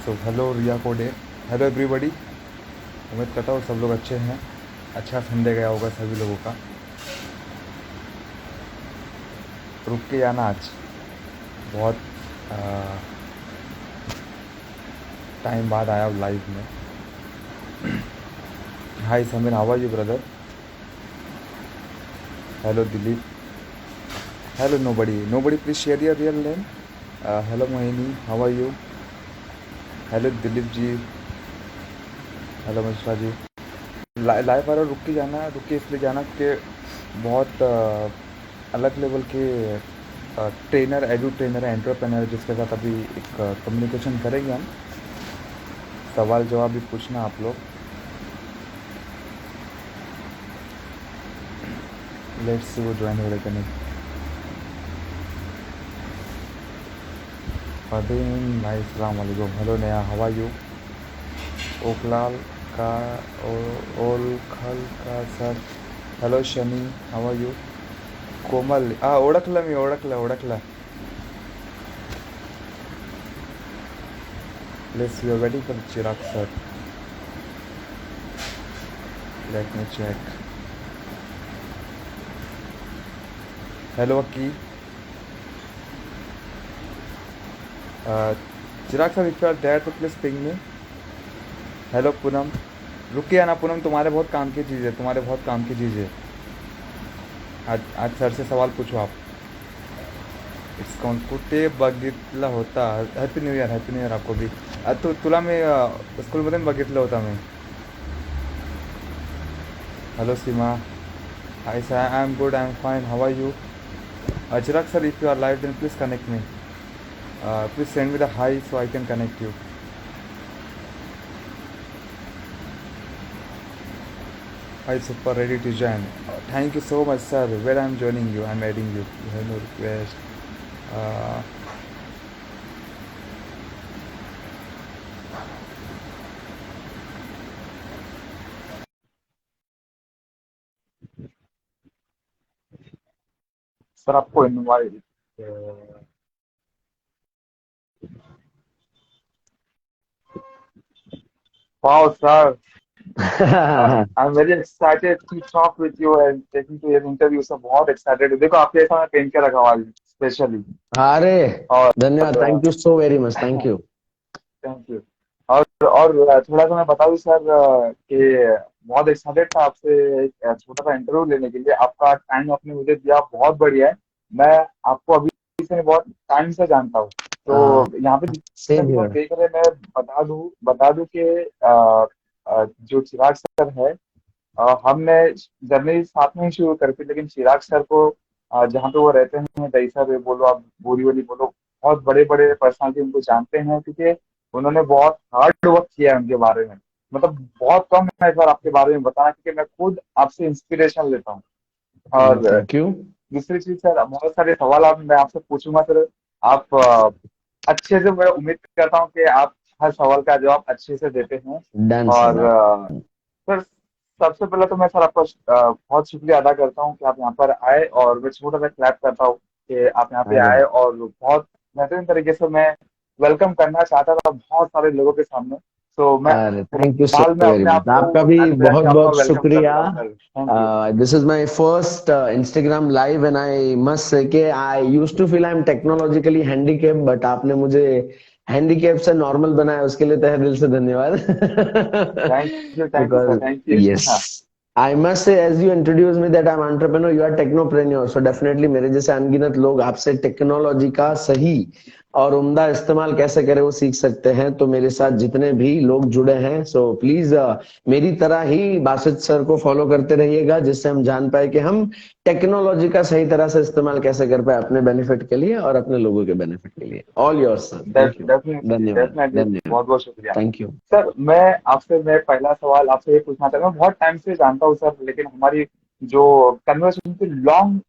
So hello रिया कोडे, hello everybody. उम्मीद करता हूँ सब लोग अच्छे हैं। अच्छा संडे गया होगा सभी लोगों का। रुक के आना आज बहुत टाइम बाद आया लाइव में। Hi Sameer, how are you brother? Hello Dilip, hello nobody, nobody please share your real name. Hello Mohini, how are you? Hello Dilip ji, hello Mishra ji. Live आ रहा, रुक के जाना, रुक के इसलिए जाना कि बहुत अलग लेवल के ट्रेनर, एडू ट्रेनर, एंटरप्रेनर जिसके साथ अभी एक कम्युनिकेशन करेंगे हम। सवाल जवाब भी पूछना आप लोग। लेट्स सी वो ज्वाइन हो रहे कि नहीं। फरदीन भाई सलाम वालेकुम। हेलो नया, हाउ आर यू? ओकलाल का ओलखल का sir, hello Shani, how are you? Komal, ओळखलं मी, ओळखलं. Let's we are waiting for Chirag sir. Let me check. Hello Akki. Chirag sir, if you are there तो please ping me. Hello Poonam, रुकिए आना पूनम, तुम्हारे बहुत काम की चीज़ है, तुम्हारे बहुत काम की चीज़ है। आज सर से सवाल पूछो आप. इट्स कौन कुठे बघितला होता. Happy new year, happy new year आपको भी. तुला मी स्कूलमध्ये बघितलं होता मी. Hello Seema, hi sir, I am good, I am fine, how are you? Chirag sir, if you are live then please connect me. Please send me the hi so I can connect you. Hi, super ready to join. Thank you so much, sir. Where I'm joining you, I'm adding you. You have no request. Uh, sir आपको invite. Wow, sir. I'm very excited to talk with you and taking to your interview. Sir बहुत excited हूँ. देखो आपके साथ pen के रखा हुआ है स्पेशली. अरे और धन्यवाद, thank you so very much, thank you. Thank you. और थोड़ा सा मैं बता दूं सर कि बहुत एक्साइटेड था आपसे एक छोटा सा इंटरव्यू लेने के लिए. आपका टाइम आपने मुझे दिया, बहुत बढ़िया है. मैं आपको अभी से बहुत टाइम से जानता हूँ. तो यहाँ पे जितने सेम भी लोग हियर। देख रहे हैं, मैं बता दूं कि जो चिराग सर है, हमने जर्नी साथ में ही शुरू करी थी, लेकिन चिराग सर को जहाँ पे वो रहते हैं, दईसा वे बोलो, आप बोरीवली बोलो, बहुत बड़े बड़े पर्सनालिटी उनको जानते हैं, क्योंकि उन्होंने बहुत हार्ड वर्क किया है उनके बारे में. मतलब बहुत कम है एक बार आपके बारे में बताना, क्योंकि मैं खुद आपसे इंस्पिरेशन लेता हूँ. और थैंक यू। दूसरी चीज सर, बहुत सारे सवाल मैं आपसे पूछूंगा सर. आप अच्छे से, मैं उम्मीद करता हूँ कि आप हर सवाल का जवाब अच्छे से देते हैं. डन सर, और डन। सर, सबसे पहले तो मैं सर आपका बहुत शुक्रिया अदा करता हूँ कि आप यहाँ पर आए, और मैं छोटा सा क्लैप करता हूँ कि आप यहाँ पे अरे आए, और बहुत बेहतरीन तरीके से मैं वेलकम करना चाहता था बहुत सारे लोगों के सामने. तो मैं अरे थैंक यू सो फिलहाल मैं वेरी अपने आप मच, को आपका भी एडवांस बहुत में आपका बहुत वेलकम कर शुक्रिया। देता हूँ sir. Thank you. This is my first Instagram live and I must say के I used to feel I am technologically handicap, but आपने मुझे हैंडीकैप से नॉर्मल बनाया, उसके लिए तहे दिल से धन्यवाद। Thank you sir, because thank you. Yes, I must say as you introduce me that I am entrepreneur, you are technopreneur, so definitely मेरे जैसे अनगिनत लोग आपसे टेक्नोलॉजी का सही और उम्दा इस्तेमाल कैसे करें वो सीख सकते हैं। तो मेरे साथ जितने भी लोग जुड़े हैं, सो प्लीज मेरी तरह ही बासित सर को फॉलो करते रहिएगा, जिससे हम जान पाए कि हम टेक्नोलॉजी का सही तरह से इस्तेमाल कैसे कर पाए अपने बेनिफिट के लिए और अपने लोगों के बेनिफिट के लिए। All yours sir, thank you. Definitely, धन्यवाद, डेफिनेटली, धन्यवाद। बहुत बहुत शुक्रिया. Thank you. सर, मैं पहला सवाल आपसे ये पूछना चाहता हूँ. बहुत टाइम से जानता हूँ सर, लेकिन हमारी जो कन्वर्सेशन की लॉन्ग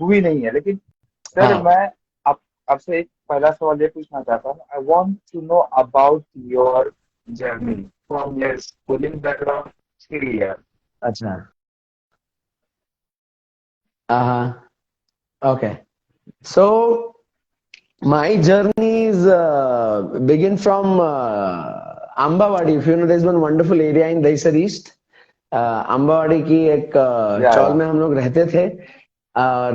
हुई नहीं है. लेकिन सर, हाँ, मैं आप आपसे एक पहला सवाल ये पूछना चाहता हूँ. I want to know about your journey from your schooling background till here. अच्छा। हाँ, okay. So My journeys begin from Ambawadi. If you know, there's one wonderful area in Dahisar East. Ambawadi की एक या चौल में हम लोग रहते थे और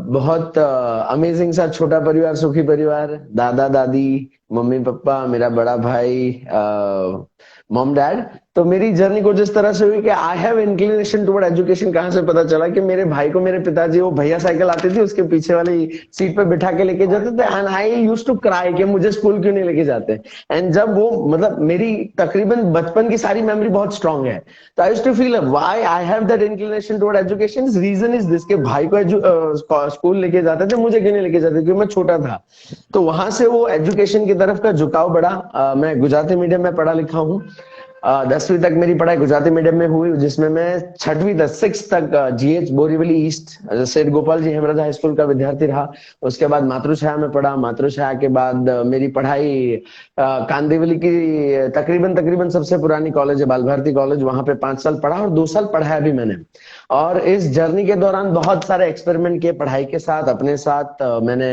बहुत अमेजिंग सा छोटा परिवार, सुखी परिवार, दादा दादी, मम्मी पापा, मेरा बड़ा भाई, मॉम डैड। तो मेरी जर्नी को जिस तरह से हुई कि I have inclination toward education, कहाँ से पता चला कि मेरे भाई को मेरे पिताजी, वो भैया साइकिल आती थी, उसके पीछे वाली सीट पे बिठा के लेके जाते थे and I use to cry कि मुझे स्कूल क्यों नहीं लेके जाते। एंड जब वो मतलब मेरी तकरीबन बचपन की सारी मेमोरी बहुत स्ट्रांग है, तो I used to feel why I have that inclination toward education, reason is this के भाई को स्कूल लेके जाते थे, मुझे क्यों नहीं लेके जाते, क्योंकि मैं छोटा था। तो वहां से वो एजुकेशन की तरफ का झुकाव बढ़ा। मैं गुजराती मीडियम में पढ़ा लिखा हूँ। 10वीं तक मेरी पढ़ाई गुजराती मीडियम में हुई, जिसमें मैं 6वीं तक 6 तक GH बोरीवली ईस्ट सेठ गोपाल जी हेमराज हाई स्कूल का विद्यार्थी रहा। उसके बाद मातृछाया में पढ़ा। मातृछाया के बाद मेरी पढ़ाई कांदिवली की तकरीबन तकरीबन सबसे पुरानी कॉलेज है बाल भारती कॉलेज, वहां पे 5 साल पढ़ा और 2 साल पढ़ाया भी मैंने। और इस जर्नी के दौरान बहुत सारे एक्सपेरिमेंट किए पढ़ाई के साथ, अपने साथ। मैंने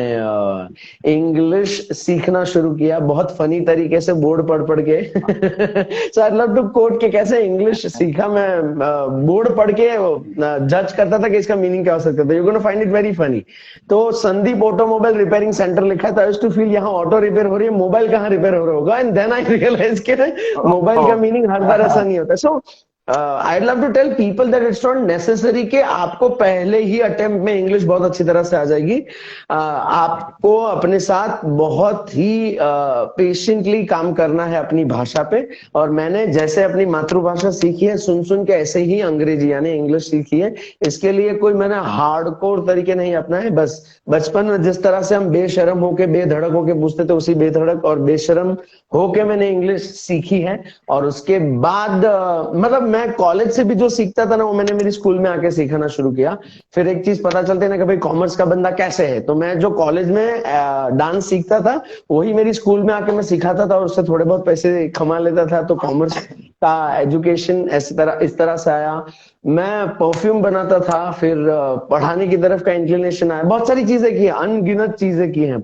इंग्लिश सीखना शुरू किया बहुत फनी तरीके से, बोर्ड पढ़ पढ़ के। सो आई लव टू कोट के कैसे इंग्लिश सीखा मैं, बोर्ड पढ़ के जज करता था कि इसका मीनिंग क्या हो सकता था। You gonna find it very funny. तो संदीप ऑटोमोबाइल रिपेयरिंग सेंटर लिखा था, टू फील यहाँ ऑटो रिपेयर हो रही है, मोबाइल कहाँ रिपेयर हो रहा होगा। एंड देन आई रियलाइज के मोबाइल का मीनिंग हर बार ऐसा नहीं होता। So I love to tell people that it's not necessary कि आपको पहले ही अटेम्प्ट में इंग्लिश बहुत अच्छी तरह से आ जाएगी। आपको अपने साथ बहुत ही पेशेंटली काम करना है अपनी भाषा पे। और मैंने जैसे अपनी मातृभाषा सीखी है सुन सुन के, ऐसे ही अंग्रेजी यानी इंग्लिश सीखी है। इसके लिए कोई मैंने हार्डकोर तरीके नहीं अपनाए। बस बचपन में जिस तरह से हम बेशरम होके बेधड़क होके पूछते थे, उसी बेधड़क और बेशरम होके मैंने इंग्लिश सीखी है। और उसके बाद मतलब मैं कॉलेज से भी जो सीखता था ना, वो मैंने मेरी स्कूल में आके सीखना शुरू किया। फिर एक चीज पता चलती है ना कि भाई कॉमर्स का बंदा कैसे है, तो मैं जो कॉलेज में डांस सीखता था वही मेरी स्कूल में आके मैं सिखाता था और उससे थोड़े बहुत पैसे कमा लेता था। तो कॉमर्स का एजुकेशन इस तरह से आया। मैं परफ्यूम बनाता था, फिर पढ़ाने की तरफ का इंक्लिनेशन आया। बहुत सारी चीजें की, अनगिनत चीजें की हैं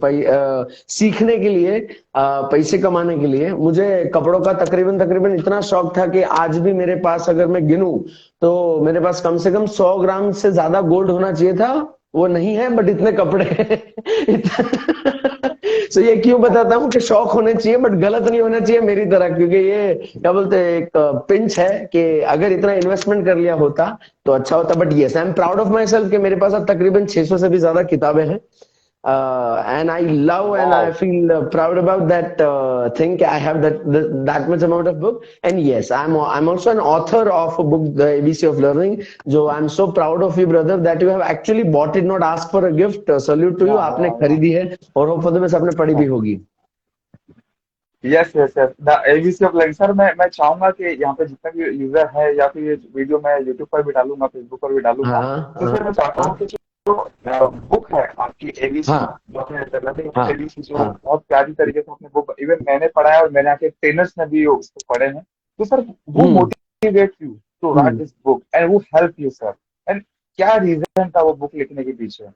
सीखने के लिए, पैसे कमाने के लिए। मुझे कपड़ों का तकरीबन तकरीबन इतना शौक था कि आज भी मेरे पास अगर मैं गिनूं तो मेरे पास कम से कम 100 ग्राम से ज्यादा गोल्ड होना चाहिए था। वो नहीं है, बट इतने कपड़े सो ये क्यों बताता हूँ कि शौक होने चाहिए बट गलत नहीं होना चाहिए मेरी तरह, क्योंकि ये क्या बोलते हैं एक पिंच है कि अगर इतना इन्वेस्टमेंट कर लिया होता तो अच्छा होता। But yes, I am proud of my self कि मेरे पास अब तकरीबन 600 से भी ज्यादा किताबें हैं। And I love and I wow feel proud about that thing. I have that much amount of book, and yes, I'm also an author of a book, The ABC of Learning. जो I'm so proud of you, brother, that you have actually bought it, not asked for a gift. Salute to you. वाह आपने वाह वाह खरीदी है और hope for the best आपने पढ़ी भी होगी। Yes yes yes the ABC of learning. Sir मैं चाहूंगा कि यहाँ पे जितने भी यूजर है या फिर ये वीडियो मैं यूट्यूब पर भी डालूंगा, फेसबुक पर भी डालूंगा, हाँ तो हाँ सर मैं चाहता हूँ हाँ कि जो बुक है आपकी एबीसी, हाँ जो है लर्निंग हाँ एबीसी, जो हाँ बहुत प्यारी तरीके से अपने बुक इवन मैंने पढ़ा है और मेरे यहाँ के ट्रेनर्स ने भी उसको पढ़े हैं। तो सर वो hmm motivate you to write hmm this book and वो हेल्प यू सर, एंड क्या रीजन था वो बुक लिखने के पीछे?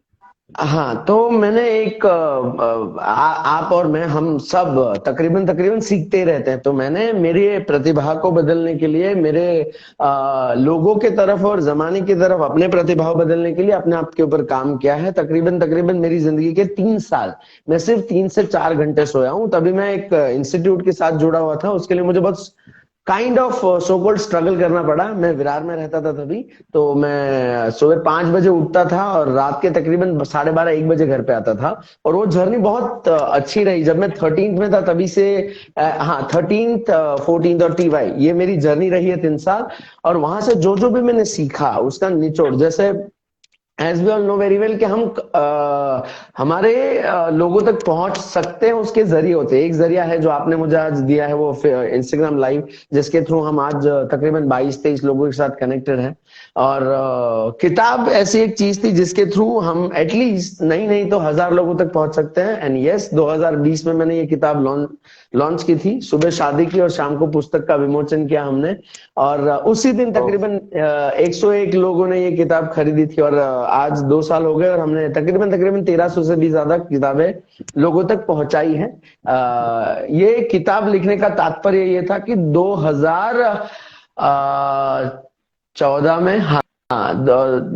हाँ, तो मैंने एक आप और मैं हम सब तकरीबन तकरीबन सीखते ही रहते हैं। तो मैंने मेरी प्रतिभा को बदलने के लिए, मेरे लोगों के तरफ और जमाने की तरफ अपने प्रतिभा बदलने के लिए अपने आप के ऊपर काम किया है। तकरीबन तकरीबन मेरी जिंदगी के 3 साल मैं सिर्फ 3 से 4 घंटे सोया हूँ। तभी मैं एक इंस्टीट्यूट के साथ जुड़ा हुआ था, उसके लिए मुझे बहुत kind of so called struggle करना पड़ा। मैं विरार में रहता था तभी, तो मैं सुबह 5 बजे उठता था और रात के तकरीबन 12:30 1 बजे घर पे आता था। और वो जर्नी बहुत अच्छी रही। जब मैं 13th में था तभी से हाँ 13th 14th और TY ये मेरी जर्नी रही है 3 साल। और वहां से जो जो भी मैंने सीखा उसका निचोड़, जैसे as we all know very well कि हम हमारे लोगों तक पहुंच सकते हैं उसके जरिए होते हैं। एक जरिया है जो आपने मुझे आज दिया है, वो इंस्टाग्राम लाइव, जिसके थ्रू हम आज तकरीबन 22-23 लोगों के साथ कनेक्टेड हैं। और किताब ऐसी एक चीज थी जिसके थ्रू हम एटलीस्ट नहीं नहीं तो 1000 लोगों तक पहुंच सकते हैं। एंड यस 2020 में मैंने ये किताब लॉन्च की थी। सुबह शादी की और शाम को पुस्तक का विमोचन किया हमने। और उसी दिन तकरीबन 101 लोगों ने ये किताब खरीदी थी। और आज 2 साल हो गए और हमने तकरीबन तकरीबन 1300 से भी ज्यादा किताबें लोगों तक पहुंचाई है। ये किताब लिखने का तात्पर्य ये था कि 2014 में, हाँ,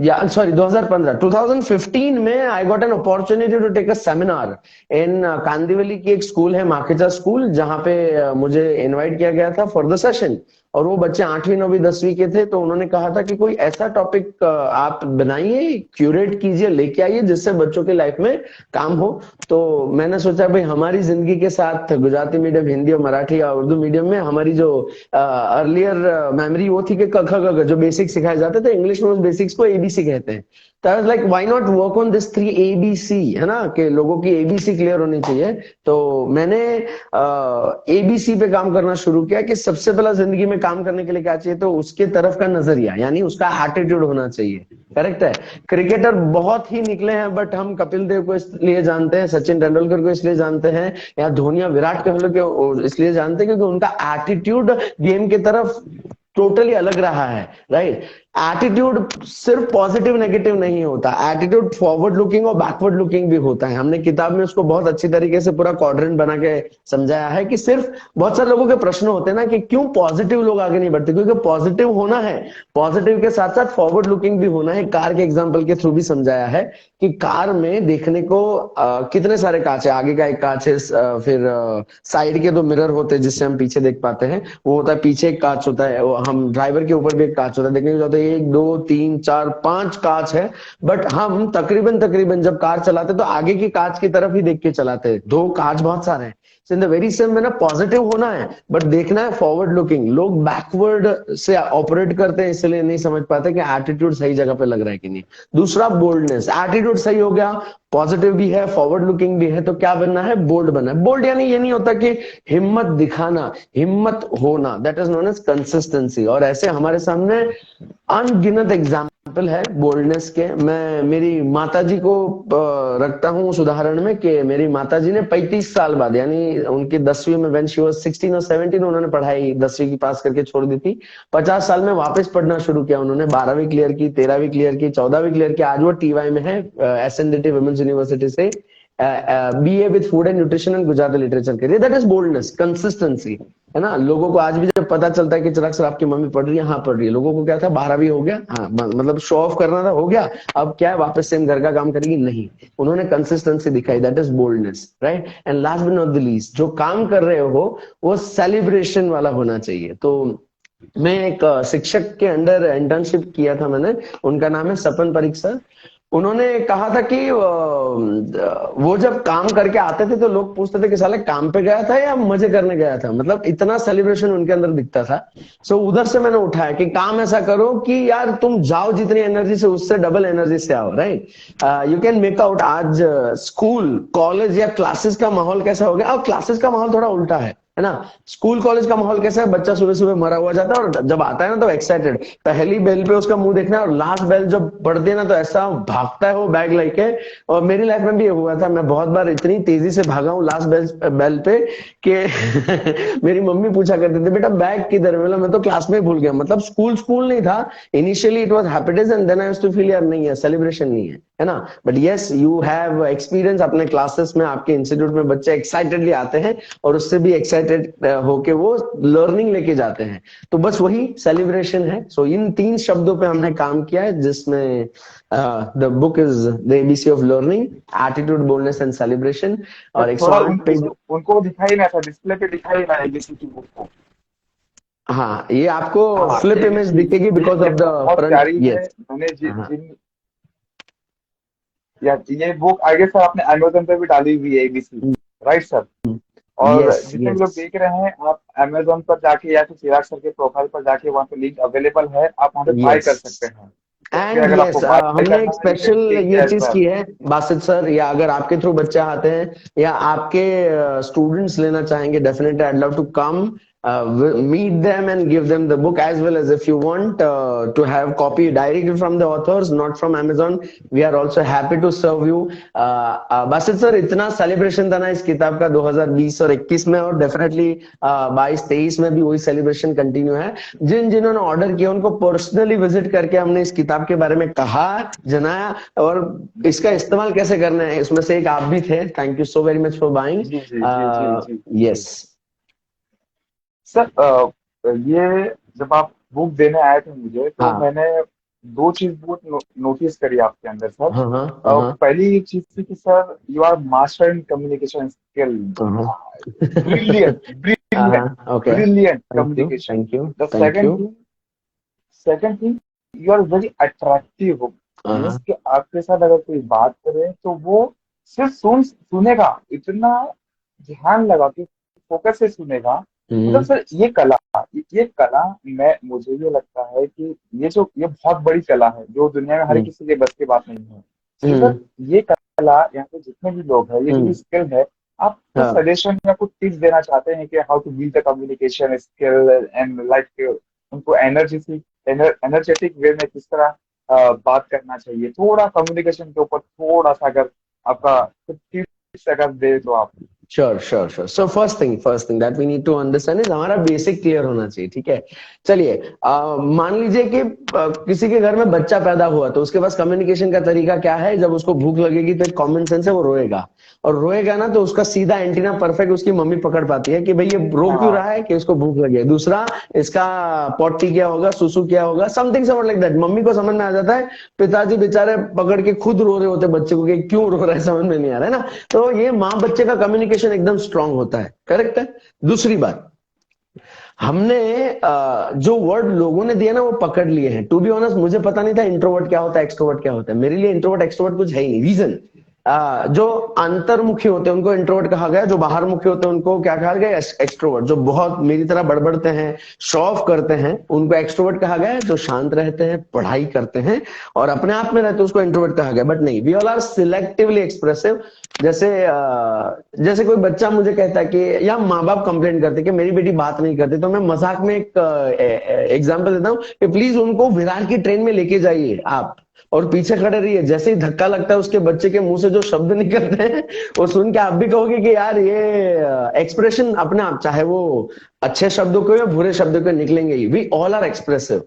या सॉरी 2015 2015 में I got an opportunity to take a seminar in Kandivali की एक स्कूल है, माखीजा स्कूल, जहां पे मुझे इनवाइट किया गया था फॉर द सेशन। और वो बच्चे 8वीं 9वीं 10वीं के थे, तो उन्होंने कहा था कि कोई ऐसा टॉपिक आप बनाइए, क्यूरेट कीजिए, लेके आइए जिससे बच्चों की लाइफ में काम हो। तो मैंने सोचा भाई हमारी जिंदगी के साथ गुजराती मीडियम, हिंदी और मराठी या उर्दू मीडियम में हमारी जो अर्लियर मेमोरी वो थी कि क ख ग घ जो बेसिक सिखाए जाते थे, इंग्लिश में उस बेसिक्स को एबीसी कहते हैं। तो I was like why not work on this 3 ABC, है ना, कि लोगों की एबीसी क्लियर होनी चाहिए। तो मैंने एबीसी पे काम करना शुरू किया कि सबसे पहला जिंदगी में काम करने के लिए क्या चाहिए, तो उसके तरफ का नजरिया, यानी उसका एटीट्यूड होना चाहिए। करेक्ट है। क्रिकेटर बहुत ही निकले हैं, बट हम कपिल देव को इसलिए जानते हैं, सचिन तेंदुलकर को इसलिए जानते हैं, या धोनी या विराट कोहली को इसलिए जानते हैं क्योंकि उनका एटीट्यूड गेम की तरफ टोटली अलग रहा है। राइट। एटीट्यूड सिर्फ पॉजिटिव नेगेटिव नहीं होता, एटीट्यूड फॉरवर्ड लुकिंग और बैकवर्ड लुकिंग भी होता है। हमने किताब में उसको बहुत अच्छी तरीके से पूरा क्वाड्रेंट बना के समझाया है कि सिर्फ बहुत सारे लोगों के प्रश्न होते हैं ना कि क्यों पॉजिटिव लोग आगे नहीं बढ़ते, क्योंकि पॉजिटिव होना है, पॉजिटिव के साथ साथ फॉरवर्ड लुकिंग भी होना है। कार के एग्जाम्पल के थ्रू भी समझाया है कि कार में देखने को कितने सारे कांच है, आगे का एक कांच है, फिर साइड के 2 मिरर होते हैं जिससे हम पीछे देख पाते हैं, वो होता है पीछे एक कांच होता है, हम ड्राइवर के ऊपर भी एक कांच होता है, देखने को जाते हैं 1 2 3 4 5 कांच है। बट हम तकरीबन तकरीबन जब कार चलाते तो आगे की कांच की तरफ ही देख के चलाते हैं, 2 कांच बहुत सारे हैं। इन द वेरी सेम में ना, पॉजिटिव होना है बट देखना है फॉरवर्ड लुकिंग। लोग बैकवर्ड से ऑपरेट करते हैं, इसलिए नहीं समझ पाते कि एटीट्यूड सही जगह पे लग रहा है कि नहीं। दूसरा बोल्डनेस, एटीट्यूड सही हो गया, पॉजिटिव भी है, फॉरवर्ड लुकिंग भी है, तो क्या बनना है, बोल्ड बनना है। बोल्ड यानी ये नहीं होता कि हिम्मत दिखाना, हिम्मत होना, that is known as consistency. और ऐसे हमारे सामने अनगिनत एग्जाम्पल है बोल्डनेस के। मैं मेरी माताजी को रखता हूं उस उदाहरण में कि मेरी माताजी ने 35 साल बाद, यानी उनकी 10वीं में, व्हेन शी वाज 16 और 17, उन्होंने पढ़ाई 10वीं की पास करके छोड़ दी थी। 50 साल में वापस पढ़ना शुरू किया उन्होंने, 12वीं क्लियर की, 13वीं क्लियर की, 14वीं क्लियर की। आज वो टीवाई में है, एसएनडीटी वुमेन्स यूनिवर्सिटी से BA with food and nutrition and Gujarati literature के लिए। दैट इज बोल्डनेस, कंसिस्टेंसी, है ना। लोगों को आज भी जब पता चलता है कि चिराग सर आपकी मम्मी पढ़ रही है, हाँ पढ़ रही है, लोगों को क्या था, 12वीं हो गया, हाँ मतलब शो ऑफ करना था, हो गया, अब क्या है वापस सेम घर का काम करेगी, नहीं, उन्होंने कंसिस्टेंसी दिखाई, that is boldness. Right. And last but not the least, जो काम कर रहे हो वो सेलिब्रेशन वाला होना चाहिए। तो मैं एक शिक्षक के अंडर इंटर्नशिप किया था मैंने, उनका नाम है सपन परीख सर। उन्होंने कहा था कि वो जब काम करके आते थे तो लोग पूछते थे कि साले काम पे गया था या मजे करने गया था, मतलब इतना सेलिब्रेशन उनके अंदर दिखता था। सो उधर से मैंने उठाया कि काम ऐसा करो कि यार तुम जाओ जितनी एनर्जी से, उससे डबल एनर्जी से आओ। Right. You can make out आज स्कूल कॉलेज या क्लासेस का माहौल कैसा हो गया। अब क्लासेस का माहौल थोड़ा उल्टा है ना। स्कूल कॉलेज का माहौल कैसा है, बच्चा सुबह सुबह मरा हुआ जाता है और जब आता है ना तो एक्साइटेड, पहली बेल पे उसका मुंह देखना है और लास्ट बेल जब पढ़ती है ना तो ऐसा भागता है वो बैग लेके। और मेरी लाइफ में भी ये हुआ था, मैं बहुत बार इतनी तेजी से भागा हूँ लास्ट बेल पे कि मेरी मम्मी पूछा करती थी बेटा बैग किधर है, मतलब मैं तो क्लास में भूल गया। मतलब स्कूल नहीं था, initially it was happiness and then I used to feel यार नहीं है, सेलिब्रेशन नहीं है ना। But yes, you have experience अपने क्लासेस में, आपके इंस्टीट्यूट में बच्चे एक्साइटेडली आते हैं और उससे भी एक्साइटेड होके वो लर्निंग लेके जाते हैं, तो बस वही सेलिब्रेशन है। सो इन 3 शब्दों पे हमने काम किया है, जिसमें the book is the ABC of learning, attitude, boldness and celebration. और 108 पेज उनको दिखाई ना था, डिस्प्ले पे दिखाई ना एबीसी की बुक को। हाँ, ये आपको फ्लिप इमेज दिखेगी because of the front. Yes, मैंने जिन या ये बुक आगे सर आपने अमेज़न पे भी डाली हुई है एबीसी, राइट सर। और जितने लोग देख रहे हैं, आप अमेज़न पर जाके या फिर चिराग सर के प्रोफाइल पर जाके, वहाँ पे लिंक अवेलेबल है, आप वहाँ पे बाय कर सकते हैं। एंड यस, हमने एक स्पेशल ये चीज की है बासित सर, या अगर आपके थ्रू बच्चे आते हैं या आपके स्टूडेंट्स लेना चाहेंगे, definitely I love to come meet them and give them the book, as well as if you want to have copy directly from the authors, not from Amazon, we are also happy to serve you. Basit sir, इतना celebration था ना इस किताब का 2020 और 21 में, और definitely 22-23 में भी वही सेलिब्रेशन कंटिन्यू है. जिन्होंने ऑर्डर किया उनको पर्सनली विजिट करके हमने इस किताब के बारे में कहा, जनाया, और इसका इस्तेमाल कैसे करना है, इसमें से एक आप भी थे. Thank you so very much for buying. Yes sir, ये जब आप बुक देने आए थे मुझे, तो मैंने दो चीज बहुत नोटिस करी आपके अंदर सर. पहली चीज थी कि sir you are master in communication skill. Brilliant brilliant communication. The second thing, you are very attractive. Means कि आपके साथ अगर कोई बात करे तो वो सिर्फ सुनेगा, इतना ध्यान लगा के फोकस से सुनेगा. मतलब सर ये कला मुझे ये लगता है कि ये बहुत बड़ी कला है, जो दुनिया में हर किसी के बस की बात नहीं है. तो सर ये कला, यहाँ पे जितने भी लोग हैं, ये जो स्किल है, आप कुछ सजेशन या कुछ टिप्स देना चाहते हैं कि how to build the communication skill and like उनको एनर्जेटिक वे में किस तरह बात करना चाहिए, थोड़ा कम्युनिकेशन के ऊपर थोड़ा सा अगर आपका टिप्स अगर दे तो आप. Sure. So first thing that we need to understand is हमारा बेसिक क्लियर होना चाहिए. ठीक है, चलिए मान लीजिए कि किसी के घर में बच्चा पैदा हुआ, तो उसके पास कम्युनिकेशन का तरीका क्या है? जब उसको भूख लगेगी तो एक कॉमन सेंस है, वो रोएगा, और रोएगा ना तो उसका सीधा एंटीना परफेक्ट उसकी मम्मी पकड़ पाती है कि भाई ये रो क्यों रहा है, कि इसको भूख लगी है. दूसरा, इसका पॉटी क्या होगा, सुसु क्या होगा, something something like that. Mummy को समझ में आ जाता है, पिताजी बेचारे पकड़ के खुद रो रहे होते बच्चे को कि क्यों रो रहा है, समझ में नहीं आ रहा है ना. तो ये माँ बच्चे का कम्युनिकेशन एकदम स्ट्रांग होता है. करेक्ट है. दूसरी बात, हमने जो वर्ड लोगों ने दिया ना वो पकड़ लिए हैं. टू बी ऑनेस्ट, मुझे पता नहीं था इंट्रोवर्ट क्या होता है, एक्सट्रोवर्ट क्या होता है. मेरे लिए इंट्रोवर्ट एक्सट्रोवर्ट कुछ है ही नहीं. रीजन, जो अंतर्मुखी होते हैं उनको इंट्रोवर्ट कहा गया, जो बाहर मुखी होते हैं उनको क्या कहा गया? एक्सट्रोवर्ट. जो बहुत मेरी तरह बड़बड़ते हैं, शो ऑफ करते हैं, उनको एक्सट्रोवर्ट कहा गया. जो शांत रहते हैं, पढ़ाई करते हैं और अपने आप में रहते हैं, उसको इंट्रोवर्ट कहा गया. बट नहीं, we all are selectively expressive. जैसे कोई बच्चा मुझे कहता है कि, या माँ बाप कंप्लेंट करते कि मेरी बेटी बात नहीं करती, तो मैं मजाक में एक एग्जांपल देता हूँ कि प्लीज उनको विरार की ट्रेन में लेके जाइए आप, और पीछे खड़े रहिए. जैसे ही धक्का लगता है उसके बच्चे के मुंह से जो शब्द निकलते हैं वो सुन के आप भी कहोगे कि यार ये एक्सप्रेशन अपने आप, चाहे वो अच्छे शब्दों को या बुरे शब्दों को, निकलेंगे ही. We all are expressive.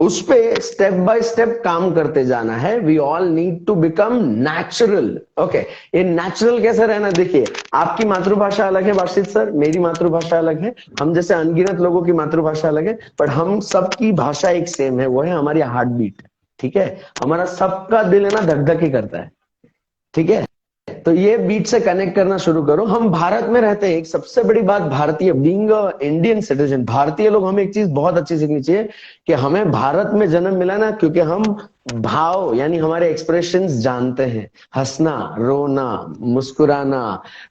उस पे स्टेप बाय स्टेप काम करते जाना है. We all need to become natural. Okay, ये नेचुरल कैसे रहना? देखिए, आपकी मातृभाषा अलग है वार्षित सर, मेरी मातृभाषा अलग है, हम जैसे अनगिनत लोगों की मातृभाषा अलग है, पर हम सबकी भाषा एक सेम है, वो है हमारी हार्ट बीट. ठीक है, हमारा सबका दिल है ना धक धक ही करता है. ठीक है, तो ये बीट से कनेक्ट करना शुरू करो. हम भारत में रहते हैं, एक सबसे बड़ी बात भारतीय, बीइंग इंडियन सिटीजन, भारतीय लोग, हमें एक चीज बहुत अच्छी सीखनी चाहिए कि हमें भारत में जन्म मिला ना, क्योंकि हम भाव यानी हमारे एक्सप्रेशंस जानते हैं. हंसना, रोना, मुस्कुराना,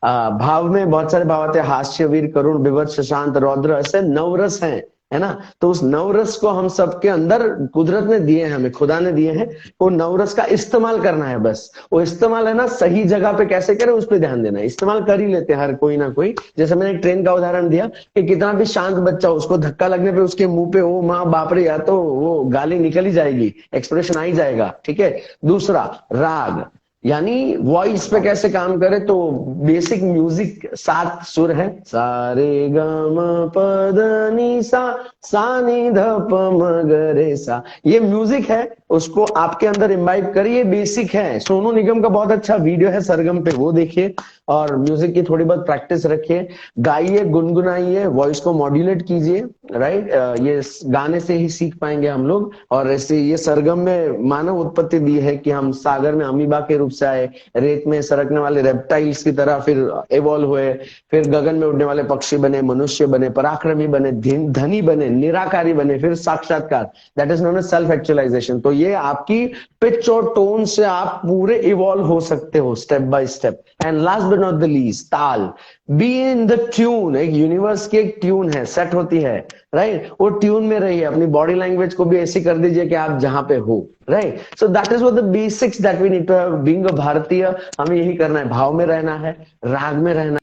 भाव में बहुत सारे भाव आते हैं, हास्य, वीर, करुण, विभत्स, शांत, रौद्र, ऐसे नवरस हैं, है ना. तो उस नवरस को हम सबके अंदर कुदरत ने दिए हैं, हमें खुदा ने दिए हैं. वो नवरस का इस्तेमाल करना है बस. वो इस्तेमाल है ना सही जगह पे कैसे करें उस पर ध्यान देना है. इस्तेमाल कर ही लेते हैं हर कोई ना कोई. जैसे मैंने एक ट्रेन का उदाहरण दिया कि कितना भी शांत बच्चा, उसको धक्का लगने पे उसके मुंह पे ओ माँ बाप रे, या तो वो गाली निकल ही जाएगी, एक्सप्रेशन आ ही जाएगा. ठीक है. दूसरा, राग यानी वॉइस पे कैसे काम करे. तो बेसिक म्यूजिक 7 सुर है, सा रे ग म प ध नि सा, सा नि ध प म ग रे सा. ये म्यूजिक है, उसको आपके अंदर इम्बाइब करिए. बेसिक है. सोनू निगम का बहुत अच्छा वीडियो है सरगम पे, वो देखिए, और म्यूजिक की थोड़ी बहुत प्रैक्टिस रखिए. गाइए, गुनगुनाइए, वॉइस को मॉड्यूलेट कीजिए. राइट, ये गाने से ही सीख पाएंगे हम लोग. और ऐसे ये सरगम में मानव उत्पत्ति दी है कि हम सागर में अमीबा के रूप से आए, रेत में सरकने वाले रेप्टाइल्स की तरह फिर इवॉल्व हुए, फिर गगन में उड़ने वाले पक्षी बने, मनुष्य बने, पराक्रमी बने, धनी बने, निराकारी बने, फिर साक्षात्कार. That is known as self actualization. तो ये आपकी पिच और टोन से आप पूरे इवॉल्व हो सकते हो step by step. And last but not the least, ताल. Be in the tune. एक यूनिवर्स की एक ट्यून है, सेट होती है. राइट, वो ट्यून में रहिए. अपनी बॉडी लैंग्वेज को भी ऐसी कर दीजिए कि आप जहां पे हो. Right, so that is what the basics that we need to have being a भारतीय. हमें यही करना है, भाव में रहना है, राग में रहना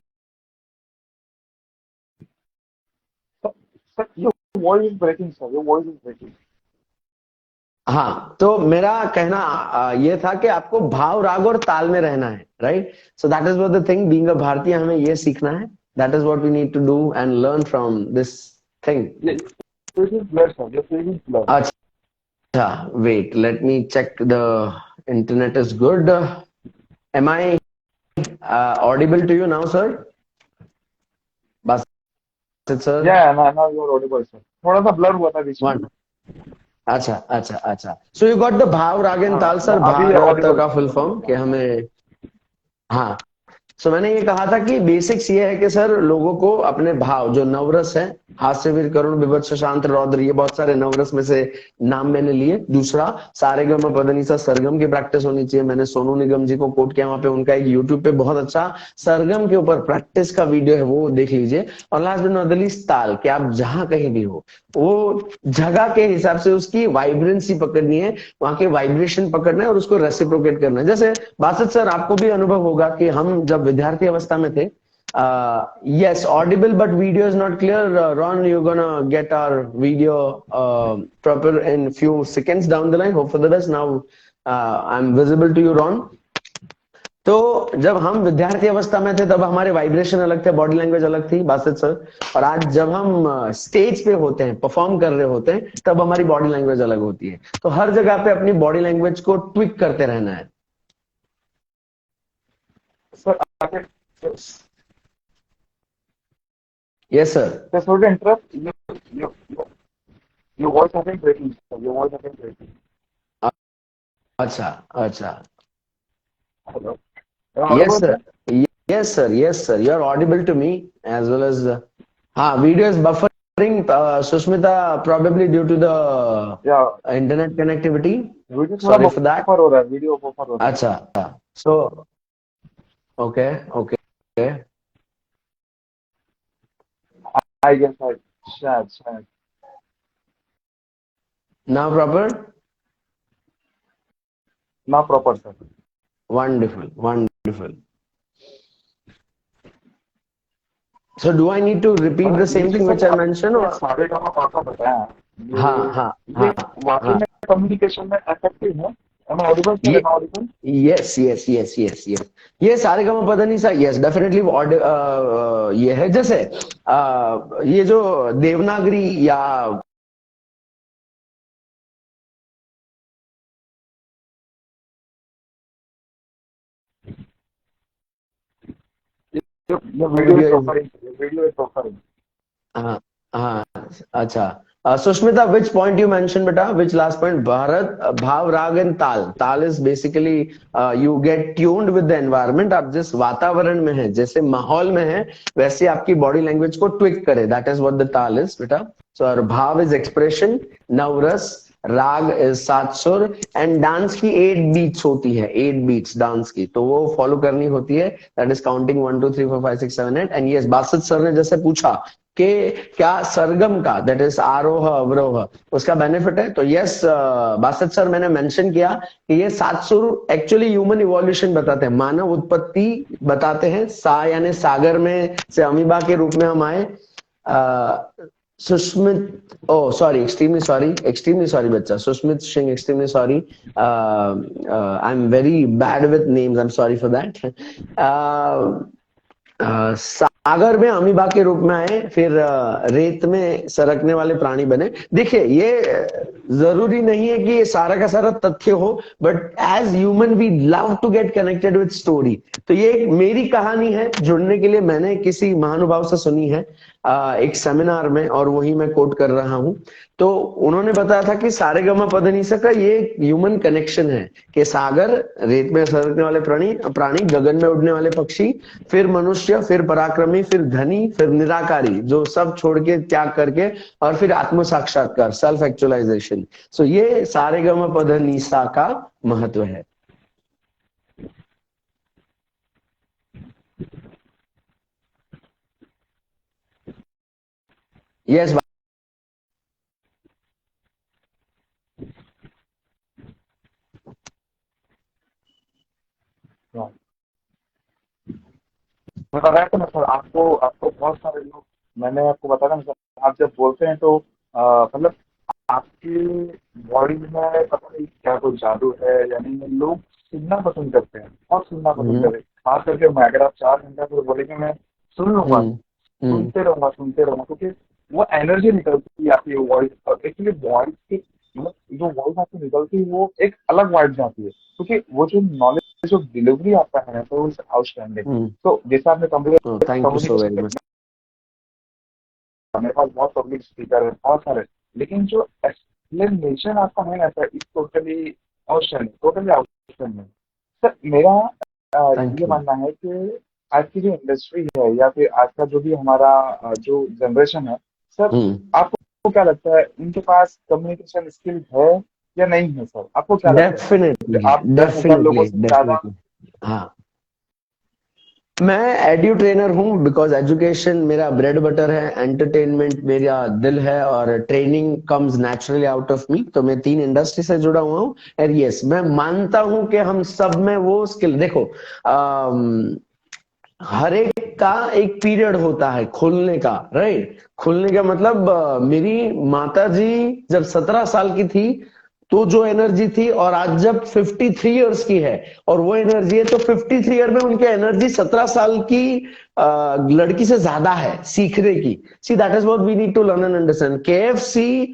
sir your voice is breaking sir, your voice is breaking. हाँ, तो मेरा कहना ये था कि आपको भाव, राग और ताल में रहना है, right? So that is what the thing, being a भारतीय हमें ये सीखना है, that is what we need to do and learn from this thing. This is blood, sir. This is blood. अच्छा, wait, let me check the internet is good. Am I audible to you now sir? बस sir. Yeah, now you are audible, sir. थोड़ा सा blur हुआ था बीच में। One, अच्छा अच्छा अच्छा, सो यू गॉट द भाव, राग एंड ताल सर, अभी भारत ऑडिबल का फुल फॉर्म कि हमें, हाँ। सो मैंने ये कहा था कि बेसिक्स ये है कि सर लोगों को अपने भाव, जो नवरस है, हास्य वीर करुण बीभत्स शांत रौद्र, ये बहुत सारे नवरस में से नाम मैंने लिए। दूसरा, सारेगम पदनिसा सरगम की प्रैक्टिस होनी चाहिए। मैंने सोनू निगम जी को कोट किया, वहां पे उनका एक यूट्यूब पे बहुत अच्छा सरगम के ऊपर प्रैक्टिस का वीडियो है, वो देख लीजिए। और last but not the least, ताल, कि आप जहां कहीं भी हो, वो जगह के हिसाब से उसकी वाइब्रेंसी पकड़नी है, वहां के वाइब्रेशन पकड़ना है और उसको रेसिप्रोकेट करना है। जैसे बासत सर, आपको भी अनुभव होगा कि हम जब विद्यार्थी अवस्था में थे, yes, audible, but video is not clear. Ron, you're gonna get our video proper in few seconds down the line. Hope for the best. Now I'm visible to you, Ron. तो जब हम विद्यार्थी अवस्था में थे तब हमारे वाइब्रेशन अलग थे, बॉडी लैंग्वेज अलग थी, बासित सर। और आज जब हम स्टेज पे होते हैं, परफॉर्म कर रहे होते हैं, तब हमारी बॉडी लैंग्वेज अलग होती है। तो हर जगह पे अपनी बॉडी लैंग्वेज को ट्विक करते रहना है। Sir yes sir. sorry to interrupt. Your voice has been breaking, sir. Your voice has been breaking. अच्छा अच्छा। Hello. Am I Yes, audible, sir. sir? Yes, sir. Yes, sir. You are audible to me as well as. हाँ, video is buffering, Sushmita, probably due to the Yeah. internet connectivity. Video थोड़ा Sorry for that. Buffer हो रहा है, video buffer हो रहा है। अच्छा, so okay, okay. I guess शायद Now proper. ना proper sir. Wonderful, wonderful. So do I need to repeat the same thing which I mentioned or? सारे का पापा बताया। हाँ हाँ ये हाँ वाकई हाँ। में कम्युनिकेशन में इफेक्टिव है। Am I audible, sir? ये Am I audible? यस, ये सारे का पता नहीं सा, यस डेफिनेटली। ये है जैसे ये जो देवनागरी या Your video is buffering. Your video is buffering. हाँ हाँ, अच्छा। Sushmita, which point you mentioned बेटा, which last point? भारत, भाव, राग एंड ताल। ताल is basically you get tuned with the environment. आप जिस वातावरण में है, जैसे माहौल में है, वैसे आपकी बॉडी लैंग्वेज को ट्विक करे, दैट इज व्हाट द ताल इज बेटा। सो भाव इज एक्सप्रेशन, नवरस, राग इज सात सुर, एंड डांस की 8 बीट्स होती है, 8 बीट्स डांस की, तो वो फॉलो करनी होती है। That is counting 1 2 3 4 5 6 7 8। And yes, Basit sir ने जैसे पूछा कि क्या सरगम का, दैट इज आरोह अवरोह, उसका बेनिफिट है, तो यस बासत सर, मैंने मेंशन किया कि ये 7 सुर एक्चुअली ह्यूमन इवोल्यूशन बताते हैं, मानव उत्पत्ति बताते हैं। सा यानी सागर में से अमीबा के रूप में हम आए। Sushmit, oh sorry, extremely sorry बच्चा, Sushmit Singh, extremely sorry, I'm very bad with names, I'm sorry for that। सागर में अमीबा के रूप में आए, फिर रेत में सरकने वाले प्राणी बने। देखिए, ये जरूरी नहीं है कि ये सारा का सारा तथ्य हो, but as human we love to get connected with story. तो ये एक मेरी कहानी है, जुड़ने के लिए मैंने किसी महानुभाव से सुनी है एक सेमिनार में, और वही मैं कोट कर रहा हूं। तो उन्होंने बताया था कि सारेगामा पधनिसा का ये ह्यूमन कनेक्शन है कि सागर, रेत में सरकने वाले प्राणी, गगन में उड़ने वाले पक्षी, फिर मनुष्य, फिर पराक्रमी, फिर धनी, फिर निराकारी, जो सब छोड़ के, त्याग करके, और फिर आत्म साक्षात्कार, सेल्फ एक्चुअलाइजेशन। सो ये सारेगामा पधनिसा का महत्व है। यस, बता रहा था ना सर, आपको आपको बहुत सारे लोग, मैंने आपको बताया ना सर, आप जब बोलते हैं तो मतलब आपकी बॉडी में पता नहीं क्या कोई जादू है, यानी लोग सुनना पसंद करते हैं, बहुत सुनना पसंद हम्म करते हैं। खास करके मैं, अगर आप 4 घंटा फिर बोलेंगे मैं सुन लूंगा, हम्म हम्म सुनते रहूंगा, क्योंकि वो एनर्जी निकलती है आपकी वॉइस। और एक्चुअली वॉइस की मतलब जो वॉइस आपकी निकलती है वो एक अलग वाइब जाती है, क्योंकि वो जो नॉलेज, जो डिलीवरी आपका है तो इट्स आउटस्टैंडिंग। हम्म। तो जैसे आपने thank you so communication very much. Technique, मेरे पास बहुत पब्लिक स्पीकर है बहुत सारे, लेकिन जो एक्सप्लेनेशन आपका है ना sir, it's totally outstanding, totally outstanding. Sir मेरा थैंक ये यू। मानना है कि आज की जो इंडस्ट्री है या फिर आज का जो भी हमारा जो जनरेशन है सर, हम्म। आपको क्या लगता है उनके पास कम्युनिकेशन स्किल है या नहीं है सर? आपको क्या लगता है कि डेफिनेटली आप 10,000 लोगों डेफिनेटली से ज्यादा? डेफिनेटली। हाँ, मैं एड्यू ट्रेनर हूँ बिकॉज एजुकेशन मेरा ब्रेड बटर है, एंटरटेनमेंट मेरा दिल है और training comes naturally out of me. तो मैं 3 इंडस्ट्री से जुड़ा हुआ हूँ। एंड यस, मैं मानता हूँ कि हम सब में वो स्किल देखो, हर एक का एक पीरियड होता है खुलने का, राइट। खुलने का मतलब मेरी माता जी जब 17 साल की थी तो जो एनर्जी थी, और आज जब 53 ईयर्स की है और वो एनर्जी है, तो 53 ईयर में उनकी एनर्जी 17 साल की लड़की से ज्यादा है सीखने की। See that is what we need to learn and understand. KFC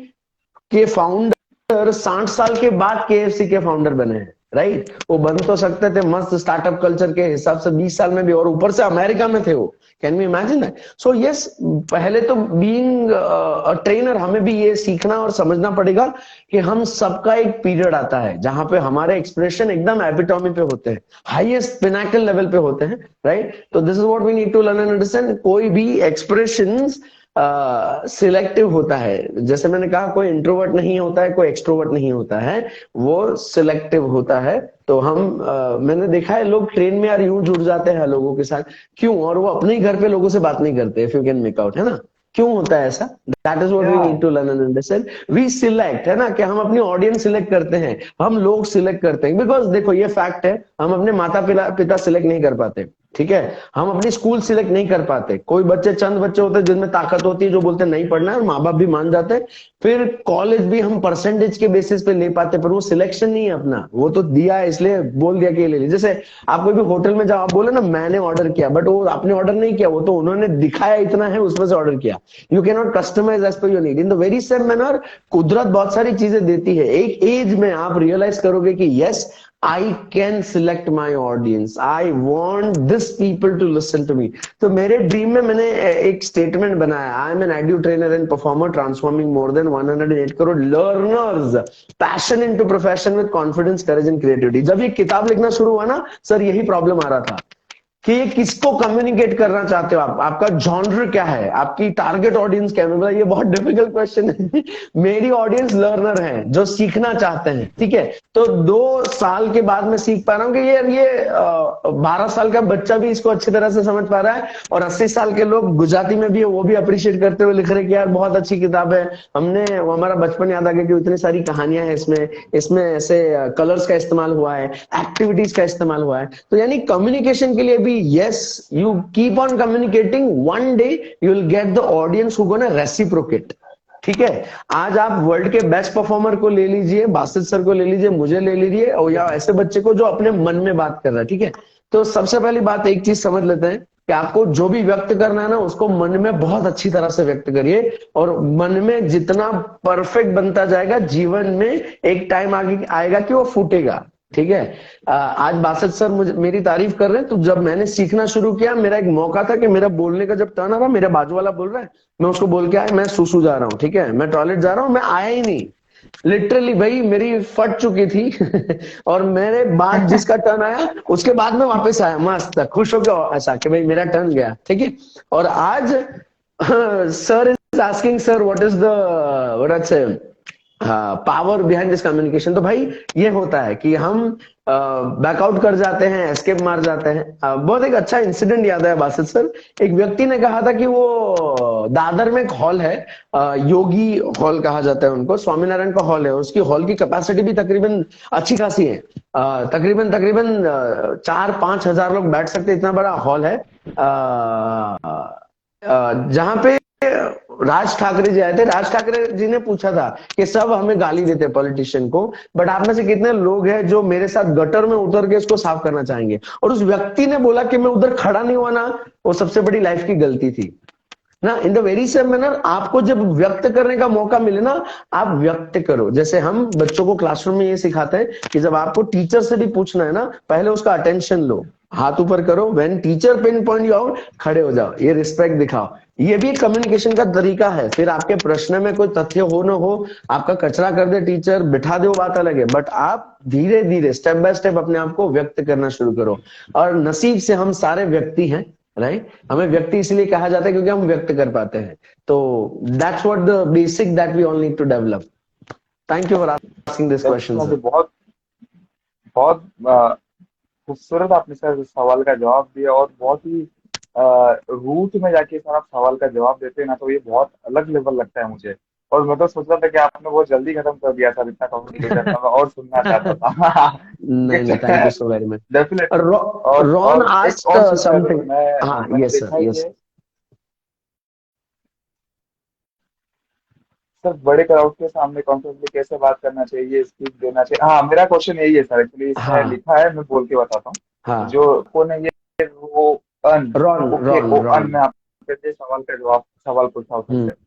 के फाउंडर 60 साल के बाद केएफसी के फाउंडर बने हैं, राइट। वो बन तो सकते थे मस्त स्टार्टअप कल्चर के हिसाब से 20 साल में भी, और ऊपर से अमेरिका में थे वो। Can we imagine that? So yes, पहले तो बीइंग अ ट्रेनर हमें भी ये सीखना और समझना पड़ेगा कि हम सबका एक पीरियड आता है जहां पे हमारे एक्सप्रेशन एकदम एपिटॉमी पे होते हैं, हाईएस्ट पिनाकल लेवल पे होते हैं, राइट। तो this is what we need to learn and understand. कोई भी एक्सप्रेशंस सिलेक्टिव होता है। जैसे मैंने कहा, कोई इंट्रोवर्ट नहीं होता है, कोई एक्सट्रोवर्ट नहीं होता है, वो सिलेक्टिव होता है। तो मैंने देखा है लोग ट्रेन में यार यूं जुड़ जाते हैं लोगों के साथ, क्यों? और वो अपने ही घर पे लोगों से बात नहीं करते, if you can make out, है ना? क्यों होता है ऐसा? दैट इज व्हाट वी या need to learn and understand. We select, है ना, कि हम अपनी ऑडियंस सिलेक्ट करते हैं, हम लोग सिलेक्ट करते हैं। बिकॉज देखो ये फैक्ट है, हम अपने माता पिता सिलेक्ट नहीं कर पाते, ठीक है। हम अपनी स्कूल सिलेक्ट नहीं कर पाते। कोई बच्चे, चंद बच्चे होते हैं जिनमें ताकत होती है, जो बोलते हैं नहीं पढ़ना है, और माँ बाप भी मान जाते हैं। फिर कॉलेज भी हम परसेंटेज के बेसिस पे ले पाते, पर वो सिलेक्शन नहीं है अपना, वो तो दिया है इसलिए बोल दिया कि ले ली। जैसे आप कोई भी होटल में जाओ, आप बोले ना मैंने ऑर्डर किया, बट वो आपने ऑर्डर नहीं किया, वो तो उन्होंने दिखाया इतना है उसमें से ऑर्डर किया। You can not customize as per your need. In the very same manner कुदरत बहुत सारी चीजें देती है। एक एज में आप रियलाइज करोगे कि yes, I can select my audience. I want this people to listen to me. तो मेरे ड्रीम में मैंने एक स्टेटमेंट बनाया, I am an edu trainer and performer transforming more than 108 crore learners passion into profession with confidence, courage and creativity. जब ये किताब लिखना शुरू हुआ ना सर, यही प्रॉब्लम आ रहा था कि ये किसको कम्युनिकेट करना चाहते हो आप, आपका जॉनर क्या है, आपकी टारगेट ऑडियंस क्या है। मतलब ये बहुत डिफिकल्ट क्वेश्चन है। मेरी ऑडियंस लर्नर है जो सीखना चाहते हैं, ठीक है। तो 2 साल के बाद मैं सीख पा रहा हूँ कि ये 12 साल का बच्चा भी इसको अच्छी तरह से समझ पा रहा है, और 80 साल के लोग गुजराती में भी है, वो भी अप्रिशिएट करते हुए लिख रहे कि यार बहुत अच्छी किताब है। हमारा बचपन याद आ गया कि इतनी सारी कहानियां हैं इसमें, इसमें ऐसे कलर्स का इस्तेमाल हुआ है, एक्टिविटीज का इस्तेमाल हुआ है। तो यानी कम्युनिकेशन के लिए भी yes, you keep on communicating, one day you will get the audience who gonna reciprocate. ठीक है। आज आप वर्ल्ड के बेस्ट परफॉर्मर को ले लीजिए, बासित सर को ले लीजिए, मुझे ले लीजिए, और या ऐसे बच्चे को जो अपने मन में बात कर रहा है, ठीक है। तो सबसे पहली बात एक चीज समझ लेते हैं कि आपको जो भी व्यक्त करना है ना, उसको मन में बहुत अच्छी तरह से व्यक्त करिए, और मन में जितना परफेक्ट बनता जाएगा, जीवन में एक टाइम आगे आएगा कि वो फूटेगा, ठीक है। आज बासठ सर मेरी तारीफ कर रहे हैं, तो जब मैंने सीखना शुरू किया, मेरा एक मौका था कि मेरा बोलने का जब टर्न आ रहा, मेरे बाजू वाला बोल रहा है, मैं उसको बोल के आया मैं सुसु जा रहा हूँ, ठीक है, मैं टॉयलेट जा रहा हूँ, मैं आया ही नहीं। लिटरली भाई मेरी फट चुकी थी और मेरे बाद जिसका टर्न आया उसके बाद में वापस आया मस्त खुश हो गया, ऐसा कि भाई मेरा टर्न गया, ठीक है। और आज sir is asking sir what is the power behind this communication. तो भाई ये होता है कि हम बैकआउट कर जाते हैं, एस्केप मार जाते हैं। बहुत एक अच्छा इंसिडेंट याद है बासित सर, एक व्यक्ति ने कहा था कि वो दादर में एक हॉल है, योगी हॉल कहा जाता है उनको, स्वामीनारायण का हॉल है, उसकी हॉल की कैपेसिटी भी तकरीबन अच्छी खासी है, तकरीबन 4-5 हजार लोग बैठ सकते, इतना बड़ा हॉल है, जहां पे राज ठाकरे जी आए थे, राज ठाकरे जी ने पूछा था कि सब हमें गाली देते हैं पॉलिटिशियन को, बट आप में से कितने लोग हैं जो मेरे साथ गटर में उतर के इसको साफ करना चाहेंगे? और उस व्यक्ति ने बोला कि मैं उधर खड़ा नहीं हुआ ना, वो सबसे बड़ी लाइफ की गलती थी ना। इन द वेरी सेम मैनर, आपको जब व्यक्त करने का मौका मिले ना, आप व्यक्त करो। जैसे हम बच्चों को क्लासरूम में ये सिखाते हैं कि जब आपको टीचर से भी पूछना है ना, पहले उसका अटेंशन लो, हाथ ऊपर करो, when teacher pin point you out, खड़े हो जाओ, ये रिस्पेक्ट दिखाओ। ये भी कम्युनिकेशन का तरीका है। फिर आपके प्रश्न में कोई तथ्य हो ना हो, आपका कचरा कर दे टीचर, बिठा दे, वो बात अलग है, बट आप धीरे धीरे स्टेप बाय स्टेप अपने आप को व्यक्त करना शुरू करो। और नसीब से हम सारे व्यक्ति हैं, राइट? हमें व्यक्ति इसलिए कहा जाता है क्योंकि हम व्यक्त कर पाते हैं। तो that's what the basic that we all need to develop. Thank you for asking this question sir. बहुत बहुत खूबसूरत आपने सर इस सवाल का जवाब दिया, और बहुत ही रूट में जाके सर आप सवाल का जवाब देते हैं ना, तो ये बहुत अलग लेवल लगता है मुझे। और मैं तो सोच रहा था कि आपने बहुत जल्दी खत्म कर दिया सर, इतना कम्युनिकेशन था, मैं और सुनना चाहता था। नहीं नहीं, thank you so very much. Definitely. Ron और एक आस्क्ड और चीज सर, समथिंग। हाँ, मैंने यस देखा सर, है यस। कि सर बड़े क्राउड के सामने कॉन्फिडेंटली कैसे बात करना चाहिए, स्पीच देना चाहिए। हाँ, मेरा क्वेश्चन यही है सर, एक्चुअली इसमें हाँ लिखा है, मैं बोल के बताता हूँ। हाँ, जो कौन है ये, वो अन, रॉन ओके, रॉन वो अन रॉन। में आपके से सवाल का जवाब, सवाल पूछा हो हम्म सकता है।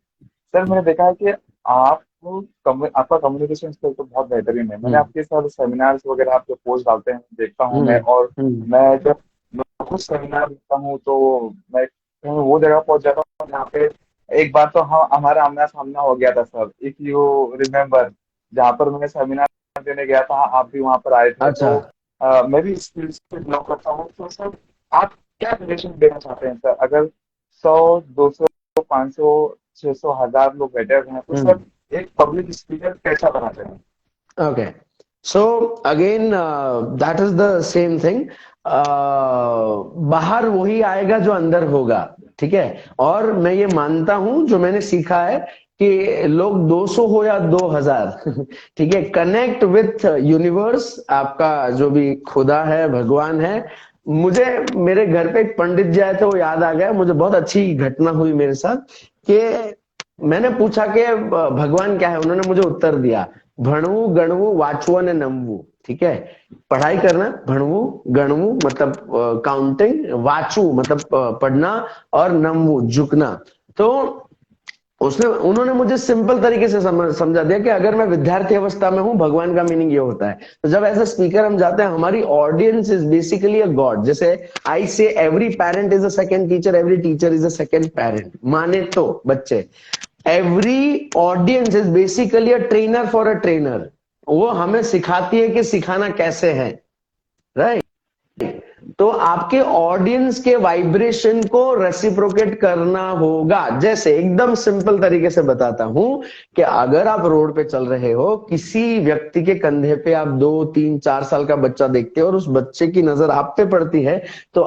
सर मैंने देखा है कि आप आपका कम्युनिकेशन स्किल तो बहुत बेहतरीन है। मैंने हम्म आपके साथ सेमिनार्स वगैरह, आप जो पोस्ट डालते हैं देखता हूँ मैं, हम्म और हम्म मैं जब मैं कुछ सेमिनार देखता हूँ तो मैं कहीं वो जगह पहुंच जाता हूँ जहाँ पे एक बार तो हाँ हमारा आमना सामना हो गया था सर, इफ यू रिमेम्बर, जहाँ पर मैं सेमिनार देने गया था, आप भी वहां पर आए थे। अच्छा। तो मैं भी स्किल्स पे बिलोंग करता हूँ। तो सर आप क्या सजेशन देना चाहते हैं सर, अगर 100, 200, 500, 600, 1000 लोग बैठे हुए हैं, तो हम्म सर एक पब्लिक स्पीकर कैसा बना चाहिए? Okay. So again, that is the same thing. बाहर वही आएगा जो अंदर होगा, ठीक है? और मैं ये मानता हूं, जो मैंने सीखा है, कि लोग 200 हो या 2000, ठीक है, कनेक्ट विथ यूनिवर्स, आपका जो भी खुदा है, भगवान है। मुझे मेरे घर पे एक पंडित जी आए थे, वो याद आ गया मुझे, बहुत अच्छी घटना हुई मेरे साथ कि मैंने पूछा कि भगवान क्या है, उन्होंने मुझे उत्तर दिया, भणवु गणवु वाचु ने नमवु, ठीक है? पढ़ाई करना, भणवु गणवु मतलब काउंटिंग, वाचु मतलब पढ़ना, और नमवु झुकना। तो उन्होंने मुझे सिंपल तरीके से समझा दिया कि अगर मैं विद्यार्थी अवस्था में हूं, भगवान का मीनिंग ये होता है। तो जब एज अ स्पीकर हम जाते हैं, हमारी audience is basically a God. जैसे आई से every parent is a second teacher, every teacher is a second parent, माने तो बच्चे, every audience is basically a trainer for a trainer. वो हमें सिखाती है कि सिखाना कैसे है, राइट? तो आपके ऑडियंस के वाइब्रेशन को रेसिप्रोकेट करना होगा। जैसे एकदम सिंपल तरीके से बताता हूं कि अगर आप रोड पे चल रहे हो, किसी व्यक्ति के कंधे पे आप 2, 3, 4 साल का बच्चा देखते हो और उस बच्चे की नजर आप पे पड़ती है, तो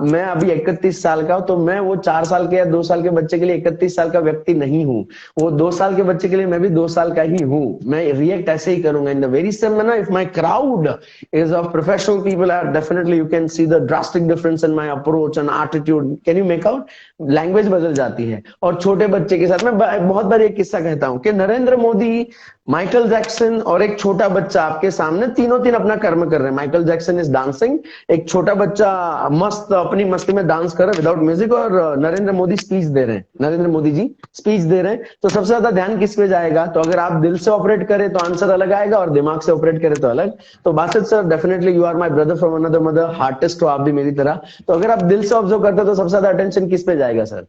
मैं अभी 31 साल का हूं, तो मैं वो 4 साल के या 2 साल के बच्चे के लिए 31 साल का व्यक्ति नहीं हूं। वो 2 साल के बच्चे के लिए मैं भी 2 साल का ही हूं। मैं रिएक्ट ऐसे ही करूंगा। इन the very same manner, if my crowd is of professional people, are definitely you can see the drastic difference in my approach and attitude. Can you make out? Language बदल जाती है। और छोटे बच्चे के साथ मैं बहुत बार एक किस्सा कहता हूं कि नरेंद्र मोदी, माइकल जैक्सन और एक छोटा बच्चा आपके सामने, तीनों तीन अपना कर्म कर रहे हैं। माइकल जैक्सन इज डांसिंग, एक छोटा बच्चा मस्त अपनी मस्ती में डांस कर रहा है विदाउट म्यूजिक, और नरेंद्र मोदी स्पीच दे रहे हैं, नरेंद्र मोदी जी स्पीच दे रहे हैं। तो सबसे ज्यादा ध्यान किस पे जाएगा? तो अगर आप दिल से ऑपरेट करें तो आंसर अलग आएगा, और दिमाग से ऑपरेट करें तो अलग। तो Basit sir, definitely you are my brother from another mother, heartist हो आप भी मेरी तरह। तो अगर आप दिल से ऑब्जर्व करते हो तो सबसे ज्यादा अटेंशन किस पे जाएगा सर?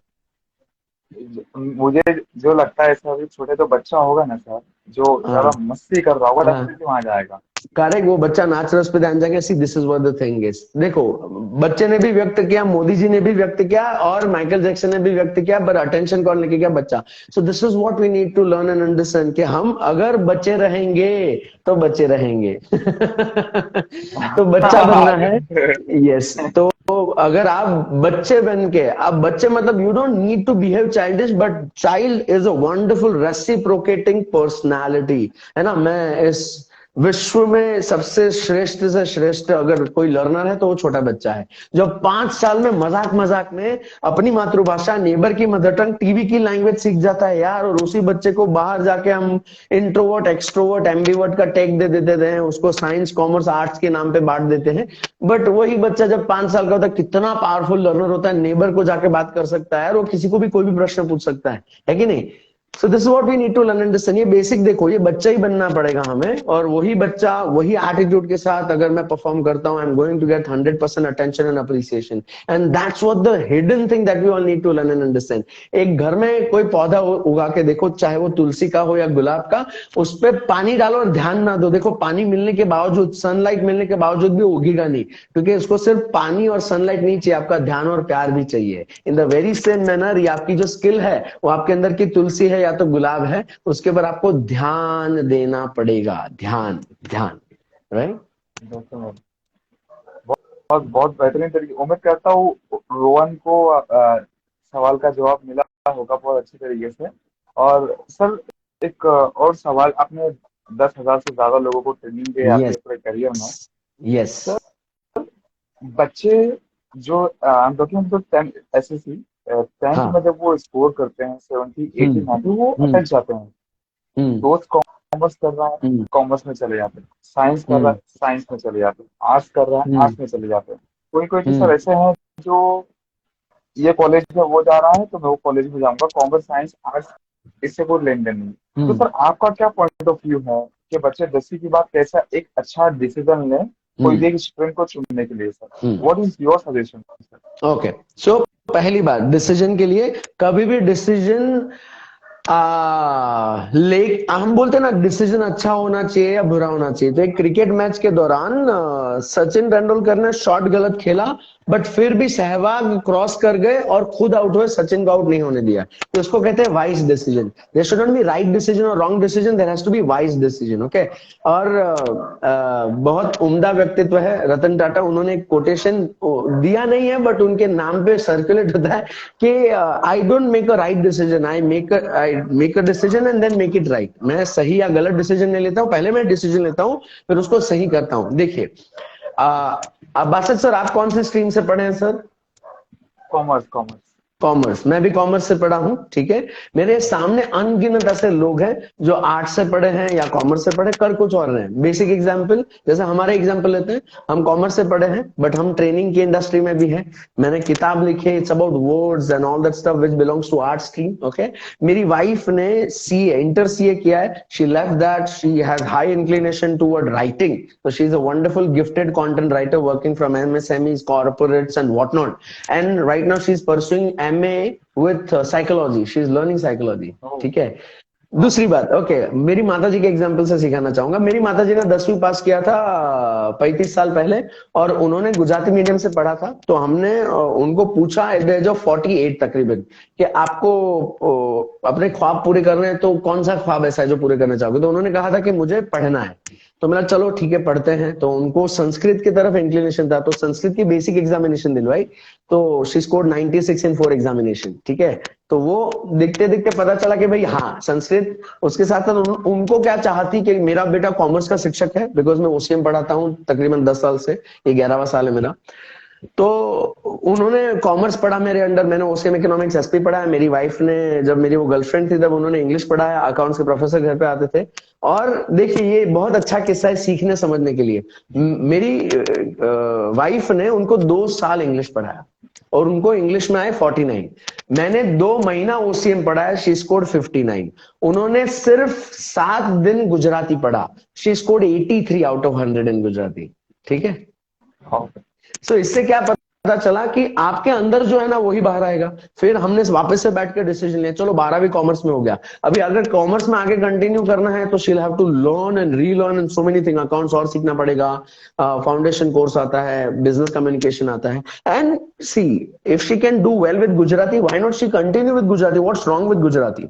मुझे जो लगता है सर, छोटे तो बच्चा होगा ना सर, जो ज्यादा हाँ मस्ती कर रहा होगा, हाँ, डेफिनेटली वहां जाएगा। करेक्ट। वो बच्चा नाच रहा है, उस पर ध्यान जाएगा। See, this is what the thing is. देखो, बच्चे ने भी व्यक्त किया, मोदी जी ने भी व्यक्त किया, और माइकल जैक्सन ने भी व्यक्त किया, पर अटेंशन कौन लेके गया? बच्चा। So this is what we need to learn and understand कि हम अगर बच्चे रहेंगे तो बच्चे रहेंगे। तो बच्चा बनना है। यस। तो अगर आप बच्चे बन के, आप बच्चे मतलब you don't need to behave childish, but child is a wonderful reciprocating personality, है ना? मैं इस विश्व में सबसे श्रेष्ठ से श्रेष्ठ अगर कोई लर्नर है तो वो छोटा बच्चा है, जो 5 साल में मजाक मजाक में अपनी मातृभाषा, नेबर की मदर टंग, टीवी की लैंग्वेज सीख जाता है यार। और उसी बच्चे को बाहर जाके हम इंट्रोवर्ट, एक्सट्रोवर्ट, एम्बीवर्ट का टैग दे देते हैं, उसको साइंस, कॉमर्स, आर्ट्स के नाम पे बांट देते हैं। बट वही बच्चा जब 5 साल का होता है, कितना पावरफुल लर्नर होता है, नेबर को जाके बात कर सकता है और वो किसी को भी कोई भी प्रश्न पूछ सकता है कि नहीं? So this what we need to learn understand. ये बेसिक देखो, ये बच्चा ही बनना पड़ेगा हमें, और वही बच्चा वही एटीट्यूड के साथ अगर मैं परफॉर्म करता हूं, I am going to get 100% attention and appreciation. And that's what the hidden thing that we all need to learn and understand. एक घर में कोई पौधा उगा के देखो, चाहे वो तुलसी का हो या गुलाब का, उस पर पानी डालो और ध्यान ना दो, देखो पानी मिलने के बावजूद, सनलाइट मिलने के बावजूद भी उगेगा नहीं, क्योंकि उसको सिर्फ पानी और सनलाइट नहीं चाहिए, आपका ध्यान और प्यार भी चाहिए। इन द वेरी सेम मैनर, ये आपकी जो स्किल है वो आपके अंदर की तुलसी है या तो गुलाब है, उसके ऊपर आपको ध्यान देना पड़ेगा। ध्यान, ध्यान, राइट? बहुत बहुत बेहतरीन तरीके, उम्मीद करता हूँ रोहन को सवाल का जवाब मिला होगा बहुत अच्छी तरीके से। और सर एक और सवाल, आपने 10,000 से ज्यादा लोगों को ट्रेनिंग दी है आपके पूरे करियर में। यस। बच्चे जो हम टॉकिंग तो 10 एसएससी 10th में जब वो स्कोर करते हैं 70, 80, 90, वो अटक जाते हैं। दोस्त कॉमर्स कर रहा है, कॉमर्स में चले जाते हैं, साइंस कर रहा है, साइंस में चले जाते हैं, आर्ट्स कर रहा है, आर्ट्स में चले जाते हैं। कोई कोई टीचर ऐसे हैं जो ये कॉलेज में वो जा रहा है तो मैं वो कॉलेज में जाऊंगा, कॉमर्स, साइंस, आर्ट्स इससे कोई लेन देन नहीं। तो सर आपका क्या पॉइंट ऑफ व्यू है कि बच्चे 10वीं के बाद कैसा एक अच्छा डिसीजन लें कोई भी स्टूडेंट को चुनने के लिए? Sir what is your suggestion? Okay, so पहली बात, डिसीजन के लिए कभी भी डिसीजन हम बोलते हैं ना, डिसीजन अच्छा होना चाहिए या बुरा होना चाहिए। तो एक क्रिकेट मैच के दौरान सचिन तेंदुलकर ने शॉट गलत खेला, बट फिर भी सहवाग क्रॉस कर गए और खुद आउट हुए, सचिन को आउट नहीं होने दिया। तो उसको कहते हैं wise decision. There should not be right decision और wrong decision, there has to be wise decision. Okay. और बहुत उम्दा व्यक्तित्व है रतन टाटा, उन्होंने एक कोटेशन दिया नहीं है बट उनके नाम पे सर्कुलेट होता है कि I don't make a right decision, I make a decision and then make it right. मैं सही या गलत डिसीजन नहीं लेता हूँ, पहले मैं डिसीजन लेता हूँ फिर उसको सही करता हूँ। देखिए बासत सर, आप कौन सी स्ट्रीम से पढ़े हैं सर? कॉमर्स। कॉमर्स। कॉमर्स, मैं भी कॉमर्स से पढ़ा हूं, ठीक है। मेरे सामने अनगिनत ऐसे लोग हैं जो आर्ट्स से पढ़े हैं या कॉमर्स से पढ़े, कर कुछ और रहे हैं। बेसिक एग्जांपल, जैसे हमारे एग्जांपल लेते हैं, हम कॉमर्स से पढ़े हैं बट हम ट्रेनिंग की इंडस्ट्री में भी हैं। मैंने किताब लिखी है, it's about words and all that stuff which belongs to arts stream. Okay. मेरी वाइफ ने सीए, इंटर सीए किया है, she left that, she has high inclination toward writing, so she is a wonderful gifted content writer working from MSMEs, corporates and whatnot, and right now she is pursuing MA with psychology, she is learning psychology। ठीक है। दूसरी बात, okay, मेरी माताजी के example से सिखाना चाहूंगा। मेरी माताजी ने 10वीं पास किया था 35 साल पहले, और उन्होंने गुजराती मीडियम से पढ़ा था। तो हमने उनको पूछा एट द एज ऑफ 48 तकरीबन कि आपको अपने ख्वाब पूरे करने हैं तो कौन सा ख्वाब ऐसा है जो पूरे करना चाहोगे? तो उन्होंने कहा था कि मुझे पढ़ना है। तो मैंने चलो ठीक है पढ़ते हैं। तो उनको संस्कृत की तरफ इंक्लिनेशन था, तो संस्कृत की बेसिक एग्जामिनेशन दिलवाई, तो शी स्कोर्ड 96 इन 4 एग्जामिनेशन। ठीक है। तो वो देखते देखते पता चला कि भाई हाँ संस्कृत, उसके साथ साथ उनको क्या चाहती कि मेरा बेटा कॉमर्स का शिक्षक है, बिकॉज मैं ओसीएम पढ़ाता हूँ तकरीबन 10 साल से, ये 11वां साल है मेरा। तो उन्होंने कॉमर्स पढ़ा मेरे अंडर, मैंने ओसीएम इकोनॉमिक्स एसपी पढ़ा है। मेरी वाइफ ने, जब मेरी वो गर्लफ्रेंड थी तब उन्होंने इंग्लिश पढ़ाया, अकाउंट्स के प्रोफेसर घर पे आते थे। और देखिए ये बहुत अच्छा किस्सा है सीखने समझने के लिए। मेरी वाइफ ने उनको 2 साल इंग्लिश पढ़ाया और उनको इंग्लिश में आए 49। मैंने 2 महीना ओसीएम पढ़ाया, शी स्कोर्ड 59। उन्होंने सिर्फ 7 दिन गुजराती पढ़ा, शी स्कोर्ड 83 आउट ऑफ 100 इन गुजराती। ठीक है। सो इससे क्या पता चला कि आपके अंदर जो है ना वही बाहर आएगा। फिर हमने वापस से बैठ कर डिसीजन लिया, चलो 12वीं कॉमर्स में हो गया, अभी अगर कॉमर्स में आगे कंटिन्यू करना है तो she'll have to learn and relearn and so many thing. Accounts और सीखना पड़ेगा, फाउंडेशन कोर्स आता है, बिजनेस कम्युनिकेशन आता है। And see if she can do well with Gujarati, why not she continue with Gujarati? What's wrong with Gujarati?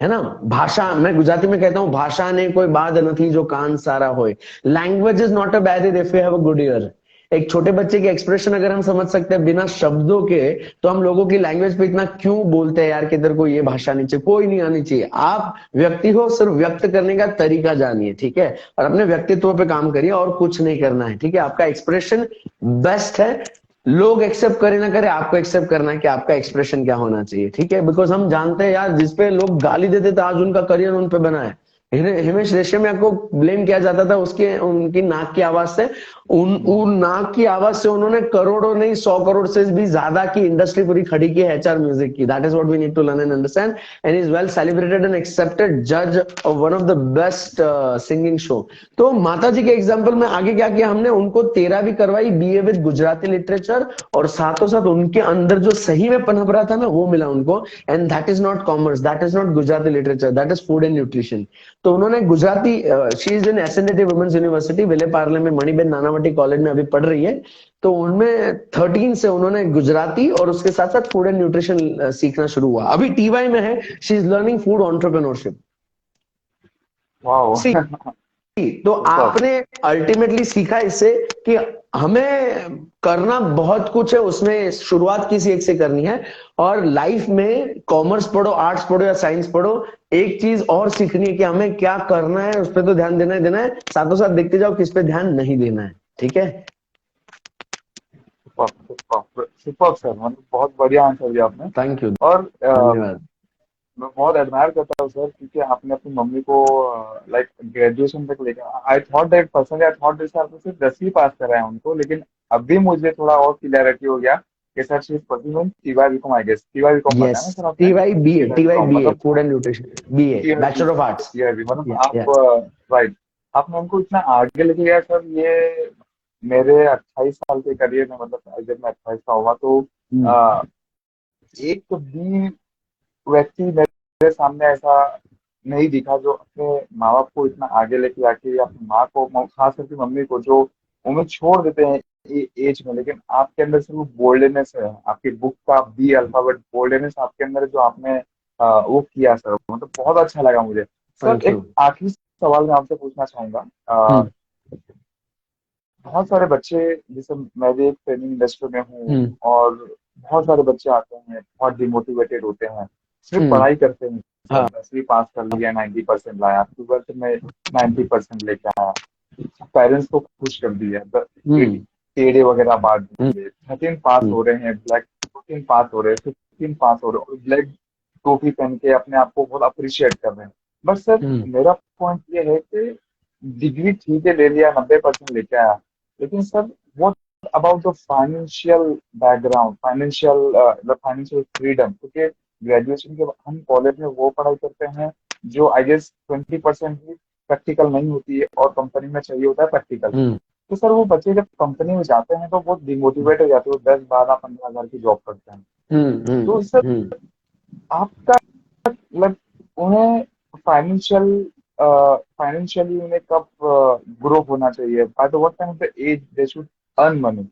है ना। भाषा, मैं गुजराती में कहता हूँ, भाषा ने कोई बात नहीं जो कान सारा होए। Language is not a barrier if you have a good year. एक छोटे बच्चे के एक्सप्रेशन अगर हम समझ सकते हैं बिना शब्दों के, तो हम लोगों की लैंग्वेज पे इतना क्यों बोलते हैं यार कि इधर को ये भाषा नहीं चाहिए, कोई नहीं आनी चाहिए। आप व्यक्ति हो, सिर्फ व्यक्त करने का तरीका जानिए, ठीक है, और अपने व्यक्तित्व पे काम करिए और कुछ नहीं करना है, ठीक है। आपका एक्सप्रेशन बेस्ट है, लोग एक्सेप्ट करे ना करे, आपको एक्सेप्ट करना है कि आपका एक्सप्रेशन क्या होना चाहिए, ठीक है। बिकॉज हम जानते हैं यार, जिसपे लोग गाली देते थे आज उनका करियर उन पे बना है। हिमेश रेशमिया को ब्लेम किया जाता था उसके उनकी नाक की आवाज से, उन नाक की आवाज से उन्होंने करोड़ों नहीं 100 करोड़ से भी ज्यादा की इंडस्ट्री पूरी खड़ी की है एचआर म्यूजिक की। That is what we need to learn and understand, and is well celebrated and accepted जज of one of the best singing show. तो माता जी के एग्जाम्पल में आगे क्या किया हमने, उनको 13वीं करवाई बीए विद गुजराती लिटरेचर, और साथों साथ उनके अंदर जो सही में पनप रहा था ना वो मिला उनको, and that is not commerce, that is not Gujarati literature, that is food and nutrition. तो उन्होंने Gujarati, she is in SND women's university Vile Parle में, मणिबेन नानावटी कॉलेज में अभी पढ़ रही है। तो उनमें 13 से उन्होंने गुजराती और उसके साथ साथ फूड एंड न्यूट्रिशन सीखना शुरू हुआ। अभी टीवाई में है, she is learning food entrepreneurship. Wow. तो आपने अल्टीमेटली सीखा इससे कि हमें करना बहुत कुछ है, उसमें शुरुआत किसी एक से करनी है। और लाइफ में कॉमर्स पढ़ो, आर्ट्स पढ़ो या साइंस पढ़ो, एक चीज और सीखनी है कि हमें क्या करना है, उस पर तो ध्यान देना ही देना है, साथों साथ देखते जाओ किस पे ध्यान नहीं देना है, ठीक है। सुपर सर, मतलब बहुत बढ़िया आंसर दिया आपने। थैंक यू, और धन्यवाद। मैं बहुत एडमायर करता हूँ सर, क्योंकि आपने अपनी मम्मी को लाइक ग्रेजुएशन तक लेकर, I thought that person, I thought that आपने सिर्फ 10वीं पास करा है उनको, लेकिन अभी मुझे थोड़ा और क्लियरिटी हो गया कि sir she is pursuing TY BCom, I guess TY BCom बताया ना यस, सर आपने? टीवाई बीए मतलब food and nutrition, BA bachelor of arts. TIB, मतलब या आप राइट, आपने उनको इतना आगे लेके गया सर। ये मेरे 28 साल के करियर में, मतलब जब मैं 28 का हुआ तो एक भी व्यक्ति मेरे सामने ऐसा नहीं दिखा जो अपने माँ बाप को इतना आगे लेके आके, या अपनी माँ को, खास करके मम्मी को, जो उम्मीद छोड़ देते हैं एज में, लेकिन आपके अंदर से वो बोल्डनेस है, आपकी बुक का बी अल्फाबेट बोल्डनेस आपके अंदर जो आपने वो किया सर, मतलब बहुत अच्छा लगा मुझे सर। Thank you. एक आखिरी सवाल मैं आपसे पूछना चाहूंगा। बहुत सारे बच्चे, जैसे मैं भी एक ट्रेनिंग इंडस्ट्री में हूँ, और बहुत सारे बच्चे आते हैं बहुत डिमोटिवेटेड होते हैं, सिर्फ पढ़ाई करते हैं सर, 10वीं पास कर लिया, 90% लाया, 12th में 90% लेके आया, पेरेंट्स को खुश कर दिया, टेढ़े वगैरह बांट दिए, 13 पास हो रहे हैं, ब्लैक 14 पास हो रहे हैं, 15 पास हो रहे हैं, और ब्लैक टोपी पहन के अपने आप को बहुत अप्रिशिएट कर रहे हैं। बट सर मेरा पॉइंट ये है कि डिग्री ठीक है ले लिया, 90% लेके आया, लेकिन sir what about the financial background, financial freedom? क्योंकि ग्रेजुएशन के बाद हम कॉलेज में वो पढ़ाई करते हैं जो आई गेस 20% ही प्रैक्टिकल नहीं होती है, और कंपनी में चाहिए होता है प्रैक्टिकल। तो सर वो बच्चे जब कंपनी में जाते हैं तो बहुत डिमोटिवेट हो जाते हैं, 10, 12, 15 हजार की जॉब करते हैं। तो सर आपका मतलब उन्हें फाइनेंशियली उन्हें कब ग्रो होना चाहिए, by the what time of the age they should earn money?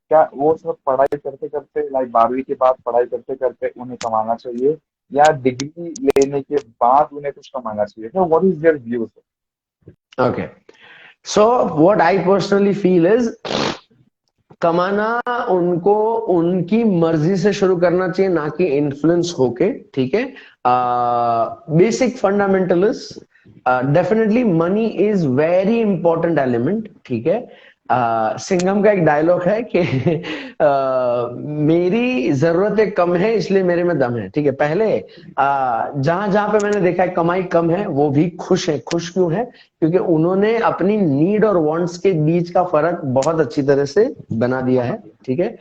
क्या वो सब पढ़ाई करते करते, लाइक 12वीं के बाद पढ़ाई करते करते उन्हें कमाना चाहिए, या डिग्री लेने के बाद उन्हें कुछ कमाना चाहिए? So what is there view sir? Okay, so what I personally feel is, कमाना उनको उनकी मर्जी से शुरू करना चाहिए, ना कि इन्फ्लुएंस होके, ठीक है। Basic fundamental is definitely money is very important element, ठीक है। सिंघम का एक डायलॉग है कि मेरी जरूरतें कम है इसलिए मेरे में दम है, ठीक है। पहले जहां जहां पे मैंने देखा है कमाई कम है वो भी खुश है। खुश क्यों है? क्योंकि उन्होंने अपनी नीड और वांट्स के बीच का फर्क बहुत अच्छी तरह से बना दिया है, ठीक है।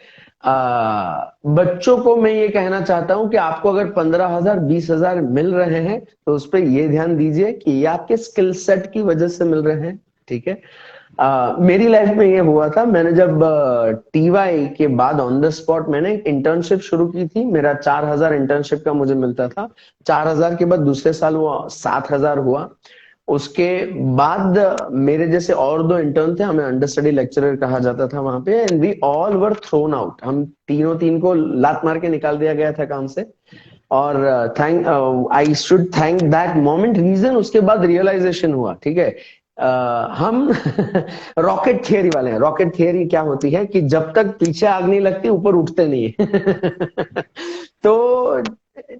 बच्चों को मैं ये कहना चाहता हूं कि आपको अगर 15,000 20,000 मिल रहे हैं तो उस पर ये ध्यान दीजिए कि ये आपके स्किल सेट की वजह से मिल रहे हैं, ठीक है। मेरी लाइफ में ये हुआ था, मैंने जब टीवाई के बाद ऑन द स्पॉट मैंने इंटर्नशिप शुरू की थी। मेरा 4,000 इंटर्नशिप का मुझे मिलता था। 4,000 के बाद दूसरे साल वो 7,000 हुआ। उसके बाद मेरे जैसे और 2 इंटर्न थे, हमें अंडर स्टडी लेक्चरर कहा जाता था वहां पे, and we all were thrown out. हम तीन को लात मार के निकाल दिया गया था काम से। और I should thank that moment. Reason उसके बाद रियलाइजेशन हुआ, ठीक है, हम रॉकेट थियरी वाले हैं। रॉकेट थियरी क्या होती है कि जब तक पीछे आग नहीं लगती ऊपर उठते नहीं है। तो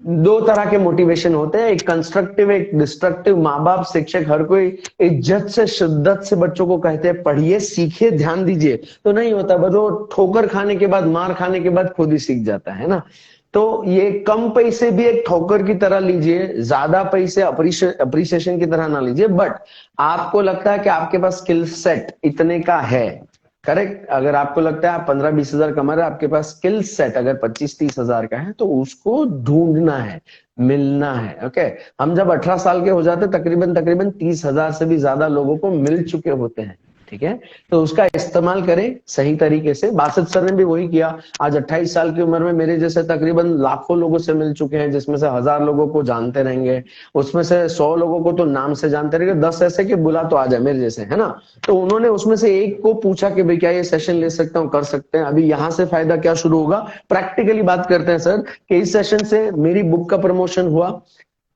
दो तरह के मोटिवेशन होते हैं, एक कंस्ट्रक्टिव एक डिस्ट्रक्टिव। माँ बाप शिक्षक हर कोई इज्जत से शिद्दत से बच्चों को कहते हैं पढ़िए सीखिए ध्यान दीजिए, तो नहीं होता। बस वो ठोकर खाने के बाद मार खाने के बाद खुद ही सीख जाता है ना। तो ये कम पैसे भी एक ठोकर की तरह लीजिए, ज्यादा पैसे अप्रिसिएशन की तरह ना लीजिए। बट आपको लगता है कि आपके पास स्किल सेट इतने का है, करेक्ट। अगर आपको लगता है आप 15-20 हजार कमा रहे हैं, आपके पास स्किल सेट अगर 25-30 हजार का है, तो उसको ढूंढना है, मिलना है। ओके, हम जब 18 साल के हो जाते तकरीबन तकरीबन 30 हजार से भी ज्यादा लोगों को मिल चुके होते हैं, ठीक है। तो उसका इस्तेमाल करें सही तरीके से। बासित सर ने भी वही किया। आज 28 साल की उम्र में मेरे जैसे तकरीबन लाखों लोगों से मिल चुके हैं, जिसमें से 1000 लोगों को जानते रहेंगे, उसमें से 100 लोगों को तो नाम से जानते रहेंगे, 10 ऐसे कि बुला तो आ जाए मेरे जैसे, है ना। तो उन्होंने उसमें से एक को पूछा कि भाई क्या ये सेशन ले सकता हूँ, कर सकते हैं। अभी यहाँ से फायदा क्या शुरू होगा, प्रैक्टिकली बात करते हैं सर कि इस सेशन से मेरी बुक का प्रमोशन हुआ,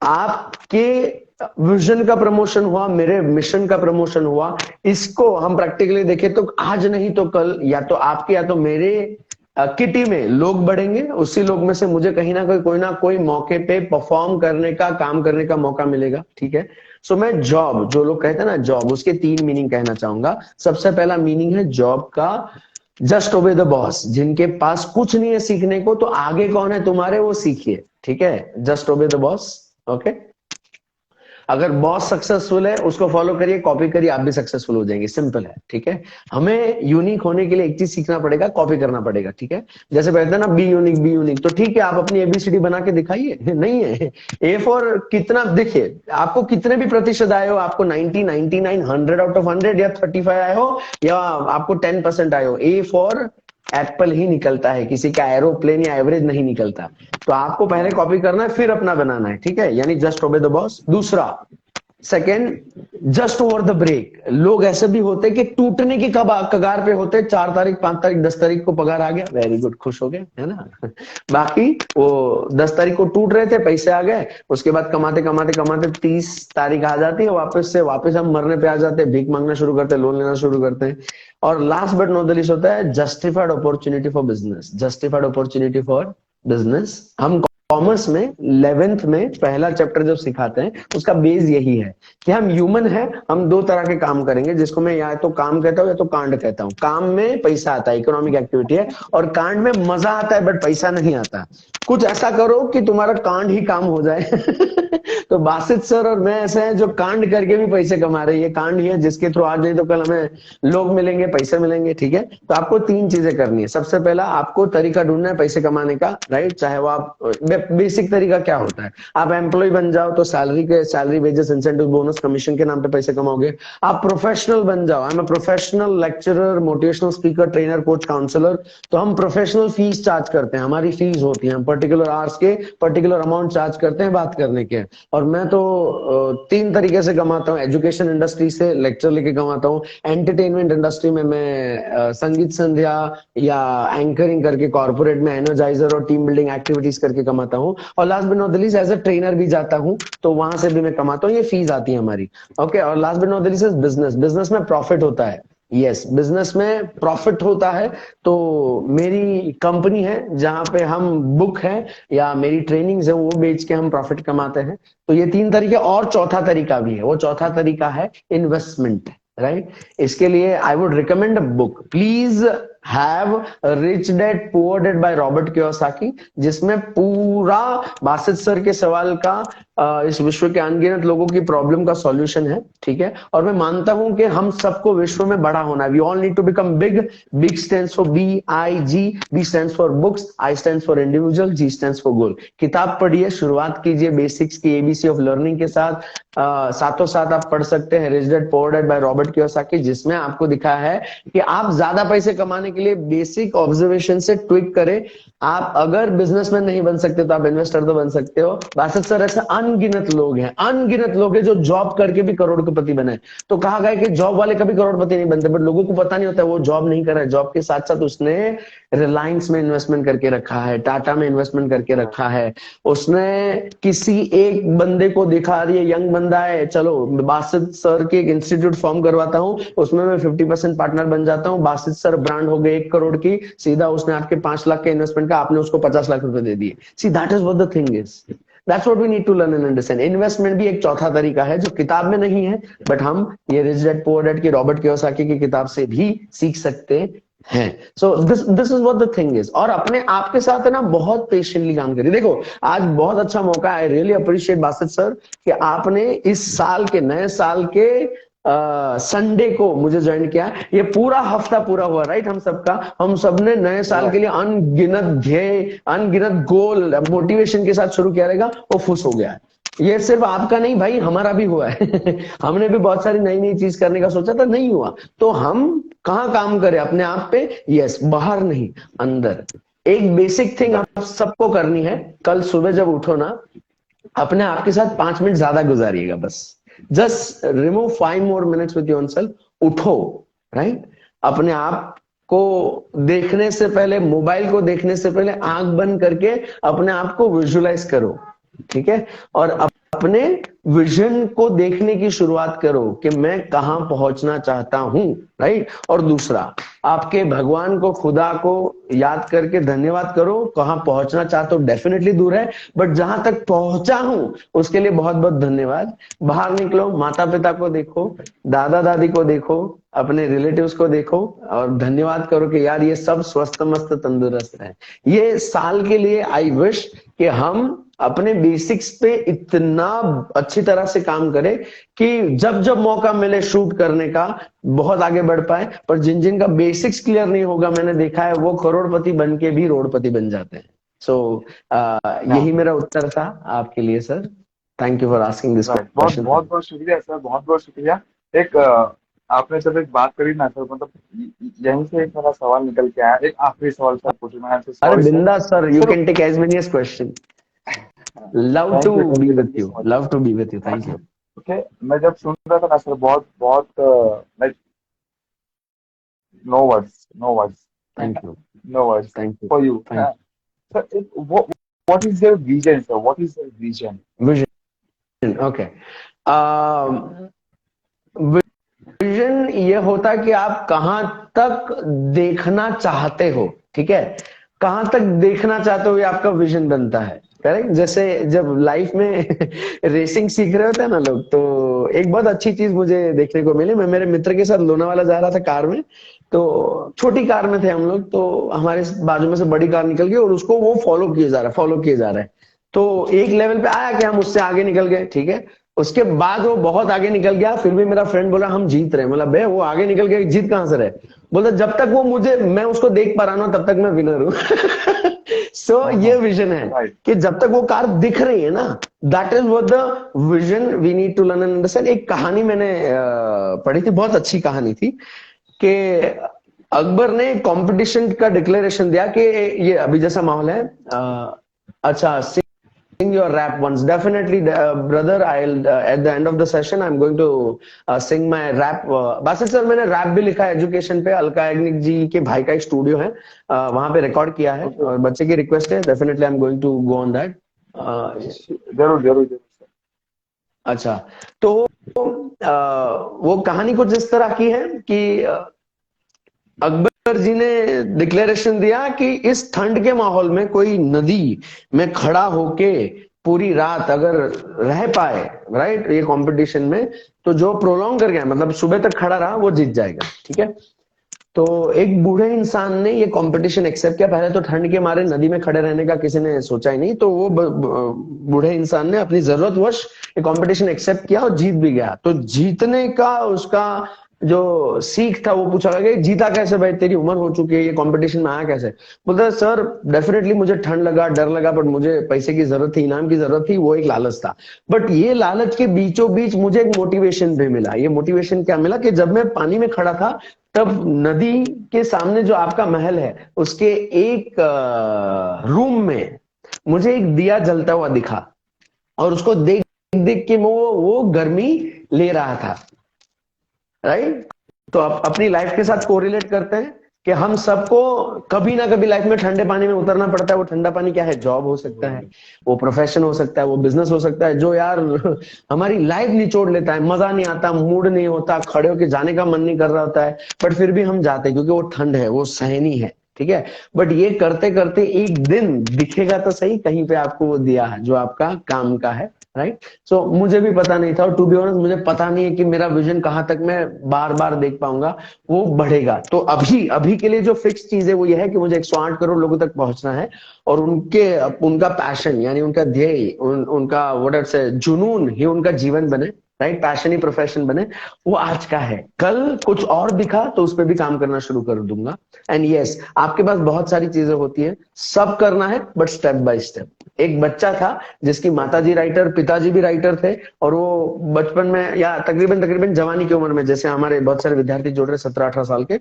आपके विजन का प्रमोशन हुआ, मेरे मिशन का प्रमोशन हुआ। इसको हम प्रैक्टिकली देखें तो आज नहीं तो कल या तो आपके या तो मेरे किटी में लोग बढ़ेंगे, उसी लोग में से मुझे कहीं ना कोई ना कोई मौके पे परफॉर्म करने का, काम करने का मौका मिलेगा, ठीक है। सो मैं जॉब, जो लोग कहते हैं ना जॉब, उसके 3 मीनिंग कहना चाहूंगा। सबसे पहला मीनिंग है जॉब का जस्ट ओबे द बॉस। जिनके पास कुछ नहीं है सीखने को, तो आगे कौन है तुम्हारे वो सीखिए, ठीक है। Just obey the boss, okay. अगर बॉस सक्सेसफुल है उसको फॉलो करिए, कॉपी करिए, आप भी सक्सेसफुल हो जाएंगे, सिंपल है, ठीक है। हमें यूनिक होने के लिए एक चीज सीखना पड़ेगा, कॉपी करना पड़ेगा, ठीक है। जैसे कहते हैं ना बी यूनिक बी यूनिक, तो ठीक है आप अपनी एबीसीडी बना के दिखाइए। नहीं है ए फॉर कितना, देखिए आपको कितने भी प्रतिशत आए हो, आपको 90, 99, 100 आउट ऑफ 100 या 35 आए हो या आपको 10% आए हो, ए फॉर एप्पल ही निकलता है, किसी का एरोप्लेन या एवरेज नहीं निकलता। तो आपको पहले कॉपी करना है फिर अपना बनाना है, ठीक है। यानी जस्ट ओबे द बॉस। दूसरा, second, just over the break. लोग ऐसे भी होते कि टूटने की कगार पे होते, 4 तारीख 5 तारीख 10 तारीख को पगार आ गया, वेरी गुड, खुश हो गए, है ना। बाकी वो 10 तारीख को टूट रहे थे, पैसे आ गए, उसके बाद कमाते कमाते कमाते 30 तारीख आ जाती है, वापस हम मरने पे आ जाते हैं, भीख मांगना शुरू करते हैं, लोन लेना शुरू करते हैं। और last but not the least होता है justified opportunity for business. Justified opportunity for business हम कॉमर्स में 11th में पहला चैप्टर जब सिखाते हैं, उसका बेस यही है कि हम ह्यूमन है, हम 2 तरह के काम करेंगे, जिसको मैं या तो काम कहता हूं या तो कांड कहता हूं। काम में पैसा आता है, इकोनॉमिक एक्टिविटी है, और कांड में मजा आता है बट पैसा नहीं आता। कुछ ऐसा करो कि तुम्हारा कांड ही काम हो जाए। तो बासित सर और मैं ऐसे हैं जो कांड करके भी पैसे कमा रहे हैं। ये कांड ही है जिसके थ्रू आज नहीं तो कल हमें लोग मिलेंगे, पैसे मिलेंगे, ठीक है। तो आपको 3 चीजें करनी है। सबसे पहला आपको तरीका ढूंढना है पैसे कमाने का, राइट। चाहे वो आप बेसिक तरीका क्या होता है, आप एम्प्लॉय बन जाओ तो salary wages incentive bonus commission के नाम पे पैसे कमाओगे। आप प्रोफेशनल बन जाओ, I am a professional lecturer, motivational speaker, trainer, coach, counsellor, तो हम प्रोफेशनल फीस चार्ज करते हैं, हमारी फीस होती है, हम पर्टिकुलर आवर्स के पर्टिकुलर अमाउंट चार्ज करते हैं बात करने के। और मैं तो 3 तरीके से कमाता हूँ, एजुकेशन इंडस्ट्री से लेक्चर लेके कमाता हूँ, एंटरटेनमेंट इंडस्ट्री में मैं संगीत संध्या या एंकरिंग करके कॉर्पोरेट में एनर्जाइजर और टीम बिल्डिंग एक्टिविटीज करके कमाता हूँ, और last but not the least as a trainer भी जाता हूँ, तो वहां से भी मैं कमाता हूँ, ये फीस आती है हमारी, ओके। और last but not the least business. Business में प्रॉफिट होता है, यस, बिजनेस में प्रॉफिट होता है। तो मेरी कंपनी है जहां पे हम बुक है या मेरी ट्रेनिंग्स है वो बेच के हम प्रॉफिट कमाते हैं। तो ये 3 तरीके, और चौथा तरीका भी है, वो चौथा तरीका है इन्वेस्टमेंट, राइट। इसके लिए I would recommend a book, please have rich dad poor dad by Robert Kiyosaki, जिसमें पूरा बासित सर के सवाल का इस विश्व के अनगिनत लोगों की प्रॉब्लम का सॉल्यूशन है, ठीक है। और मैं मानता हूं कि हम सबको विश्व में बड़ा होना है, we all need to become big. Big stands for BIG, B stands for books, I stands for individual, G stands for goal. किताब पढ़िए, शुरुआत कीजिए बेसिक्स की ABC ऑफ लर्निंग के साथ। साथों साथ आप पढ़ सकते हैं rich dad poor dad by Robert Kiyosaki, जिसमें आपको दिखाया है कि आप ज्यादा पैसे कमाने पाने के लिए बेसिक ऑब्जर्वेशन से ट्विक करें। आप अगर बिजनेसमैन नहीं बन सकते तो आप इन्वेस्टर तो बन सकते हो। बासत सर, ऐसे अनगिनत लोग हैं जो जॉब करके भी करोड़पति बने। तो कहा गया कि जॉब वाले कभी करोड़पति नहीं बनते, बट लोगों को पता नहीं होता वो जॉब नहीं कर रहा है, जॉब के साथ साथ उसने रिलायंस में इन्वेस्टमेंट करके रखा है, टाटा में इन्वेस्टमेंट करके रखा है, उसने किसी एक बंदे को दिखा, ये यंग बंदा है, चलो बासित सर के एक इंस्टीट्यूट फॉर्म करवाता हूँ, उसमें मैं 50% पार्टनर बन जाता हूँ, बासित सर ब्रांड हो गए 1 करोड़ की, सीधा उसने आपके 5 लाख के इन्वेस्टमेंट का आपने उसको 50 लाख रुपए दे दिए। See that is what the thing is, that's what we need to learn and understand. Investment भी एक चौथा तरीका है जो किताब में नहीं है, बट हम ये रिच डैड पुअर डैड की रॉबर्ट कियोसाकी की किताब से भी सीख सकते हैं। सो this is what the thing is. और अपने आप के साथ है ना बहुत पेशेंटली काम करिए। देखो आज बहुत अच्छा मौका, I really appreciate Basit sir कि आपने इस साल के नए साल के संडे को मुझे ज्वाइन किया। ये पूरा हफ्ता पूरा हुआ, राइट? हम सबने नए साल के लिए अनगिनत ध्येय, अनगिनत गोल, मोटिवेशन के साथ शुरू किया रहेगा, वो फुस हो गया है। ये सिर्फ आपका नहीं भाई, हमारा भी हुआ है हमने भी बहुत सारी नई नई चीज करने का सोचा था, नहीं हुआ। तो हम कहाँ काम करें अपने आप पे? यस, बाहर नहीं, अंदर। एक बेसिक थिंग आप सबको करनी है, कल सुबह जब उठो ना, अपने आप के साथ 5 मिनट ज्यादा गुजारिएगा बस। Just remove 5 more minutes with yourself। उठो, राइट? अपने आप को देखने से पहले, मोबाइल को देखने से पहले आंख बंद करके अपने आप को विजुअलाइज करो, ठीक है? और अपने विजन को देखने की शुरुआत करो कि मैं कहां पहुंचना चाहता हूं, राइट? और दूसरा, आपके भगवान को, खुदा को याद करके धन्यवाद करो। कहां पहुंचना चाहते हो डेफिनेटली दूर है, बट जहां तक पहुंचा हूं उसके लिए बहुत बहुत धन्यवाद। बाहर निकलो, माता पिता को देखो, दादा दादी को देखो, अपने रिलेटिव्स को देखो और धन्यवाद करो कि यार ये सब स्वस्थ मस्त तंदुरुस्त है। ये साल के लिए आई विश कि हम अपने बेसिक्स पे इतना अच्छी तरह से काम करें कि जब जब मौका मिले शूट करने का बहुत आगे बढ़ पाए। पर जिन जिन का बेसिक्स क्लियर नहीं होगा, मैंने देखा है वो करोड़पति बन के भी रोडपति बन जाते हैं। सो यही मेरा उत्तर था आपके लिए sir. Thank you for asking this question. बहुत बहुत शुक्रिया सर, बहुत बहुत शुक्रिया। एक आपने जब एक बात करी ना सर, मतलब यहीं से एक मेरा सवाल निकल के आया, एक आखिरी सवाल सर पूछूं मैं आपसे? अरे बिंदास sir, you can take as many as question. Love to be with you, love to be with you, thank you. Okay, मैं जब सुन रहा था ना सर, बहुत बहुत like no words, no words, thank you, no words thank you for you sir. What is your vision sir? What is your vision? Vision, okay. Vision ये होता है कि आप कहां तक देखना चाहते हो, ठीक है? कहां तक देखना चाहते हो ये आपका विजन बनता है, करेक्ट? जैसे जब लाइफ में रेसिंग सीख रहे होते हैं ना लोग, तो एक बहुत अच्छी चीज मुझे देखने को मिली। मैं मेरे मित्र के साथ लोनावाला जा रहा था कार में, तो छोटी कार में थे हम लोग, तो हमारे बाजू में से बड़ी कार निकल गई और उसको वो फॉलो किए जा रहा है। तो एक लेवल पे आया कि हम उससे आगे निकल गए, ठीक है? उसके बाद वो बहुत आगे निकल गया, फिर भी मेरा फ्रेंड बोला हम जीत रहे हैं। मतलब बे वो आगे निकल गया, जीत कहां से रहे? बोलता जब तक वो मैं उसको देख पा रहा हूं तब तक मैं विनर हूं। सो ये विजन है कि जब तक वो कार दिख रही है ना, that is what the vision we need to learn and understand. एक कहानी मैंने पढ़ी थी, बहुत अच्छी कहानी थी, कि अकबर ने कंपटीशन का डिक्लेरेशन दिया कि ये अभी जैसा माहौल है, अच्छा sing your rap once. Definitely, brother. I'll at the end of the session, I'm going to sing my rap. Basit sir, मैंने रैप भी लिखा है एजुकेशन पे। अलका याग्निक जी के भाई का एक स्टूडियो है, वहां पे रिकॉर्ड किया है, और बच्चे की रिक्वेस्ट है, definitely I am going to go on that. जरूर जरूर जरूर। अच्छा, तो वो कहानी कुछ इस तरह की है कि अकबर जी ने डिक्लेरेशन दिया कि इस ठंड के माहौल में कोई नदी में खड़ा होके पूरी रात अगर रह पाए, राइट, ये कंपटीशन में, तो जो प्रोलॉन्ग कर गया, मतलब सुबह तक खड़ा रहा, वो जीत जाएगा, ठीक है? तो एक बूढ़े इंसान ने ये कंपटीशन एक्सेप्ट किया। पहले तो ठंड के मारे नदी में खड़े रहने का किसी ने सोचा ही नहीं, तो वो बूढ़े इंसान ने अपनी जरूरतवश ये कंपटीशन एक्सेप्ट किया और जीत भी गया। तो जीतने का उसका जो सीख था, वो पूछा गया कि जीता कैसे भाई, तेरी उम्र हो चुकी है, ये कंपटीशन में आया कैसे? बोलता है सर डेफिनेटली मुझे ठंड लगा, डर लगा, बट मुझे पैसे की जरूरत थी, इनाम की जरूरत थी, वो एक लालच था। बट ये लालच के बीचों बीच मुझे एक मोटिवेशन भी मिला। ये मोटिवेशन क्या मिला कि जब मैं पानी में खड़ा था तब नदी के सामने जो आपका महल है उसके एक रूम में मुझे एक दिया जलता हुआ दिखा, और उसको देख देख के वो गर्मी ले रहा था, राइट। तो आप अपनी लाइफ के साथ कोरिलेट करते हैं कि हम सबको कभी ना कभी लाइफ में ठंडे पानी में उतरना पड़ता है। वो ठंडा पानी क्या है? जॉब हो सकता है, वो प्रोफेशन हो सकता है, वो बिजनेस हो सकता है, जो यार हमारी लाइफ निचोड़ लेता है, मजा नहीं आता, मूड नहीं होता, खड़े होके जाने का मन नहीं कर रहा होता है, बट फिर भी हम जाते हैं क्योंकि वो ठंड है, वो सहनी है, ठीक है। बट ये करते करते एक दिन दिखेगा तो सही कहीं पे आपको वो दिया है जो आपका काम का है, राइट। सो मुझे भी पता नहीं था, और टू बी ऑनेस्ट मुझे पता नहीं है कि मेरा विजन कहाँ तक मैं बार बार देख पाऊंगा, वो बढ़ेगा। तो अभी अभी के लिए जो फिक्स चीज है वो ये है कि मुझे 108 करोड़ लोगों तक पहुंचना है, और उनका पैशन यानी उनका ध्येय, उनका व्हाट से जुनून ही उनका जीवन बने, राइट। पैशन ही प्रोफेशन बने, वो आज का है। कल कुछ और दिखा तो उस पर भी काम करना शुरू कर दूंगा। एंड यस, आपके पास बहुत सारी चीजें होती है, सब करना है बट स्टेप बाय स्टेप। एक बच्चा था जिसकी माताजी राइटर, पिताजी भी राइटर थे, और वो बचपन में या तकरीबन तकरीबन जवानी की उम्र में, जैसे हमारे बहुत सारे विद्यार्थी जुड़ रहे 17-18 साल के,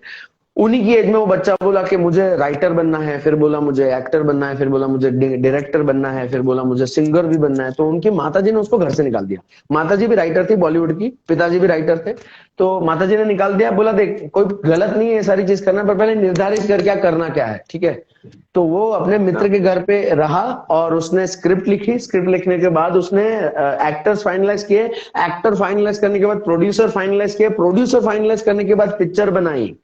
उन्हीं की एज में वो बच्चा बोला कि मुझे राइटर बनना है, फिर बोला मुझे एक्टर बनना है, फिर बोला मुझे डायरेक्टर बनना है, फिर बोला मुझे सिंगर भी बनना है। तो उनकी माताजी ने उसको घर से निकाल दिया। माताजी भी राइटर थी बॉलीवुड की, पिताजी भी राइटर थे, तो माताजी ने निकाल दिया। बोला देख कोई गलत नहीं है ये सारी चीज करना, पर पहले निर्धारित कर क्या करना क्या है, ठीक है। तो वो अपने मित्र के घर पे रहा और उसने स्क्रिप्ट लिखी। स्क्रिप्ट लिखने के बाद उसने एक्टर्स फाइनलाइज किए, एक्टर फाइनलाइज करने के बाद प्रोड्यूसर फाइनलाइज किए, प्रोड्यूसर फाइनलाइज करने के बाद पिक्चर बनाई,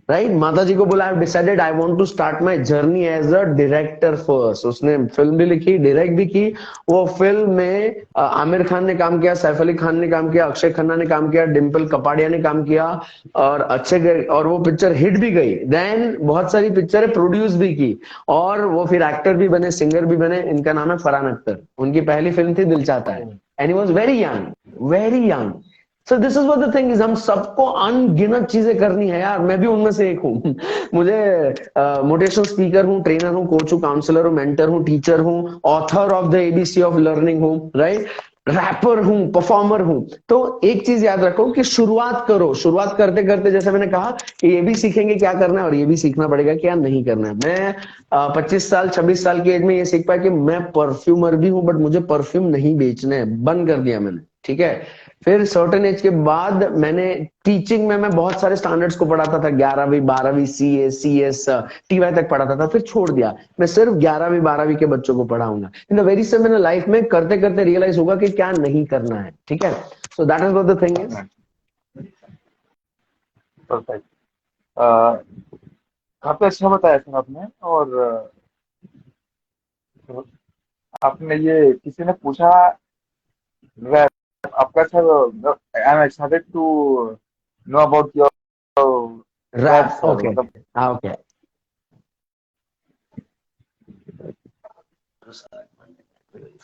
राइट। माता जी को बोला I decided I want to start my journey as a director first. उसने फिल्म भी लिखी, डायरेक्ट भी की। वो फिल्म में आमिर खान ने काम किया, सैफ अली खान ने काम किया, अक्षय खन्ना ने काम किया, डिम्पल कपाड़िया ने काम किया, और और वो पिक्चर हिट भी गई। देन बहुत सारी पिक्चरें प्रोड्यूस भी की, और वो फिर एक्टर भी बने, सिंगर भी बने। इनका नाम है फरहान अख्तर। उनकी पहली फिल्म थी दिल चाहता है, and he was very young, very young. So this is what the thing is, हम सबको अनगिनत चीजें करनी है यार, मैं भी उनमें से एक हूँ। मुझे मोटिवेशनल स्पीकर हूँ, ट्रेनर हूँ, कोच हूँ, काउंसलर हूँ, मेंटर हूँ, टीचर हूँ, author of the ABC of learning हूँ, राइट, रैपर हूँ, परफॉर्मर हूँ। तो एक चीज याद रखो कि शुरुआत करो, शुरुआत करते करते जैसे मैंने कहा कि ये भी सीखेंगे क्या करना है और ये भी सीखना पड़ेगा क्या नहीं करना है। मैं 25 साल 26 साल की एज में ये सीख पाया कि मैं परफ्यूमर भी हूँ, बट मुझे परफ्यूम नहीं बेचने हैं, बंद कर दिया मैंने, ठीक है। फिर सर्टेन एज के बाद मैंने टीचिंग में मैं बहुत सारे स्टैंडर्ड्स को पढ़ाता था, 11वीं 12वीं CS TY तक पढ़ाता था, फिर छोड़ दिया। मैं सिर्फ 11वीं 12वीं के बच्चों को पढ़ाऊंगा। इन द वेरी सेम मैंने लाइफ में करते करते रियलाइज होगा कि क्या नहीं करना है, ठीक है। So that is what the thing is. Perfect. काफी अच्छा बताया सर आपने। और आपने ये किसी ने पूछा रैप, आपका sir I am excited to know about your rap rap, sir. Okay, मतलब okay.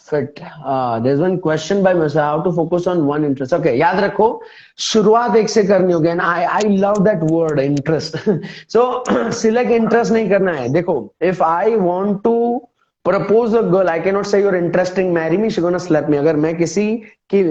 Fit, there's one question by Masa, how to focus on one interest. Okay, याद रखो शुरुआत एक से करनी होगी, and I love that word interest. So select interest नहीं करना है। देखो, if I want to propose a girl, I can not say your interesting marry me, she gonna slap me. अगर मैं किसी की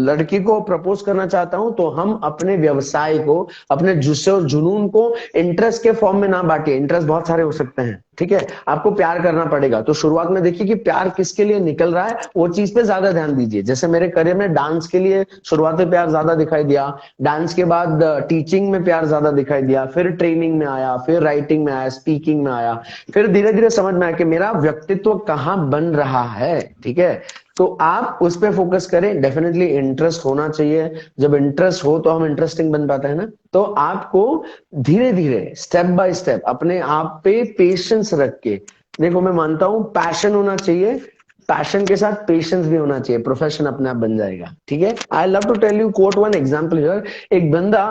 लड़की को प्रपोज करना चाहता हूं तो हम अपने व्यवसाय को, अपने जुस्से और जुनून को इंटरेस्ट के फॉर्म में ना बांटिए। इंटरेस्ट बहुत सारे हो सकते हैं, ठीक है। आपको प्यार करना पड़ेगा, तो शुरुआत में देखिए कि प्यार किसके लिए निकल रहा है, वो चीज पे ज्यादा ध्यान दीजिए। जैसे मेरे करियर में डांस के लिए शुरुआत में प्यार ज्यादा दिखाई दिया, डांस के बाद टीचिंग में प्यार ज्यादा दिखाई दिया, फिर ट्रेनिंग में आया, फिर राइटिंग में आया, स्पीकिंग में आया, फिर धीरे धीरे समझ में आया कि मेरा व्यक्तित्व कहाँ बन रहा है, ठीक है। तो आप उस पर फोकस करें। डेफिनेटली इंटरेस्ट होना चाहिए, जब इंटरेस्ट हो तो हम इंटरेस्टिंग बन पाते हैं ना। तो आपको धीरे धीरे स्टेप बाय स्टेप अपने आप पे पेशेंस रख के, देखो मैं मानता हूं पैशन होना चाहिए, पैशन के साथ पेशेंस भी होना चाहिए, प्रोफेशन अपने आप बन जाएगा, ठीक है। I love to tell you quote one example here. एक बंदा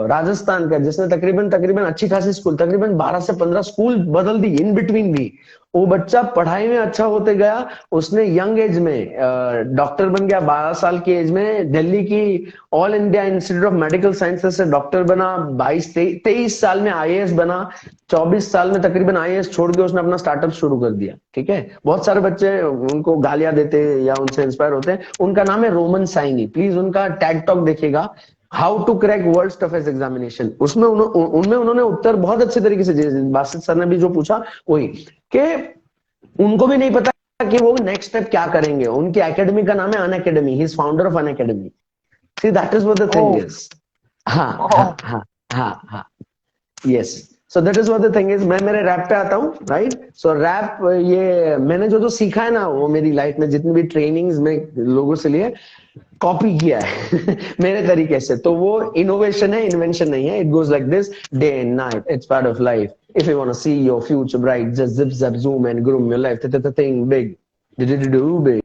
राजस्थान का जिसने तकरीबन तकरीबन अच्छी खासी स्कूल, तकरीबन 12 से 15 स्कूल बदल दी इन बिटवीन भी। वो बच्चा पढ़ाई में अच्छा होते गया, उसने यंग एज में डॉक्टर बन गया। 12 साल की एज में दिल्ली की all India institute of medical sciences से डॉक्टर बना। 23 साल में IAS बना। 24 साल में तकरीबन IAS छोड़ के उसने अपना स्टार्टअप शुरू कर दिया, ठीक है। बहुत सारे बच्चे उनको गालियां देते या उनसे इंस्पायर होते हैं। उनका नाम है रोमन साइनी, प्लीज उनका टैग टॉक देखिएगा। How to crack world toughest examination, उसमें उनमें उन्होंने उत्तर बहुत अच्छे तरीके से दिए। बासित सर ने भी जो पूछा वही, कि उनको भी नहीं पता कि वो नेक्स्ट स्टेप क्या करेंगे। उनकी एकेडमी का नाम है Unacademy, he is founder of Unacademy. See that is what the thing oh is. हाँ हाँ ओह हाँ हाँ हाँ, yes. So that is what the thing is. मैं मेरे रैप पे आता हूँ, राइट। सो रैप, ये मैंने जो जो सीखा है ना, वो मेरी लाइफ में जितनी भी ट्रेनिंग्स में लोगों से लिए कॉपी किया है मेरे तरीके से। तो वो इनोवेशन है, इन्वेंशन नहीं है। It goes like this, day and night, it's part of life. If you want to see your future bright, just zip zap zoom and groom your life. The thing big, do big.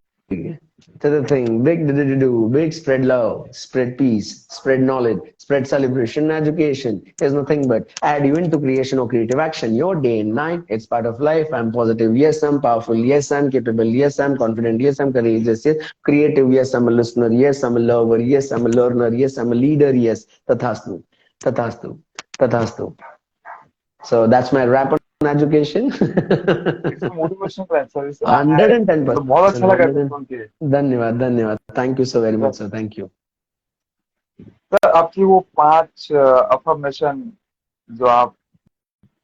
The thing big, do big. Spread love, spread peace, spread knowledge, spread celebration and education. There's nothing but add you into creation or creative action. Your day and night, it's part of life. I'm positive, yes I'm powerful, yes I'm capable, yes I'm confident, yes I'm courageous, yes creative, yes I'm a listener, yes I'm a lover, yes I'm a learner, yes I'm a leader, yes tathastu, tathastu, tathastu. So that's my rap on education. It's motivational sir, मतलब बहुत 110%, अच्छा लगा sir 100। सुन के। धन्यवाद धन्यवाद, thank you so very sir much sir, thank you. Sir, आपकी वो 5 affirmation जो आप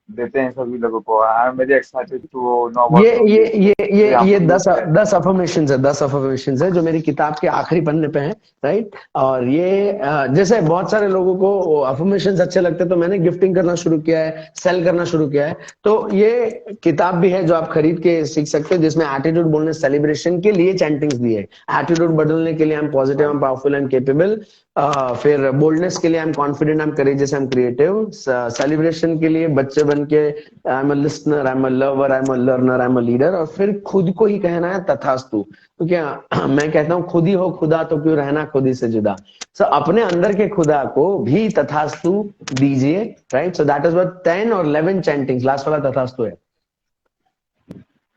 देते हैं सभी लोगों को, I am very excited to know ये अबाउट ये दोस। ये ये तो यहाँ ये पर यूज 10 अफर्मेशंस है, 10 अफर्मेशंस है जो मेरी किताब के आखिरी पन्ने पे है, राइट। और ये जैसे बहुत सारे लोगों को अफर्मेशंस अच्छे लगते हैं, तो मैंने गिफ्टिंग करना शुरू किया है, सेल करना शुरू किया है। तो ये किताब भी है जो आप खरीद के सीख सकते हैं, जिसमें एटीट्यूड बोलने सेलिब्रेशन के लिए चैंटिंग्स दी है। एटीट्यूड बदलने के लिए I am positive, I am powerful and capable. फिर बोल्डनेस के लिए I am confident, I am courageous, I am creative. Celebration के लिए बच्चे बन के आई am a listener, I am a lover, I am a learner, I am a leader. और फिर खुद को ही कहना है तथास्तु। तो क्या मैं कहता हूँ, खुद ही हो खुदा तो क्यों रहना खुद ही से जुदा। सो अपने अंदर के खुदा को भी तथास्तु दीजिए, right. So that is what 10 और 11 चैंटिंग्स, लास्ट वाला तथास्तु है।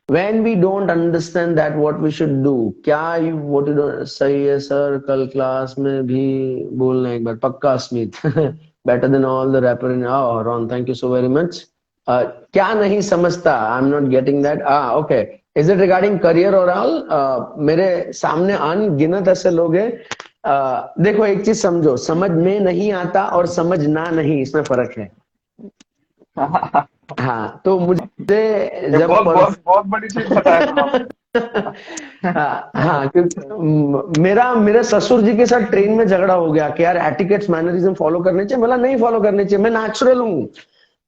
When we don't understand that what we should do, क्या what you don't, सही है सर, कल क्लास में भी बोलना एक बार पक्का Smith. better than all the rapper in, oh Ron, thank you so very much. क्या नहीं समझता, I'm not getting that. Okay, is it regarding career or all? मेरे सामने अनगिनत ऐसे लोग हैं। देखो एक चीज समझो, समझ में नहीं आता और समझना नहीं, इसमें फर्क है। हाँ, तो मुझे ये जब बहुत बहुत बहुत बड़ी चीज बताया सर आपने। हाँ हाँ, क्योंकि मेरा मेरे ससुर जी के साथ ट्रेन में झगड़ा हो गया कि यार एटिकेट्स मैनरिज्म फॉलो करने चाहिए, बोला नहीं फॉलो करने चाहिए, मैं नेचुरल हूँ।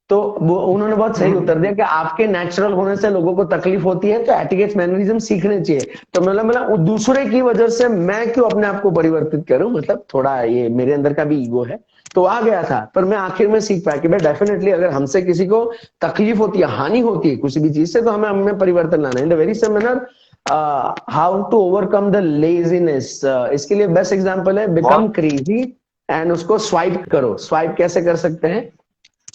तो उन्होंने बहुत सही उत्तर दिया कि आपके नेचुरल होने से लोगों को तकलीफ होती है, तो एटिकेट्स मैनरिज्म सीखने चाहिए। तो मतलब दूसरे की वजह से मैं क्यों अपने आप को परिवर्तित करूं, मतलब थोड़ा ये मेरे अंदर का भी ईगो है, तो आ गया था। पर मैं आखिर में सीख पाया कि भाई डेफिनेटली अगर हमसे किसी को तकलीफ होती है, हानि होती है किसी भी चीज से, तो हमें हमें परिवर्तन लाना है। In the very same manner, how to overcome the laziness, इसके लिए बेस्ट एग्जांपल है बिकम बहुत क्रेजी एंड उसको स्वाइप करो। स्वाइप कैसे कर सकते हैं,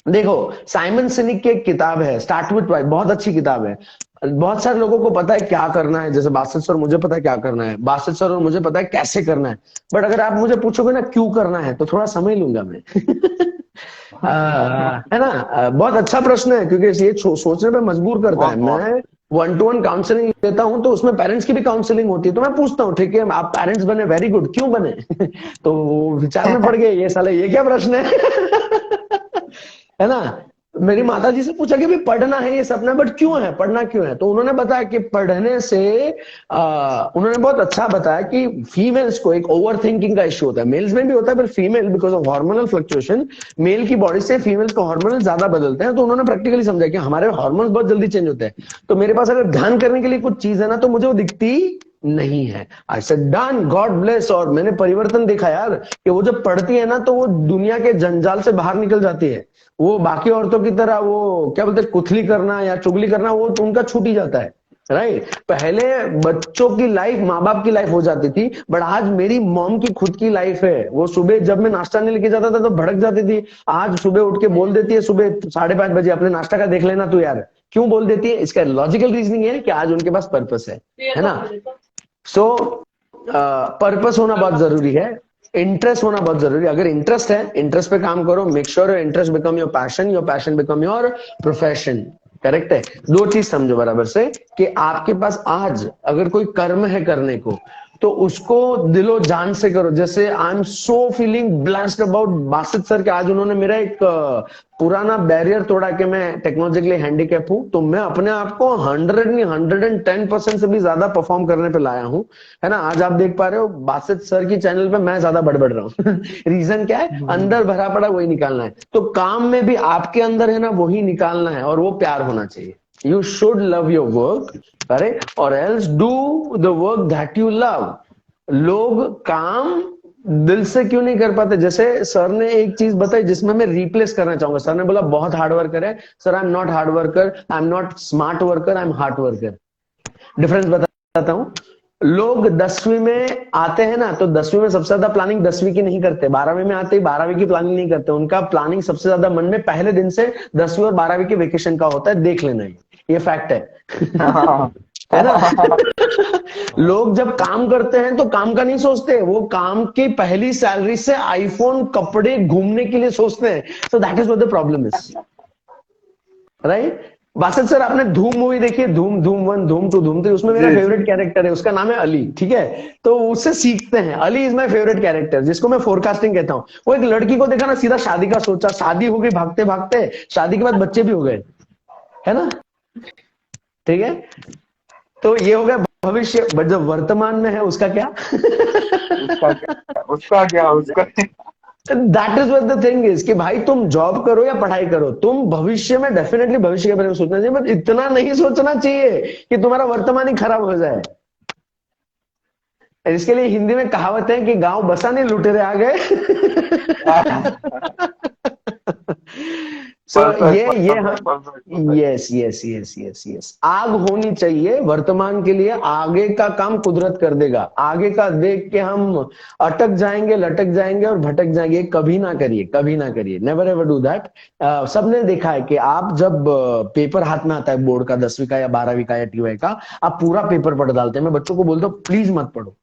देखो साइमन सिनिक की एक किताब है स्टार्ट विथ वाई, बहुत अच्छी किताब है। बहुत सारे लोगों को पता है क्या करना है, जैसे बासित सर मुझे पता है क्या करना है, बासित सर और मुझे पता है कैसे करना है। बट अगर आप मुझे पूछोगे ना क्यों करना है, तो थोड़ा समझ लूंगा मैं। है ना। बहुत अच्छा प्रश्न है, क्योंकि ये सोचने पे मजबूर करता है। बहुत बहुत मैं 1-to-1 काउंसलिंग लेता हूं, तो उसमें पेरेंट्स की भी काउंसलिंग होती है। तो मैं पूछता हूँ, ठीक है आप पेरेंट्स बने, वेरी गुड, क्यों बने? तो विचार में पड़ गए, ये साले ये क्या प्रश्न है। है ना। मेरी माता जी से पूछा कि भाई पढ़ना है ये सपना, बट क्यों है, पढ़ना क्यों है? तो उन्होंने बताया कि पढ़ने से उन्होंने बहुत अच्छा बताया कि फीमेल्स को एक ओवर थिंकिंग का इश्यू होता है, मेल्स में भी होता है, पर female because of hormonal fluctuation, male की बॉडी से फीमेल्स को हार्मोनल ज्यादा बदलते हैं। तो उन्होंने प्रैक्टिकली समझा कि हमारे हार्मोन्स बहुत जल्दी चेंज होते हैं। तो मेरे पास अगर ध्यान करने के लिए कुछ चीज है ना, तो मुझे वो दिखती नहीं है। I said done, God bless. और मैंने परिवर्तन देखा यार, कि वो जब पढ़ती है ना, तो वो दुनिया के जंजाल से बाहर निकल जाती है। वो बाकी औरतों की तरह वो क्या बोलते हैं, कुथली करना या चुगली करना, वो तो उनका छूट ही जाता है, राइट। पहले बच्चों की लाइफ माँ बाप की लाइफ हो जाती थी, बट आज मेरी मॉम की खुद की लाइफ है। वो सुबह जब मैं नाश्ता नहीं लेके जाता था तो भड़क जाती थी, आज सुबह उठ के बोल देती है, सुबह 5:30 बजे अपने नाश्ता का देख लेना तू यार। क्यों बोल देती है? इसका लॉजिकल रीजनिंग है कि आज उनके पास पर्पस है ना। सो पर्पस होना बहुत जरूरी है, इंटरेस्ट होना बहुत जरूरी है। अगर इंटरेस्ट है, इंटरेस्ट पे काम करो, make sure your interest become your passion become your profession. Correct है। दो चीज समझो बराबर से, कि आपके पास आज अगर कोई कर्म है करने को, तो उसको दिलो जान से करो। जैसे आई am so feeling blessed about Basit sir के, आज उन्होंने मेरा एक पुराना बैरियर तोड़ा कि मैं टेक्नोलॉजिकली हैंडीकैप हूं, तो मैं अपने आप को 100 नहीं 110% से भी ज्यादा परफॉर्म करने पे लाया हूं, है ना। आज आप देख पा रहे हो बासित सर की चैनल पे मैं ज्यादा बड़बड़ रहा हूँ। रीजन क्या है? अंदर भरा पड़ा वही निकालना है। तो काम में भी आपके अंदर है ना वही निकालना है, और वो प्यार होना चाहिए। You should love your work, अरे, और else do the work that you love. लोग काम दिल से क्यों नहीं कर पाते? जैसे सर ने एक चीज बताई जिसमें मैं रिप्लेस करना चाहूंगा। सर ने बोला बहुत हार्ड वर्कर है। Sir, I am not hard worker, I am not smart worker, I am hard worker. Difference बताता हूं। लोग 10वीं में आते हैं ना, तो 10वीं में सबसे ज्यादा प्लानिंग 10वीं की नहीं करते, 12वीं में आते ही 12वीं की प्लानिंग नहीं करते। उनका प्लानिंग सबसे ज्यादा मन में पहले दिन से 10वीं और 12वीं के वेकेशन का होता है। देख लेना, ये फैक्ट है। है ना। लोग जब काम करते हैं तो काम का नहीं सोचते, वो काम की पहली सैलरी से आईफोन, कपड़े, घूमने के लिए सोचते हैं। सो that is what the problem is, right. Basit sir, आपने धूम मूवी देखी है? धूम, धूम 1, धूम 2, धूम 3। उसमें मेरा जी फेवरेट कैरेक्टर है, उसका नाम है अली, ठीक है। तो उससे सीखते हैं। Ali is my favourite character, जिसको मैं फोरकास्टिंग कहता हूँ। वो एक लड़की को देखा ना, सीधा शादी का सोचा, शादी हो गई भागते भागते, शादी के बाद बच्चे भी हो गए, है ना, ठीक है। तो ये हो गया भविष्य, बट जो वर्तमान में है उसका क्या? उसका क्या, उसका क्या, उसका that is what the thing is कि भाई तुम जॉब करो या पढ़ाई करो, तुम भविष्य में डेफिनेटली भविष्य के बारे में सोचना चाहिए, बट इतना नहीं सोचना चाहिए कि तुम्हारा वर्तमान ही खराब हो जाए। इसके लिए हिंदी में कहावत है कि गांव बसा नहीं लुटेरे आ गए। सो ये perfect perfect. Yes yes yes yes yes, आग होनी चाहिए वर्तमान के लिए। आगे का काम कुदरत कर देगा। आगे का देख के हम अटक जाएंगे, लटक जाएंगे और भटक जाएंगे। कभी ना करिए, कभी ना करिए, नेवर एवर डू दैट। सबने देखा है कि आप जब पेपर हाथ में आता है बोर्ड का, 10वीं का या 12वीं का या टीवाई का, आप पूरा पेपर पढ़ डालते हैं। मैं बच्चों को बोलता हूँ प्लीज मत पढ़ो,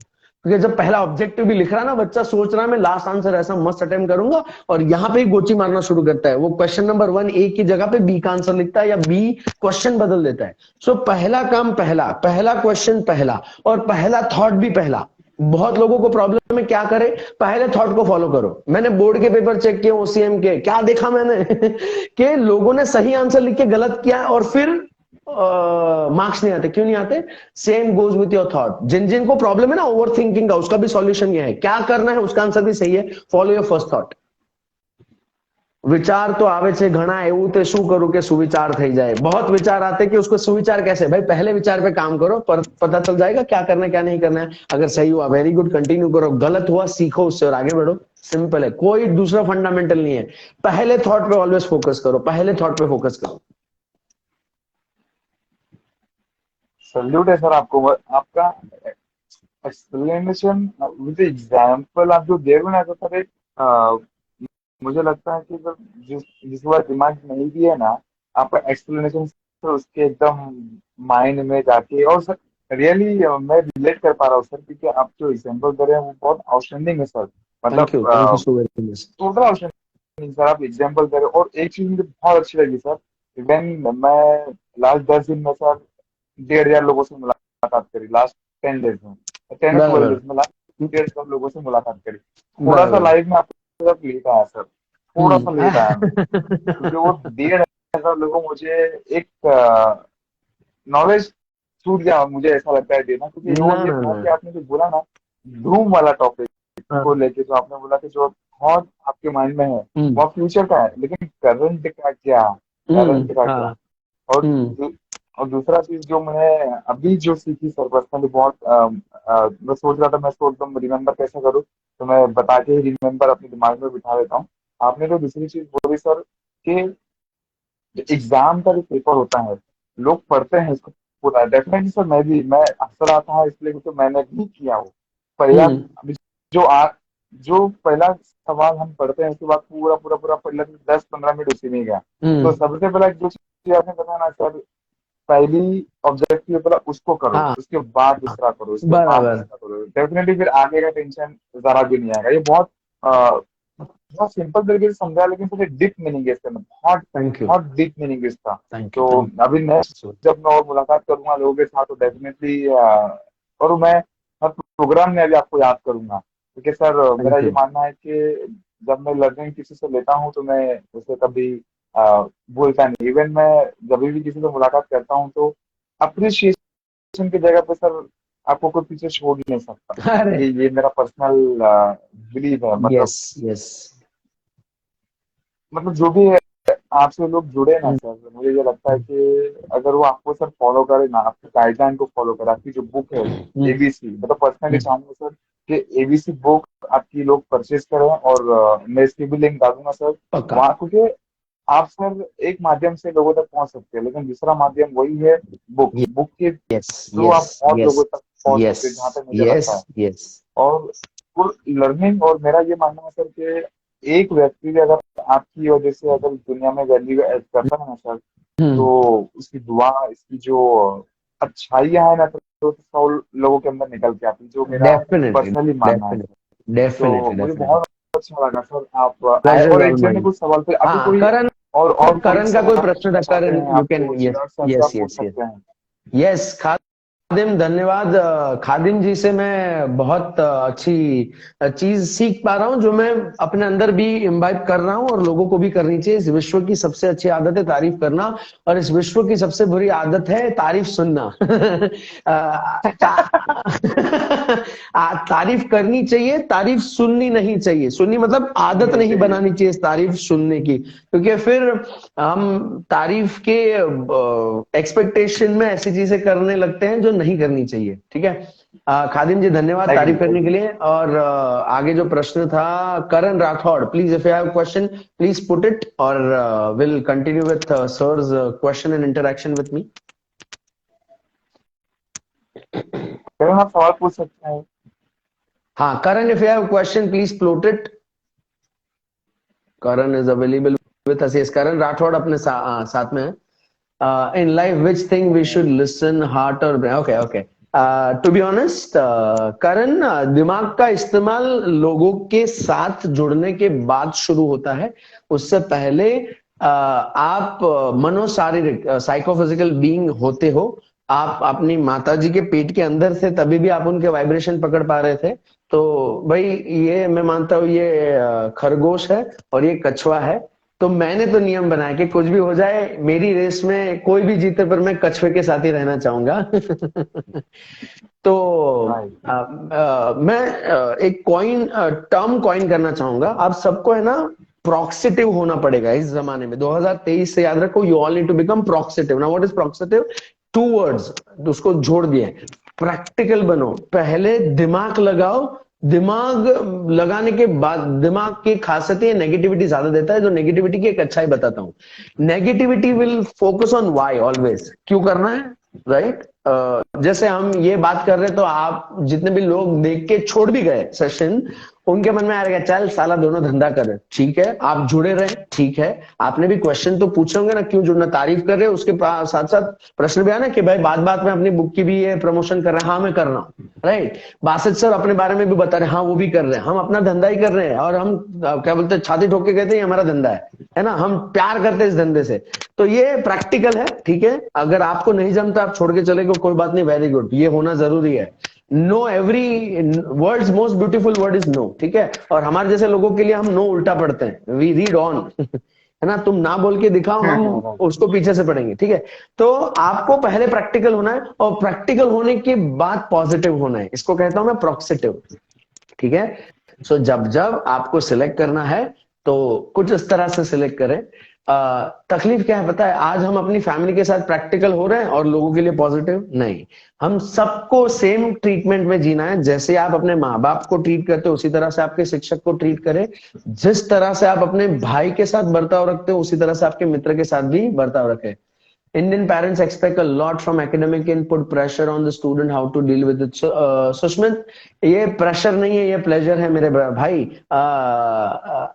क्योंकि जब पहला ऑब्जेक्टिव भी लिख रहा है ना, बच्चा सोच रहा है मैं लास्ट आंसर ऐसा मस्त अटेम्प्ट करूंगा, और यहाँ पे ही गोची मारना शुरू करता है। वो क्वेश्चन नंबर 1 ए की जगह पे बी का आंसर लिखता है, या बी क्वेश्चन बदल देता है। सो पहला काम पहला, पहला क्वेश्चन पहला, और पहला थॉट भी पहला। बहुत लोगों को प्रॉब्लम है, क्या करे? पहले थॉट को फॉलो करो। मैंने बोर्ड के पेपर चेक किए, ओसीएम के, क्या देखा मैंने कि लोगों ने सही आंसर लिख के गलत किया, और फिर मार्क्स नहीं आते। क्यों नहीं आते? Same goes with your thought. जिन जिनको प्रॉब्लम है ना ओवर थिंकिंग का, उसका भी सॉल्यूशन ये है, क्या करना है उसका आंसर भी सही है, फॉलो योर फर्स्ट थॉट। विचार तो आवे छे घણા, એવું તે શું કરું કે सुविचार થઈ जाए। बहुत विचार आते कि उसको सुविचार कैसे? भाई पहले विचार पे काम करो, पर पता चल जाएगा क्या करना है क्या नहीं करना है। अगर सही हुआ वेरी गुड, कंटिन्यू करो, गलत हुआ सीखो उससे और आगे बढ़ो। सिंपल है, कोई दूसरा फंडामेंटल नहीं है। पहले थॉट पे ऑलवेज फोकस करो, पहले थॉट पे फोकस करो। सल्यूट है सर आपको, आपका एक्सप्लेनेशन विद एग्जांपल आप जो दे रहे हो ना, तो सर एक मुझे लगता है कि जब जिसके बाद दिमाग नहीं भी है ना, आपका एक्सप्लेनेशन तो उसके एकदम माइंड में जाके, और सर रियली मैं रिलेट कर पा रहा हूँ सर, क्योंकि आप जो एग्जांपल दे रहे हैं वो बहुत आउटस्टैंडिंग है सर। मतलब thank you so very much. Total outstanding sir, आप एग्जांपल दे रहे हो। और एक चीज मुझे बहुत अच्छी लगी सर, इवन मैं लास्ट 10 दिन में सर 1,500 लोगों से मुलाकात करी, लास्ट 10 डेज में, 10 और 12 डेज में लास्ट 1,500 लोगों से मुलाकात करी। थोड़ा सा बराबर। लाइव में आपके साथ लेट आया सर, थोड़ा सा लेट आया मैं, क्योंकि वो 1,500 लोगों मुझे एक नॉलेज छूट गया, मुझे ऐसा लगता है देना। क्योंकि वो ना ये ना था ना। कि आपने जो बोला ना धूम वाला टॉपिक को हाँ। लेके, जो आपने बोला कि जो थॉट आपके माइंड में है हम्म। वो फ्यूचर का है, लेकिन करंट का क्या, करंट का क्या। हाँ। और हम्म। और दूसरा चीज जो मैं अभी जो सीखी सर, पर्सनली बहुत मैं सोच रहा था मैं इसको एकदम रिमेम्बर कैसे करूँ, तो मैं बता के ही रिमेम्बर अपने दिमाग में बिठा देता हूँ। आपने जो दूसरी चीज बोली सर कि एग्जाम का जो पेपर होता है लोग पढ़ते हैं इसको पूरा, डेफिनेटली सर मैं अक्सर आता है इसलिए क्योंकि मैंने भी किया वो पहला। हम्म। अभी जो जो पहला सवाल हम पढ़ते हैं उसके बाद पूरा पूरा पूरा पढ़ लेते 10-15 मिनट उसी में गया। तो हम्म। सबसे पहला जो चीज आपने बताया ना सर, पहली ऑब्जेक्टिव पहला उसको करो, हाँ। उसके बाद दूसरा करो, उसके बाद बराबर। तीसरा करो, डेफिनेटली फिर आगे का टेंशन जरा भी नहीं आएगा। ये बहुत बहुत सिंपल तरीके से समझा, लेकिन थोड़ी डीप मीनिंग है इसका, बहुत थैंक यू। बहुत डीप मीनिंग है इसका। Thank you. तो थैंक अभी नेक्स्ट यू। जब मैं और मुलाकात करूंगा लोगों के साथ तो डेफिनेटली, और मैं प्रोग्राम में अभी आपको याद करूंगा, क्योंकि सर थैंक मेरा ये यू। मानना है कि जब मैं लर्निंग किसी से लेता हूँ तो मैं उसे कभी भूलता नहीं। इवन मैं जब भी किसी से मुलाकात करता हूँ तो अप्रिसिएशन की जगह पे सर आपको कोई पीछे छोड़ नहीं सकता। अरे ये मेरा पर्सनल बिलीव है। मतलब यस यस। जो भी है, आपसे लोग जुड़े ना सर, मुझे ये लगता है कि अगर वो आपको सर फॉलो करे ना, आपके गाइडलाइन को फॉलो करे, आपकी जो बुक है एबीसी, मतलब पर्सनली चाहूंगा सर कि एबीसी बुक आपकी लोग परचेज करें, और मैं इसकी भी लिंक डालूंगा सर पक्का। वहाँ, क्योंकि आप सर एक माध्यम से लोगों तक पहुंच सकते हैं, लेकिन दूसरा माध्यम वही है बुक। बुक के यस थ्रू यस आप और यस लोगों तक पहुंच यस सकते हैं, जहां तक मुझे यस लगता है। यस। और वो लर्निंग, और मेरा ये मानना है सर कि एक व्यक्ति भी अगर आपकी वजह से अगर दुनिया में वैल्यू ऐड करता है ना सर, तो उसकी दुआ, इसकी जो अच्छाइयाँ है ना, तो 100 लोगों के अंदर निकल के आती है, जो मेरा डेफिनेटली पर्सनली मानना है सर। डेफिनेटली तो डेफिनेटली मुझे डेफिनेटली। बहुत अच्छा लगा सर आप आए। प्लेजर और ऑल एक चलने माइन। कुछ सवाल पे अभी हाँ कोई करण, और कोई करण का कोई सवाल प्रश्न था, पूछना चाहते करण हैं यू कैन, आपको यस चिराग सर से, यस आप पूछ यस यस। सकते हैं। यस खादिम, धन्यवाद। खादिम जी से मैं बहुत अच्छी चीज सीख पा रहा हूँ, जो मैं अपने अंदर भी इम्बाइब कर रहा हूँ और लोगों को भी करनी चाहिए। इस विश्व की सबसे अच्छी आदत है तारीफ करना, और इस विश्व की सबसे बुरी आदत है तारीफ सुनना। तारीफ करनी चाहिए, तारीफ सुननी नहीं चाहिए। सुननी मतलब आदत सुननी नहीं चाहिए। बनानी चाहिए इस तारीफ सुनने की, क्योंकि फिर हम तारीफ के एक्सपेक्टेशन में ऐसी चीजें करने लगते हैं जो नहीं करनी चाहिए। ठीक है। खादिम जी धन्यवाद एग्री तारीफ करने के एग्री। लिए। और आगे जो प्रश्न था, Karan Rathore, please if you have question please put it, और will continue with sir's question and interaction with me. Karan आप सवाल पूछ सकते हैं। हाँ Karan, if you have question please put it. Karan is available with us. Yes, Karan Rathore अपने साथ में है। in life which thing we should listen, heart or brain? Okay, okay. To be honest, करण, दिमाग का इस्तेमाल लोगों के साथ जुड़ने के बाद शुरू होता है। उससे पहले आप मनोशारीरिक साइकोफिजिकल बीइंग होते हो। आप अपनी माताजी के पेट के अंदर थे, तभी भी आप उनके वाइब्रेशन पकड़ पा रहे थे। तो भाई ये मैं मानता हूँ, ये खरगोश है और ये कछुआ है। तो मैंने तो नियम बनाया कि कुछ भी हो जाए, मेरी रेस में कोई भी जीते पर मैं कछुए के साथ ही रहना चाहूंगा। तो राइट। मैं एक टर्म कॉइन करना चाहूंगा। आप सबको है ना प्रोक्सिटिव होना पड़ेगा इस जमाने में। 2023 से याद रखो, you all need to become proactive. ना व्हाट इज प्रोक्सिटिव? 2 वर्ड्स, उसको जोड़ दिए। प्रैक्टिकल बनो, पहले दिमाग लगाओ। दिमाग लगाने के बाद, दिमाग की खासियत है नेगेटिविटी ज्यादा देता है। जो नेगेटिविटी की एक अच्छाई बताता हूँ, negativity will focus on why always, क्यों करना है, राइट? जैसे हम ये बात कर रहे हैं, तो आप जितने भी लोग देख के छोड़ भी गए सेशन, उनके मन में आ रहा चल साला दोनों धंधा कर रहे, ठीक है, आप जुड़े रहे, ठीक है। आपने भी क्वेश्चन तो पूछे होंगे ना, क्यों जुड़ना, तारीफ कर रहे हो, उसके साथ साथ प्रश्न भी आना कि भाई बात बात में अपनी बुक की भी ये प्रमोशन कर रहे हैं। हाँ मैं कर रहा हूँ, राइट। बासित सर अपने बारे में भी बता रहे हैं, हाँ वो भी कर रहे हैं। हम अपना धंधा ही कर रहे हैं, और हम क्या बोलते हैं, छाती ठोक के कहते हैं ये हमारा धंधा है ना। हम प्यार करते हैं इस धंधे से। तो ये प्रैक्टिकल है, ठीक है। अगर आपको नहीं जमता आप छोड़ के चले गए, कोई बात नहीं, वेरी गुड, ये होना जरूरी है। No, every words most beautiful word is no, ठीक है। और हमारे जैसे लोगों के लिए हम नो उल्टा पढ़ते हैं, वी रीड ऑन। है ना, तुम ना बोल के दिखाओ, हम उसको पीछे से पढ़ेंगे, ठीक है। तो आपको पहले प्रैक्टिकल होना है, और प्रैक्टिकल होने के बाद पॉजिटिव होना है। इसको कहता हूं मैं प्रोक्सिटिव, ठीक है। सो जब जब आपको सिलेक्ट करना है तो कुछ इस तरह से सिलेक्ट करें। तकलीफ क्या है पता है, आज हम अपनी फैमिली के साथ प्रैक्टिकल हो रहे हैं और लोगों के लिए पॉजिटिव नहीं। हम सबको सेम ट्रीटमेंट में जीना है। जैसे आप अपने माँ बाप को ट्रीट करते हो, उसी तरह से आपके शिक्षक को ट्रीट करें। जिस तरह से आप अपने भाई के साथ बर्ताव रखते हो, उसी तरह से आपके मित्र के साथ भी बर्ताव रखें। Indian parents expect a lot from academic input, pressure on the student, how to deal with it. So, Sushmit, ये प्रेशर नहीं है, ये प्लेजर है मेरे भाई।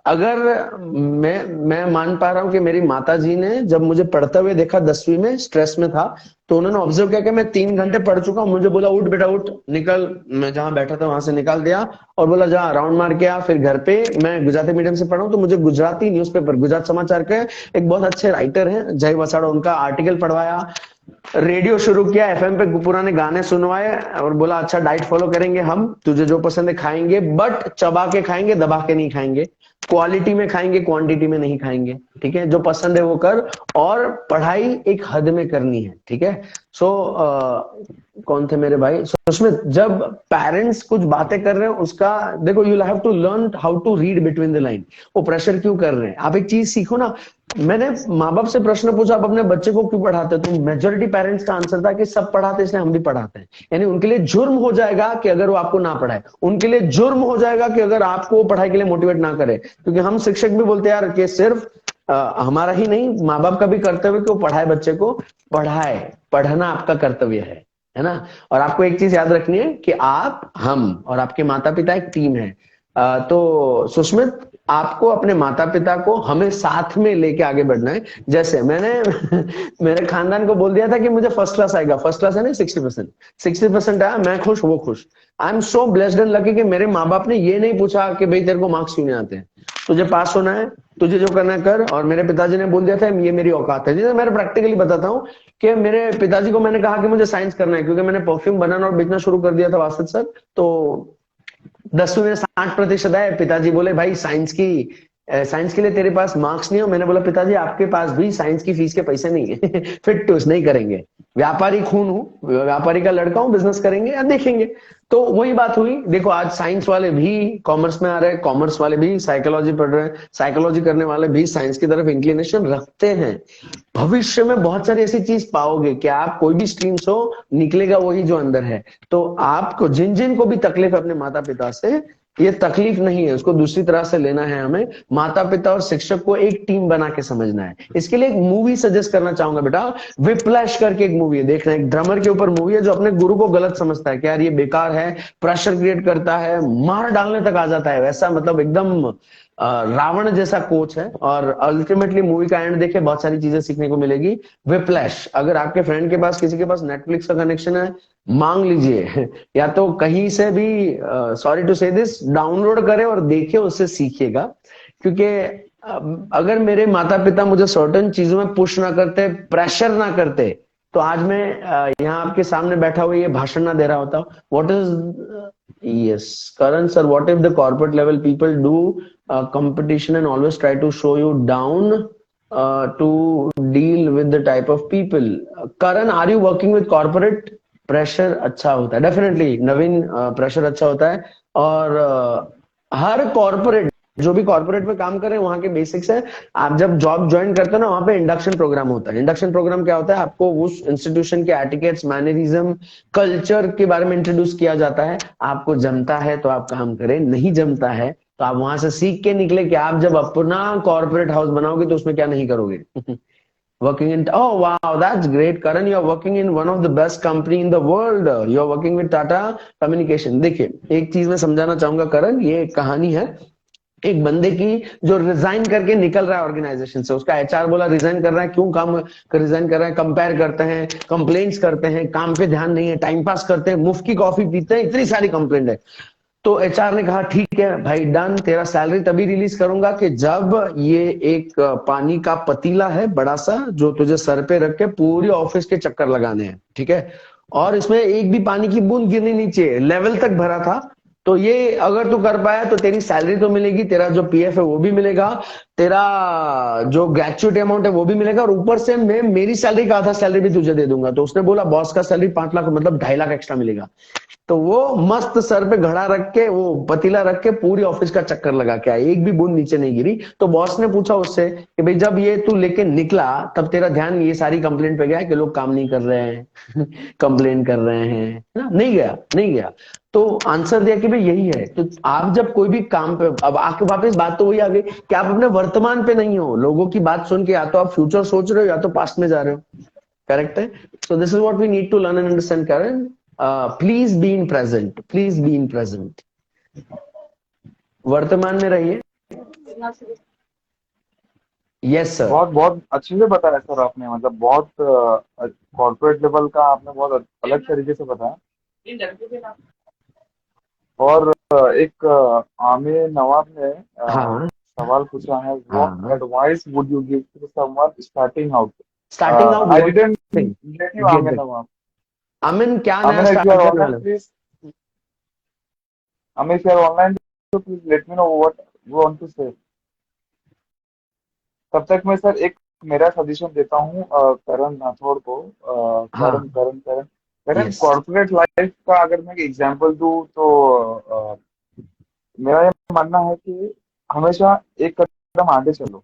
अगर मैं मान पा रहा हूँ कि मेरी माताजी ने जब मुझे पढ़ते हुए देखा 10वीं में, स्ट्रेस में था, तो उन्होंने ऑब्जर्व किया कि मैं 3 घंटे पढ़ चुका हूँ। मुझे बोला उठ बेटा उठ, निकल। मैं जहां बैठा था वहां से निकाल दिया और बोला जा राउंड मार के आ। फिर घर पे मैं गुजराती मीडियम से पढ़ा हूँ, तो मुझे गुजराती न्यूज़पेपर, गुजरात समाचार के एक बहुत अच्छे राइटर हैं जय वसाड़ा, उनका आर्टिकल पढ़वाया। रेडियो शुरू किया, एफएम पे पुराने गाने सुनवाए और बोला अच्छा डाइट फॉलो करेंगे, हम तुझे जो पसंद है खाएंगे, बट चबा के खाएंगे, दबा के नहीं खाएंगे, क्वालिटी में खाएंगे, क्वांटिटी में नहीं खाएंगे, ठीक है, जो पसंद है वो कर, और पढ़ाई एक हद में करनी है, ठीक है। सो कौन थे मेरे भाई, सुष्मित, जब पेरेंट्स कुछ बातें कर रहे हैं उसका देखो, you have to learn how to read between the line, वो प्रेशर क्यों कर रहे हैं, आप एक चीज सीखो ना। मैंने माँ बाप से प्रश्न पूछा आप अपने बच्चे को क्यों पढ़ाते हो, तो मेजोरिटी पेरेंट्स का आंसर था कि सब पढ़ाते इसलिए हम भी पढ़ाते हैं। यानी उनके लिए जुर्म हो जाएगा कि अगर वो आपको ना पढ़ाए, उनके लिए जुर्म हो जाएगा कि अगर आपको वो पढ़ाई के लिए मोटिवेट ना करे, क्योंकि हम शिक्षक भी बोलते हैं यार कि सिर्फ हमारा ही नहीं, माँ बाप का भी कर्तव्य कि वो पढ़ाए, बच्चे को पढ़ाए, पढ़ना आपका कर्तव्य है ना। और आपको एक चीज याद रखनी है कि आप, हम और आपके माता पिता एक टीम है। तो सुष्मित, आपको अपने माता पिता को हमें साथ में लेके आगे बढ़ना है। जैसे मैंने मेरे खानदान को बोल दिया था कि मुझे फर्स्ट क्लास आएगा, फर्स्ट क्लास है ना 60%, 60% आया, मैं खुश वो खुश। आई am so blessed and lucky कि मेरे माँ बाप ने ये नहीं पूछा कि भाई तेरे को मार्क्स क्यों नहीं आते हैं, तुझे पास होना है, तुझे जो करना है कर। और मेरे पिताजी ने बोल दिया था ये मेरी औकात है। जैसे मैं प्रैक्टिकली बताता हूँ कि मेरे पिताजी को मैंने कहा कि मुझे साइंस करना है, क्योंकि मैंने परफ्यूम बनाना और बेचना शुरू कर दिया था वासद सर। तो 10वीं में 60% आए, पिताजी बोले भाई साइंस की, साइंस के लिए तेरे पास मार्क्स नहीं हो। मैंने बोला पिताजी आपके पास भी साइंस की फीस के पैसे नहीं है फिर टूस नहीं करेंगे, व्यापारी खून हूँ, व्यापारी का लड़का हूँ, बिजनेस करेंगे या देखेंगे। तो वही बात हुई, देखो आज साइंस वाले भी कॉमर्स में आ रहे हैं, कॉमर्स वाले भी साइकोलॉजी पढ़ रहे हैं, साइकोलॉजी करने वाले भी साइंस की तरफ इंक्लिनेशन रखते हैं। भविष्य में बहुत सारी ऐसी चीज पाओगे कि आप कोई भी स्ट्रीम्स हो, निकलेगा वही जो अंदर है। तो आपको जिन जिन को भी तकलीफ है अपने माता पिता से, ये तकलीफ नहीं है, उसको दूसरी तरह से लेना है। हमें माता पिता और शिक्षक को एक टीम बना के समझना है। इसके लिए एक मूवी सजेस्ट करना चाहूंगा बेटा, विप्लैश करके एक मूवी है, देखना, एक ड्रमर के ऊपर मूवी है जो अपने गुरु को गलत समझता है कि यार ये बेकार है, प्रेशर क्रिएट करता है, मार डालने तक आ जाता है, वैसा मतलब एकदम रावण जैसा कोच है। और अल्टीमेटली मूवी का एंड देखे बहुत सारी चीजें सीखने को मिलेगी। विप्लैश, अगर आपके फ्रेंड के पास, किसी के पास नेटफ्लिक्स का कनेक्शन है, मांग लीजिए या तो कहीं से भी, सॉरी टू से दिस, डाउनलोड करें और देखे, उससे सीखिएगा। क्योंकि अगर मेरे माता पिता मुझे सर्टेन चीजों में पुश ना करते, प्रेशर ना करते, तो आज मैं यहाँ आपके सामने बैठा हुआ ये भाषण ना दे रहा होता। What is, yes Karan sir, what if the corporate level people do competition and always try to show you down to deal with the type of people. Karan, are you working with corporate? Pressure अच्छा होता है definitely नवीन, pressure अच्छा होता है। और हर corporate, जो भी corporate में काम कर रहे हैं वहां के बेसिक्स है। आप जब जॉब ज्वाइन करते हो ना, वहां पे इंडक्शन प्रोग्राम होता है। इंडक्शन प्रोग्राम क्या होता है, आपको उस इंस्टीट्यूशन के एटिकेट्स, मैनरिज्म, कल्चर के बारे में इंट्रोड्यूस किया जाता है। आपको जमता है तो आप काम करें, नहीं जमता है तो आप वहां से सीख के निकले कि आप जब अपना कॉर्पोरेट हाउस बनाओगे तो उसमें क्या नहीं करोगे। working in, oh wow, that's great Karan, you are working in one of the best company in the world, you are working with Tata Communication। देखिए एक चीज मैं समझाना चाहूंगा करण, ये एक कहानी है एक बंदे की जो रिजाइन करके निकल रहा है ऑर्गेनाइजेशन से। उसका एचआर बोला रिजाइन कर रहा है, क्यों काम रिजाइन कर रहा है, कंपेयर करते हैं, कंप्लेंट्स करते हैं, काम पे ध्यान नहीं है, टाइम पास करते हैं, मुफ्त की कॉफी पीते हैं, इतनी सारी कंप्लेंट है। तो एचआर ने कहा ठीक है भाई डन, तेरा सैलरी तभी रिलीज करूंगा कि जब ये एक पानी का पतीला है बड़ा सा, जो तुझे सर पे रख के पूरी ऑफिस के चक्कर लगाने हैं, ठीक है, और इसमें एक भी पानी की बूंद गिरनी नहीं चाहिए, लेवल तक भरा था। तो ये अगर तू कर पाया तो तेरी सैलरी तो मिलेगी, तेरा जो पीएफ है वो भी मिलेगा, तेरा जो ग्रेचुइटी अमाउंट है वो भी मिलेगा, और ऊपर से मैं मेरी सैलरी का आधा सैलरी भी तुझे दे दूंगा। तो उसने बोला बॉस का सैलरी 5 लाख मतलब 2.5 लाख एक्स्ट्रा मिलेगा। तो वो मस्त सर पे घड़ा रख के, वो पतीला रख के पूरी ऑफिस का चक्कर लगा के आया, एक भी बूंद नीचे नहीं गिरी। तो बॉस ने पूछा उससे कि भाई जब ये तू लेके निकला तब तेरा ध्यान ये सारी कंप्लेंट पे गया कि लोग काम नहीं कर रहे हैं कंप्लेन कर रहे हैं ना? नहीं गया, नहीं गया। तो आंसर दिया कि भाई यही है। तो आप जब कोई भी काम पे, अब आके वापस बात तो वही आ गई कि आप अपने वर्तमान पे नहीं हो, लोगों की बात सुन के या तो आप फ्यूचर सोच रहे हो या तो पास्ट में जा रहे हो, करेक्ट है। So this is what we need to learn and understand Karan. Please be in present, please be in present, वर्तमान में रहिए। Yes sir. बहुत बहुत अच्छे से बताया सर आपने, मतलब बहुत कॉर्पोरेट लेवल का आपने बहुत अलग तरीके से बताया। और एक आमिर नवाब ने हाँ सवाल पूछा है, व्हाट हाँ advice would you give to someone starting out Starting out, I what didn't thing? get you, Get Amin. that. Amin, क्या नया Amin, if you start are करने online, वाले हो? please. Amin, if you are online, so please let me know what you want to say. तब तक मैं sir एक मेरा सजेशन देता हूँ करण राठौड़ को। हाँ, Karan Karan Karan Karan yes. Corporate life का अगर मैं एग्जांपल दूं तो मेरा ये मानना है कि हमेशा एक कदम आगे चलो,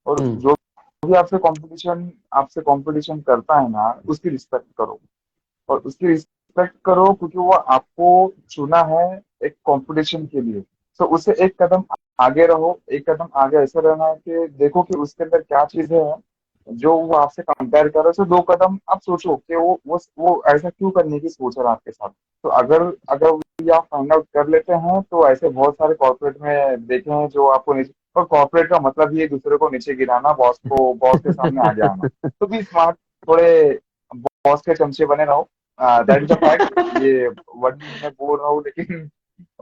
और हम्म। जो भी आपसे कंपटीशन करता है ना, उसकी रिस्पेक्ट करो। और उसकी रिस्पेक्ट करो क्योंकि वो आपको चुना है एक कंपटीशन के लिए। तो उससे एक कदम आगे रहो, एक कदम आगे ऐसे रहना है कि देखो कि उसके अंदर क्या चीजें हैं जो वो आपसे कंपेयर कर रहे हो। तो दो कदम आप सोचो कि वो ऐसा क्यों करने की सोच रहा है आपके साथ। तो अगर अगर ये आप फाइंड आउट कर लेते हैं तो ऐसे बहुत सारे कॉर्पोरेट में देखे हैं जो आपको नीचे, और कॉर्पोरेट का मतलब ही है दूसरे को नीचे गिराना, बॉस के सामने आगे आना। तो बी स्मार्ट, थोड़े बॉस के चमचे बने रहो। That is the fact. ये वर्ड मैं बोल रहा हूँ लेकिन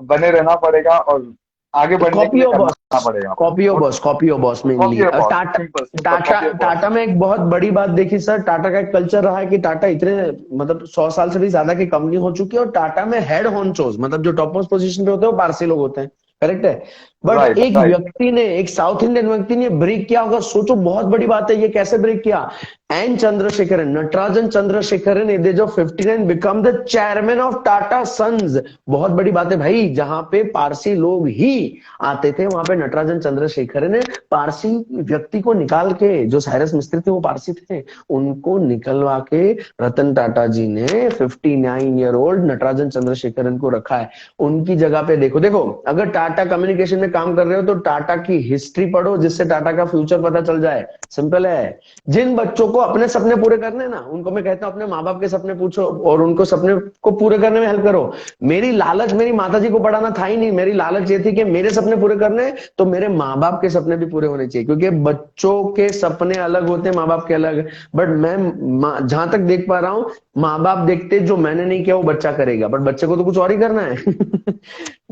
बने रहना पड़ेगा, और आगे तो बढ़ने के कॉपी लिए और बॉस, करना पड़ेगा आपको। कॉपी और और बॉस, कॉपी और बॉस कॉपी मेनली। है boss, Tata, simple simple Tata copy है बॉस। टाटा में एक बहुत बड़ी बात देखी सर, टाटा का एक कल्चर रहा है कि टाटा इतने मतलब 100 साल से भी ज्यादा की कंपनी हो चुकी है, और टाटा में हेड होनचोज मतलब जो टॉप मोस्ट पोजीशन पे होते हैं वो पारसी लोग होते हैं। करेक्ट है। बट राइट एक राइट। व्यक्ति ने, एक साउथ इंडियन व्यक्ति ने ब्रेक किया होगा, सोचो बहुत बड़ी बात है। ये कैसे ब्रेक किया? N Chandrasekaran, Natarajan Chandrasekaran, at the age of 59 become the chairman of Tata Sons. बहुत बड़ी बात है भाई, जहां पे पारसी लोग ही आते थे वहां पे नटराजन चंद्रशेखरन ने पारसी व्यक्ति को निकाल के, जो साइरस मिस्त्री थे वो पारसी थे, उनको निकलवा के रतन टाटा जी ने 59 ईयर ओल्ड नटराजन चंद्रशेखरन को रखा है। उनकी जगह पे देखो, देखो अगर टाटा कम्युनिकेशन में काम कर रहे हो तो टाटा की हिस्ट्री पढ़ो, जिससे टाटा का फ्यूचर पता चल जाए। सिंपल है। जिन बच्चों को अपने सपने पूरे करने हैं ना, उनको मैं कहता हूं अपने माँ बाप के सपने पूछो और उनको सपने को पूरे करने में हेल्प करो। मेरी लालच मेरी माताजी को पढ़ाना था ही नहीं, मेरी लालच ये थी कि मेरे सपने पूरे करने हैं, तो मेरे माँ बाप के सपने भी पूरे होने चाहिए, क्योंकि बच्चों के सपने अलग होते हैं, माँ बाप के अलग। बट मैं जहां तक देख पा रहा हूं, माँ बाप देखते जो मैंने नहीं किया वो बच्चा करेगा, बट बच्चे को तो कुछ और ही करना है।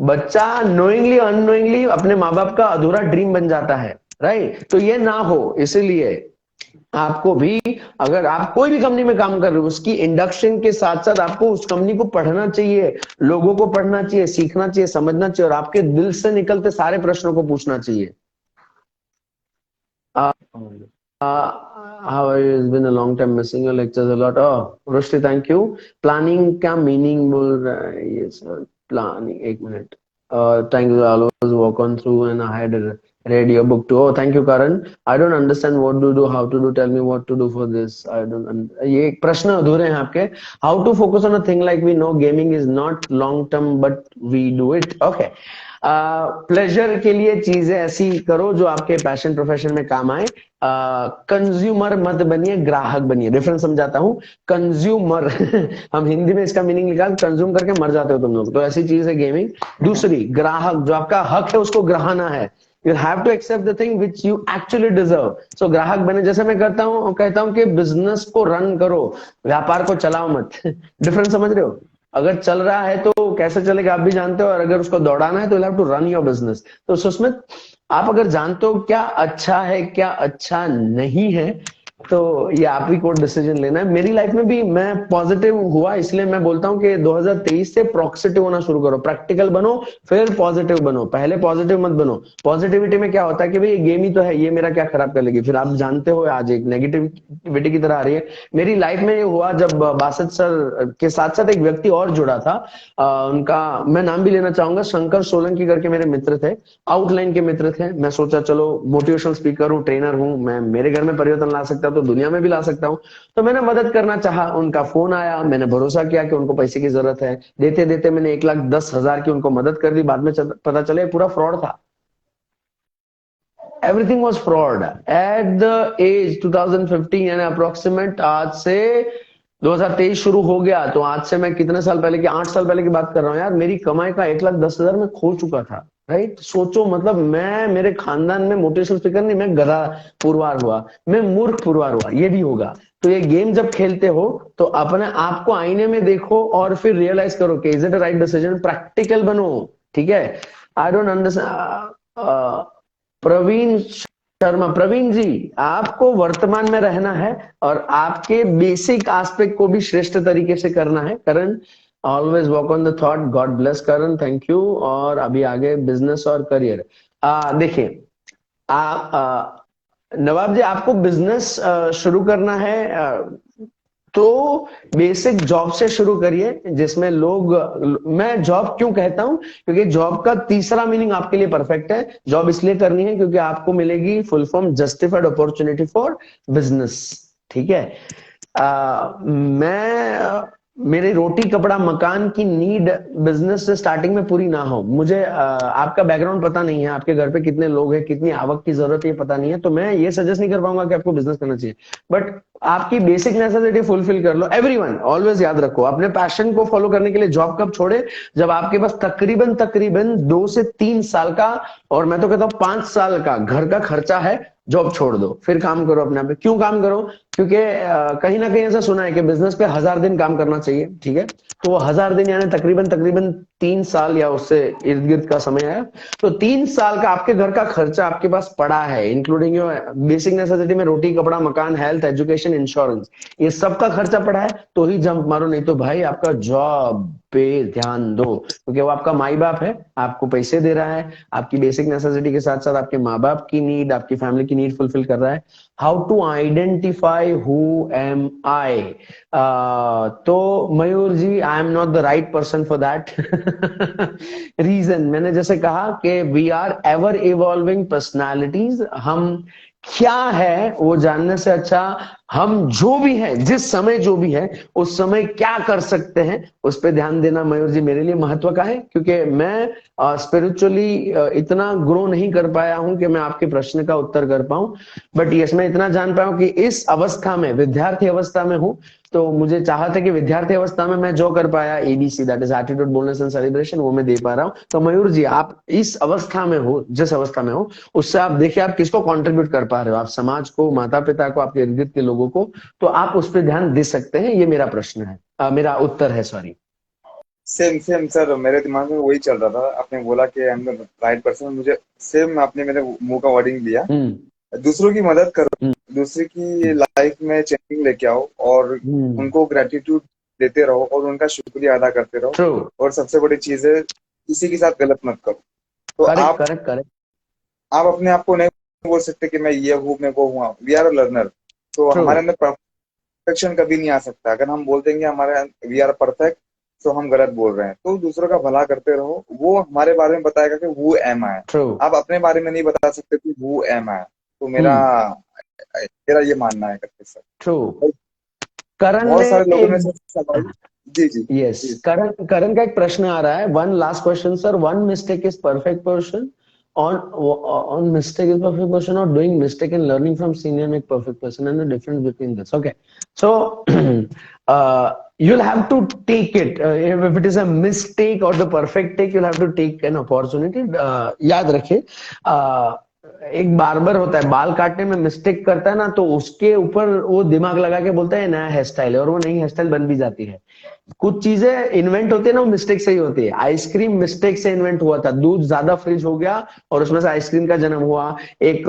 बच्चा नोइंगली अननोइंगली अपने माँ बाप का अधूरा ड्रीम बन जाता है। राइट, तो ये ना हो, इसीलिए आपको भी, अगर आप कोई भी कंपनी में काम कर रहे हो, उसकी इंडक्शन के साथ साथ आपको उस कंपनी को पढ़ना चाहिए, लोगों को पढ़ना चाहिए, सीखना चाहिए, समझना चाहिए, और आपके दिल से निकलते सारे प्रश्नों को पूछना चाहिए। How are you? It's been a long time missing your lectures a lot. Oh, Rushti, thank you. Planning का meaning बोल रहा है ये सर। Planning, एक minute. Thank you. I always walk on through and I had read your book too. Oh, thank you, Karan. I don't understand what to do, how to do. Tell me what to do for this. I don't. ये एक प्रश्न अधूरे हैं आपके। How to focus on a thing like we know gaming is not long term, but we do it. Okay. Pleasure के लिए चीजें ऐसी करो जो आपके पैशन प्रोफेशन में काम आए। कंज्यूमर मत बनिए, ग्राहक बनिए। डिफरेंस समझाता हूं। कंज्यूमर हम हिंदी में इसका मीनिंग निकाल, कंज्यूम करके मर जाते हो तुम लोग, तो ऐसी चीज है गेमिंग। दूसरी, ग्राहक, जो आपका हक है उसको ग्रहाना है। You have to accept the thing which you actually deserve. So ग्राहक बने, जैसे मैं कहता हूं कि बिजनेस को रन करो, व्यापार को चलाओ मत। डिफरेंस समझ रहे हो? अगर चल रहा है तो कैसे चलेगा आप भी जानते हो, और अगर उसको दौड़ाना है तो you have to run your business. तो उसमें आप अगर जानते हो क्या अच्छा है क्या अच्छा नहीं है, तो ये आप ही को डिसीजन लेना है। मेरी लाइफ में भी मैं पॉजिटिव हुआ, इसलिए मैं बोलता हूं कि 2023 से प्रॉक्सिटिव होना शुरू करो। प्रैक्टिकल बनो फिर पॉजिटिव बनो, पहले पॉजिटिव मत बनो। पॉजिटिविटी में क्या होता है कि भाई ये गेम ही तो है, ये मेरा क्या खराब कर लेगी, फिर आप जानते हो आज एक नेगेटिविटी की तरह आ रही है। मेरी लाइफ में ये हुआ जब बासत सर के साथ साथ एक व्यक्ति और जुड़ा था। उनका मैं नाम भी लेना चाहूंगा, शंकर सोलंकी करके मेरे मित्र थे, आउटलाइन के मित्र थे। मैं सोचा चलो मोटिवेशनल स्पीकर हूँ, ट्रेनर हूँ, मैं मेरे घर में परिवर्तन ला सकता हूँ तो दुनिया में भी ला सकता हूँ। तो मैंने मदद करना चाहा, उनका फोन आया, मैंने भरोसा किया कि उनको पैसे की जरूरत है। देते देते मैंने 1,10,000 की उनको मदद कर दी। बाद में पता चले पूरा फ्रॉड था। Everything was fraud at the age 2015 यानी अप्रोक्सीमेट आज से 2023 शुरू हो गया, तो आज से मैं कितने साल पहले की, 8 साल पहले की बात कर रहा हूँ यार। मेरी कमाई का 1,10,000 में खो चुका था। राइट, सोचो, मतलब मैं, मेरे खानदान में मोटिवेशनल स्पीकर नहीं, मैं गधा पुरवार हुआ, मैं मूर्ख पुरवार हुआ, ये भी होगा। तो ये गेम जब खेलते हो तो अपने आप को आईने में देखो और फिर रियलाइज करो कि is it a right decision. Practical बनो, ठीक है। I don't understand Praveen Sharma, Praveen ji, आपको वर्तमान में रहना है और आपके बेसिक एस्पेक्ट को भी श्रेष्ठ तरीके से करना है। Karan, always work on the thought. God bless Karan, thank you. और अभी आगे बिजनेस और करियर। देखिए, आप नवाब जी, आपको बिजनेस शुरू करना है तो बेसिक जॉब से शुरू करिए, जिसमें लोग, मैं जॉब क्यों कहता हूं, क्योंकि जॉब का तीसरा मीनिंग आपके लिए परफेक्ट है। जॉब इसलिए करनी है क्योंकि आपको मिलेगी full form justified opportunity for business. ठीक है। मैं मेरी रोटी कपड़ा मकान की नीड बिजनेस से स्टार्टिंग में पूरी ना हो। मुझे आपका बैकग्राउंड पता नहीं है, आपके घर पे कितने लोग हैं, कितनी आवक की जरूरत है, ये पता नहीं है, तो मैं ये सजेस्ट नहीं कर पाऊंगा कि आपको बिजनेस करना चाहिए। बट आपकी बेसिक नेसेसिटी फुलफिल कर लो। एवरीवन ऑलवेज याद रखो, अपने पैशन को फॉलो करने के लिए जॉब कब छोड़े, जब आपके पास तकरीबन तकरीबन 2 से 3 साल का, और मैं तो कहता हूं 5 साल का घर का खर्चा है, जॉब छोड़ दो, फिर काम करो अपने आप पे। क्यों काम करो? क्योंकि कहीं ना कहीं ऐसा सुना है कि बिजनेस पे 1000 दिन काम करना चाहिए। ठीक है, तो वो 1000 दिन यानी तकरीबन तकरीबन 3 साल या उससे इर्द गिर्द का समय है। तो 3 साल का आपके घर का खर्चा आपके पास पड़ा है, इंक्लूडिंग योर बेसिक नेसेसिटी में रोटी कपड़ा मकान हेल्थ एजुकेशन इंश्योरेंस, ये सब का खर्चा पड़ा है, तो ही जंप मारो। नहीं तो भाई आपका जॉब पे ध्यान दो, क्योंकि वो आपका माई बाप है, आपको पैसे दे रहा है, आपकी बेसिक नेसेसिटी के साथ साथ आपके माँ बाप की नीड, आपकी फैमिली की नीड फुलफिल कर रहा है। How to identify who am I? तो Mayur ji, I am not the right person for that. Reason, मैंने जैसे कहा कि we are ever evolving personalities. हम क्या है वो जानने से अच्छा, हम जो भी है, जिस समय जो भी है, उस समय क्या कर सकते हैं, उस पर ध्यान देना मयूर जी मेरे लिए महत्व का है। क्योंकि मैं स्पिरिचुअली इतना ग्रो नहीं कर पाया हूं कि मैं आपके प्रश्न का उत्तर कर पाऊं। बट यस, मैं इतना जान पाया हूं कि इस अवस्था में, विद्यार्थी अवस्था में हूं, तो मुझे चाहत है कि विद्यार्थी अवस्था में मैं जो कर पाया, ABC, that is attitude boldness and celebration, वो मैं दे पा रहा हूं। तो मयूर जी, आप इस अवस्था में हो, जिस अवस्था में हो, उससे आप देखिए आप किसको कंट्रीब्यूट कर पा रहे हो, आप समाज को, माता पिता को, आपके इर्द गिर्द के लोगों को, तो आप उस पर ध्यान दे सकते हैं। ये मेरा प्रश्न है, मेरा उत्तर है, सॉरी। सेम सेम सर, मेरे दिमाग में वही चल रहा था। आपने बोला कि I am the right person, मुझे सेम आपने मेरे मुंह का वर्डिंग दिया। दूसरों की मदद करो, दूसरे की लाइफ में चेंजिंग लेके आओ और उनको ग्रेटिट्यूड देते रहो और उनका शुक्रिया अदा करते रहो। True. और सबसे बड़ी चीज है, किसी के साथ गलत मत करो। तो आप अपने आप को नहीं बोल सकते कि मैं ये हूँ, मैं वो हूँ। वी आर अ लर्नर, तो हमारे अंदर परफेक्शन कभी नहीं आ सकता। अगर हम बोल देंगे हमारे वी आर परफेक्ट, तो हम गलत बोल रहे हैं। तो दूसरों का भला करते रहो, वो हमारे बारे में बताएगा कि हु एम आई। आप अपने बारे में नहीं बता सकते कि हु एम आई। तो मेरा ये मानना है करके सर। ट्रू। करण, बहुत सारे लोगों में सवाल, जी जी यस, करण का एक प्रश्न आ रहा है। One last question sir, one mistake is perfect person on mistake is perfect person, or doing mistake and learning from senior make perfect person, and the difference between this. Okay, so you'll have to take it, if it is a mistake or the perfect take, you'll have to take an opportunity. याद रखिए, एक barber होता है, बाल काटने में mistake करता है ना, तो उसके ऊपर वो दिमाग लगा के बोलता है नया हेयर स्टाइल है, और वो नई हेयर स्टाइल बन भी जाती है। कुछ चीजें इन्वेंट होती है ना, वो मिस्टेक से ही होती है। आइसक्रीम मिस्टेक से इन्वेंट हुआ था, दूध ज्यादा फ्रिज हो गया और उसमें से आइसक्रीम का जन्म हुआ। एक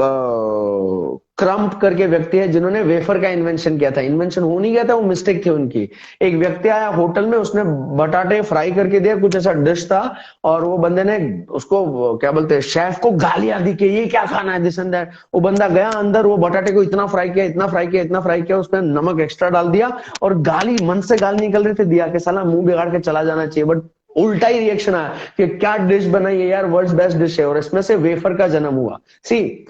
क्रम्प करके व्यक्ति है जिन्होंने वेफर का इन्वेंशन किया था, इन्वेंशन हो नहीं गया था, वो मिस्टेक थी उनकी। एक व्यक्ति आया होटल में, उसने बटाटे फ्राई करके दिया, कुछ ऐसा डिश था, और वो बंदे ने उसको क्या बोलते हैं, शेफ को गालियां दी कि ये क्या खाना है, दिस एंड दैट। वो बंदा गया अंदर, वो बटाटे को इतना फ्राई किया, इतना फ्राई किया, इतना फ्राई किया, उसमें नमक एक्स्ट्रा डाल दिया, और गाली, मन से गाली निकल रही थी दिया के साला मुंह बिगाड़ के चला जाना चाहिए, बट उल्टा ही रिएक्शन आया कि क्या डिश बनाई है यार, वर्ल्ड्स बेस्ट डिश है, और इसमें से वेफर का जन्म हुआ। सी,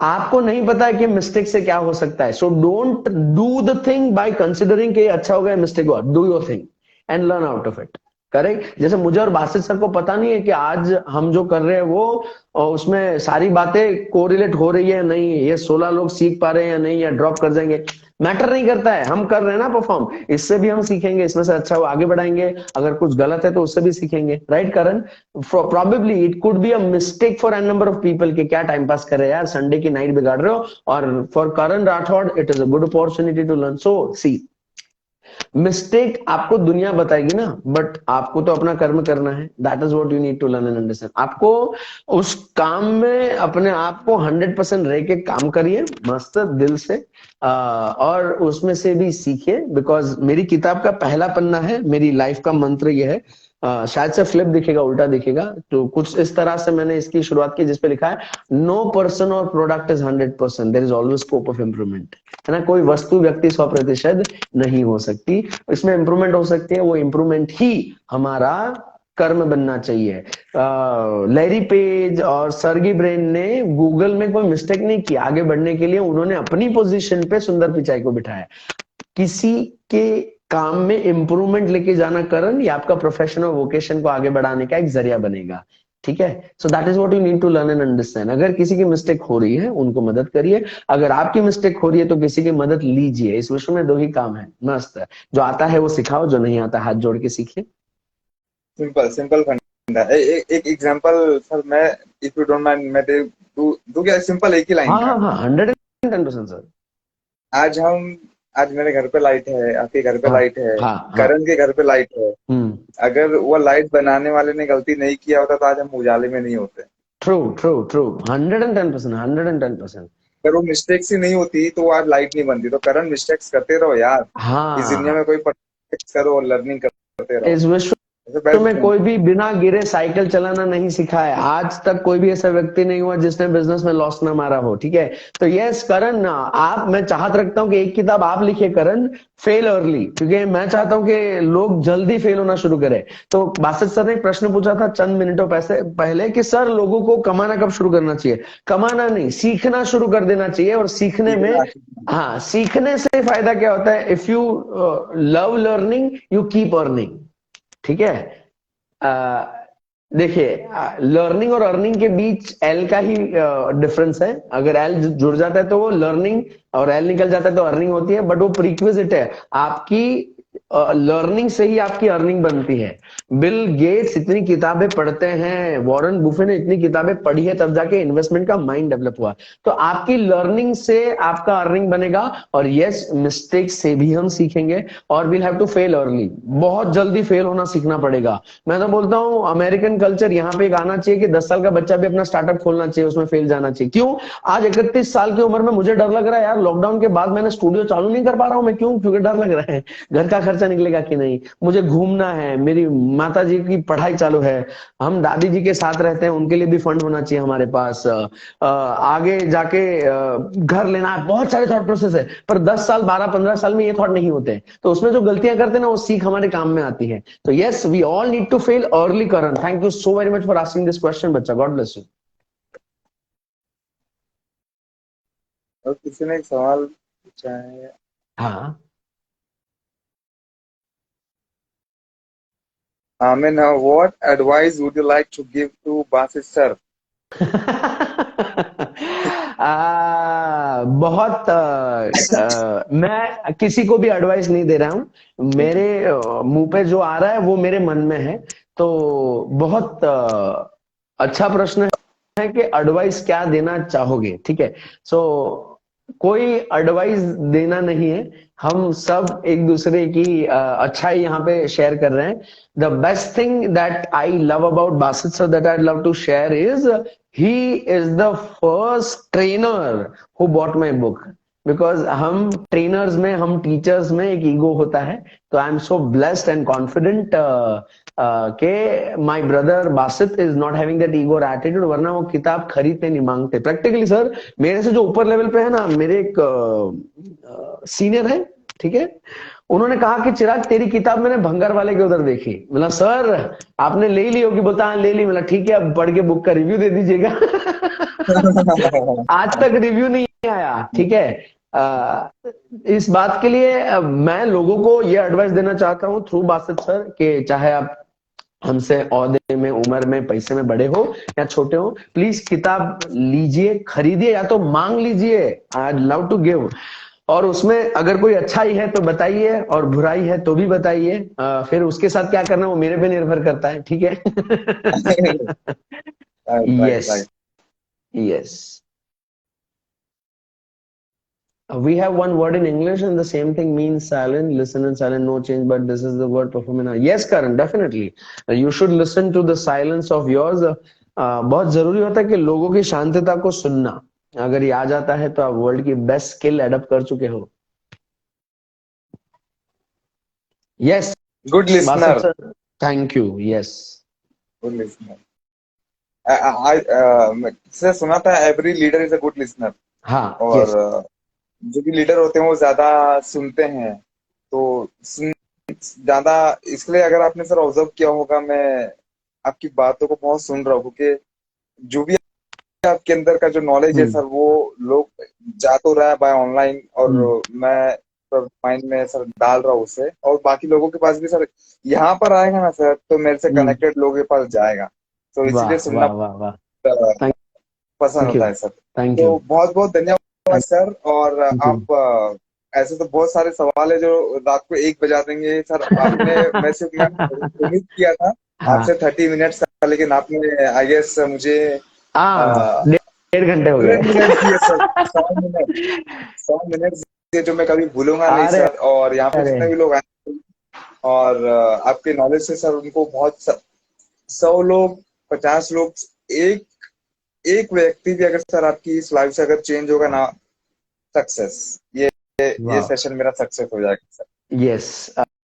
आपको नहीं पता है कि मिस्टेक से क्या हो सकता है, so don't do the thing by considering कि अच्छा हो गया, मिस्टेक हुआ। Do your thing and learn out of it. Correct. जैसे मुझे और बासित सर को पता नहीं है कि आज हम जो कर रहे हैं वो उसमें सारी बातें कोरिलेट हो रही है नहीं, ये 16 लोग सीख पा रहे हैं या नहीं, या ड्रॉप कर जाएंगे, मैटर नहीं करता है। हम कर रहे हैं ना परफॉर्म, इससे भी हम सीखेंगे, इसमें से अच्छा वो आगे बढ़ाएंगे, अगर कुछ गलत है तो उससे भी सीखेंगे। Right Karan? Probably it could be a mistake for an number of people कि क्या टाइम पास कर रहे हैं यार, संडे की नाइट बिगाड़ रहे हो, और for Karan Rathore it is a good opportunity to learn. So see, mistake आपको दुनिया बताएगी ना, बट आपको तो अपना कर्म करना है। That is what you need to learn and understand. आपको उस काम में अपने आप को 100% रह के काम करिए, मस्त दिल से, और उसमें से भी सीखिए। बिकॉज मेरी किताब का पहला पन्ना है, मेरी लाइफ का मंत्र ये है, शायद से फ्लिप दिखेगा, उल्टा दिखेगा, तो कुछ इस तरह से मैंने इसकी शुरुआत की, जिसपे लिखा है no person or product is 100%, there is always scope of improvement. है ना, कोई वस्तु व्यक्ति 100% नहीं हो सकती, इसमें इंप्रूवमेंट हो सकती है। वो इंप्रूवमेंट ही हमारा कर्म बनना चाहिए। लैरी पेज और सर्गी ब्रेन ने गूगल में कोई मिस्टेक नहीं की आगे बढ़ने के लिए, उन्होंने अपनी पोजीशन पे सुंदर पिचाई को बिठाया। किसी के काम में इंप्रूवमेंट लेके जाना करण, ये आपका प्रोफेशन और वोकेशन को आगे बढ़ाने का एक जरिया बनेगा। ठीक है, so that is what you need to learn and understand. अगर किसी की मिस्टेक हो रही है उनको मदद करिए, अगर आपकी मिस्टेक हो रही है तो किसी की मदद लीजिए। इस विश्व में दो ही काम है, मस्त है, जो आता है वो सिखाओ, जो नहीं आता हाथ जोड़ के सीखिए। सिंपल सिंपल फंडा। एक एग्जांपल सर, मैं इफ यू डोंट माइंड मैं दू क्या, सिंपल एक ही लाइन हाँ का। हाँ हाँ, 110% सर। आज हम आज मेरे घर पे लाइट है, आपके घर पे हाँ लाइट है, हाँ हाँ। करण के घर पे लाइट है। हम्म। अगर वो लाइट बनाने वाले ने गलती नहीं किया होता तो आज हम उजाले में नहीं होते। True true true, 110%, 110%। अगर वो मिस्टेक्स ही नहीं होती तो वो आज लाइट नहीं बनती। तो करण, मिस्टेक्स करते रहो यार। इस दुनिया हाँ, में कोई परफेक्ट करो और लर्निंग करते रहो। इस विश्व में कोई भी बिना गिरे साइकिल चलाना नहीं सीखा है। आज तक कोई भी ऐसा व्यक्ति नहीं हुआ जिसने बिजनेस में लॉस ना मारा हो। ठीक है, तो यस करण, आप, मैं चाहत रखता हूं कि एक किताब आप लिखिए करण, फेल अर्ली, क्योंकि मैं चाहता हूं कि लोग जल्दी फेल होना शुरू करें। तो बासित सर ने एक प्रश्न पूछा था चंद मिनटों पहले कि सर लोगों को कमाना कब शुरू करना चाहिए? कमाना नहीं, सीखना शुरू कर देना चाहिए। और सीखने में, हाँ, सीखने से फायदा क्या होता है? If you love learning you keep earning. ठीक है, देखिए, लर्निंग और अर्निंग के बीच एल का ही डिफरेंस है। अगर एल जुड़ जाता है तो वो लर्निंग, और एल निकल जाता है तो अर्निंग होती है, बट वो प्रीक्विजिट है। आपकी लर्निंग से ही आपकी अर्निंग बनती है। बिल गेट्स इतनी किताबें पढ़ते हैं, वॉरेन बुफे ने इतनी किताबें पढ़ी है, तब जाके इन्वेस्टमेंट का माइंड डेवलप हुआ। तो आपकी लर्निंग से आपका अर्निंग बनेगा। और यस, मिस्टेक से भी हम सीखेंगे, और will have to fail early. बहुत जल्दी फेल होना सीखना पड़ेगा। मैं तो बोलता हूँ अमेरिकन कल्चर यहाँ पे एक आना चाहिए कि 10 साल का बच्चा भी अपना स्टार्टअप खोलना चाहिए, उसमें फेल जाना चाहिए। क्यों? आज 31 साल की उम्र में मुझे डर लग रहा है यार, लॉकडाउन के बाद मैंने स्टूडियो चालू नहीं कर पा रहा हूँ मैं। क्यों? क्योंकि डर लग रहा है घर का खर्चा निकलेगा कि नहीं, मुझे घूमना है, मेरी माता जी की पढ़ाई चालू है, हम दादी जी के साथ रहते हैं, उनके लिए भी फंड होना चाहिए हमारे पास, आगे जाके घर लेना है, बहुत सारे थॉट प्रोसेस है। पर 10 साल 12 15 साल में ये थॉट नहीं होते हैं। तो उसमें जो गलतियां करते हैं ना, वो सीख हमारे काम में आती है। तो yes, we all need to fail early Karan. Thank you so very much for asking this question बच्चा, गॉड ब्लेस यू। और किसी ने एक सवाल पूछा है। हाँ। Amin, what advice would you like to give to Basit sir? बहुत मैं किसी को भी एडवाइस नहीं दे रहा हूं। मेरे मुंह पे जो आ रहा है वो मेरे मन में है। तो बहुत अच्छा प्रश्न है कि एडवाइस क्या देना चाहोगे। ठीक है, सो कोई एडवाइस देना नहीं है, हम सब एक दूसरे की अच्छाई यहाँ पे शेयर कर रहे हैं। The best thing that I love about Basit sir, that I love to share is he is the first trainer who bought my book. Because हम ट्रेनर्स में, हम टीचर्स में एक ईगो होता है। तो I am so blessed and confident के my brother Basit is not having that ego और एटीट्यूड, वरना वो किताब खरीदते नहीं मांगते। प्रैक्टिकली सर, मेरे से जो ऊपर लेवल पे है ना, मेरे एक सीनियर है, ठीक है, उन्होंने कहा कि चिराग तेरी किताब मैंने भंगार वाले के उधर देखी। बोला सर आपने ले ली होगी? बोलता हाँ ले ली। बोला ठीक है, अब पढ़ के बुक का रिव्यू दे दीजिएगा। आज तक रिव्यू नहीं आया। ठीक है, इस बात के लिए मैं लोगों को ये एडवाइस देना चाहता हूँ थ्रू बासित सर कि चाहे आप हमसे ओहदे में, उम्र में, पैसे में बड़े हो या छोटे हो, प्लीज किताब लीजिए, खरीदिए, या तो मांग लीजिए। I love to give. और उसमें अगर कोई अच्छाई है तो बताइए, और बुराई है तो भी बताइए। फिर उसके साथ क्या करना वो मेरे पे निर्भर करता है। ठीक है। Yes yes. We have one word in English and the same thing means silent, listen and silent, no change, but this is the word performance. Yes, Karan, definitely. You should listen to the silence of yours. बहुत जरूरी होता है कि लोगों की शांतता को सुनना. अगर ये आ जाता है तो आप वर्ल्ड की बेस्ट स्किल एडप्ट कर चुके हो. Yes, good Basit listener. sir. Thank you. Yes. Good listener. से सुना था every leader is a good listener. हाँ. और Yes. जो भी लीडर होते हैं वो ज्यादा सुनते हैं. तो ज्यादा इसलिए अगर आपने सर ऑब्जर्व किया होगा, मैं आपकी बातों को बहुत सुन रहा हूँ, क्योंकि जो भी आपके अंदर का जो नॉलेज है सर, वो लोग जा तो रहा है बाय ऑनलाइन, और मैं माइंड में सर डाल रहा हूँ उसे, और बाकी लोगों के पास भी सर यहाँ पर आएगा ना सर, तो मेरे से कनेक्टेड लोगों के पास जाएगा. तो इसीलिए वाह सुनना वाह वाह वाह. पसंद Thank होता you. है सर. Thank तो you. बहुत बहुत धन्यवाद सर. और Thank you. आप ऐसे तो बहुत सारे सवाल है जो रात को 1 बजा देंगे सर. आपने मैं उम्मीद किया था हाँ. आपसे 30 मिनट्स का, लेकिन आपने आई गेस मुझे हाँ. 1.5 घंटे हो 1.5 मिनट दिए सर. गए. 100 मिनट दिए, जो मैं कभी भूलूंगा नहीं अरे सर. और यहाँ पे अरे. जितने भी लोग आए, और आपके नॉलेज से सर उनको बहुत 100 लोग, 50 लोग, एक एक व्यक्ति भी अगर सर आपकी इस लाइफ से अगर चेंज होगा ना, सक्सेस. ये वाह. सेशन मेरा सक्सेस हो जाएगा सर. यस.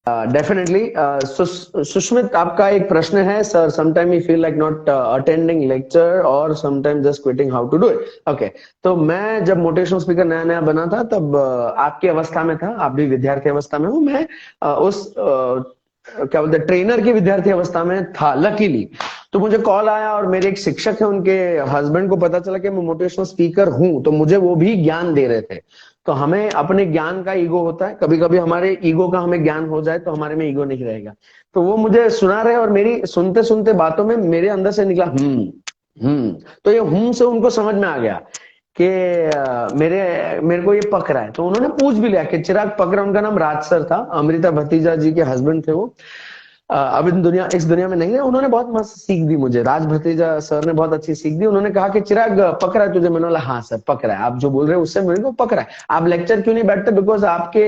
डेफिनेटली. सुष्मित, आपका एक प्रश्न है sir. Sometime you feel like not attending lecture और sometime just quitting, how to do it. Okay. तो मैं जब मोटिवेशनल स्पीकर नया नया बना था, तब आपकी अवस्था में था. आप भी विद्यार्थी अवस्था में हो. मैं क्या बोलते, ट्रेनर की विद्यार्थी अवस्था में था लकीली. तो मुझे कॉल आया और मेरे एक शिक्षक है, उनके हस्बैंड को पता चला कि मैं मोटिवेशनल स्पीकर हूं, तो मुझे वो भी ज्ञान दे रहे थे. तो हमें अपने ज्ञान का ईगो होता है. कभी कभी हमारे ईगो का हमें ज्ञान हो जाए तो हमारे में ईगो नहीं रहेगा. तो वो मुझे सुना रहे और मेरी सुनते सुनते बातों में मेरे अंदर से निकला तो ये से उनको समझ में आ गया कि मेरे को ये पक रहा है. तो उन्होंने पूछ भी लिया कि चिराग पक रहा. उनका नाम राज सर था, अमृता भतीजा जी के हस्बैंड थे वो. अब इस दुनिया में नहीं है. उन्होंने बहुत मस्त सीख दी मुझे. राज भतीजा सर ने बहुत अच्छी सीख दी. उन्होंने कहा कि चिराग पक रहा है तुझे. मैंने बोला हाँ सर पक रहा है. आप जो बोल रहे हैं उससे मेरे को पक रहा है. आप लेक्चर क्यों नहीं बैठते? बिकॉज आपके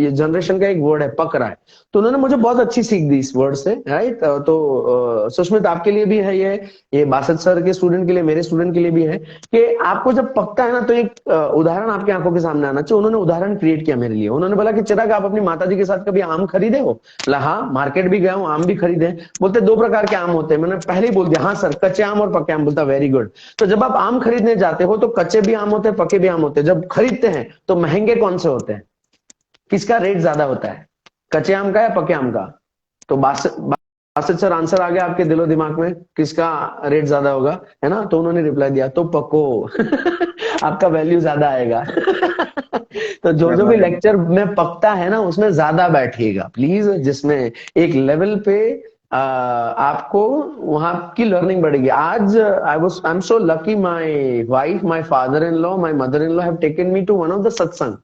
ये जनरेशन का एक वर्ड है पक रहा है. तो उन्होंने मुझे बहुत अच्छी सीख दी इस वर्ड से. राइट. तो सुष्मित, आपके लिए भी है ये बासठ सर के स्टूडेंट के लिए, मेरे स्टूडेंट के लिए भी है कि आपको जब पकता है ना, तो एक उदाहरण आपकी आंखों के सामने आना चाहिए. उन्होंने उदाहरण क्रिएट किया मेरे लिए. उन्होंने बोला कि चिराग आप अपनी माता जी के साथ कभी आम खरीदे हो? बोला हाँ, मार्केट भी गया हूँ, आम भी खरीदे. बोलते 2 प्रकार के आम होते हैं. मैंने पहले ही बोल दिया हाँ सर, कच्चे आम और पके आम. बोलता वेरी गुड. तो जब आप आम खरीदने जाते हो तो कच्चे भी आम होते हैं, पके भी आम होते हैं. जब खरीदते हैं तो महंगे कौन से होते हैं? किसका रेट ज्यादा होता है, कच्चे आम का या पके आम का? तो बासठ सर, आंसर आ गया आपके दिलो दिमाग में, किसका रेट ज्यादा होगा, है ना? तो उन्होंने रिप्लाई दिया तो पको. आपका वैल्यू ज्यादा आएगा. तो जो भी लेक्चर में पकता है ना, उसमें ज्यादा बैठिएगा प्लीज, जिसमें एक लेवल पे आपको वहां की लर्निंग बढ़ेगी. आज I am so lucky, my wife, my father in law, my mother in law have taken me to one of the satsang.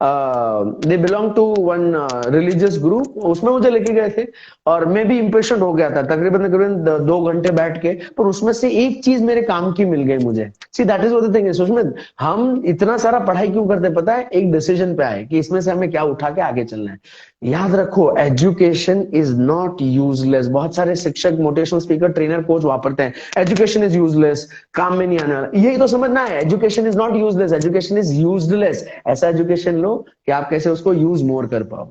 They belong to one religious group. उसमें मुझे लेके गए थे और मैं भी इम्प्रेशन हो गया था. तकरीबन 2 घंटे बैठ के, पर उसमें से एक चीज मेरे काम की मिल गई मुझे. सी that is what the thing is. Sushmit, हम इतना सारा पढ़ाई क्यों करते पता है? एक डिसीजन पे आए कि इसमें से हमें क्या उठा के आगे चलना है. याद रखो, एजुकेशन इज नॉट यूजलेस. बहुत सारे शिक्षक, मोटिवेशनल स्पीकर, ट्रेनर, कोच वापरते हैं एजुकेशन इज यूजलेस, काम में नहीं आने वाला. यही तो समझना है. Education is not useless, education is useless. ऐसा एजुकेशन लो कि आप कैसे उसको यूज मोर कर पाओ.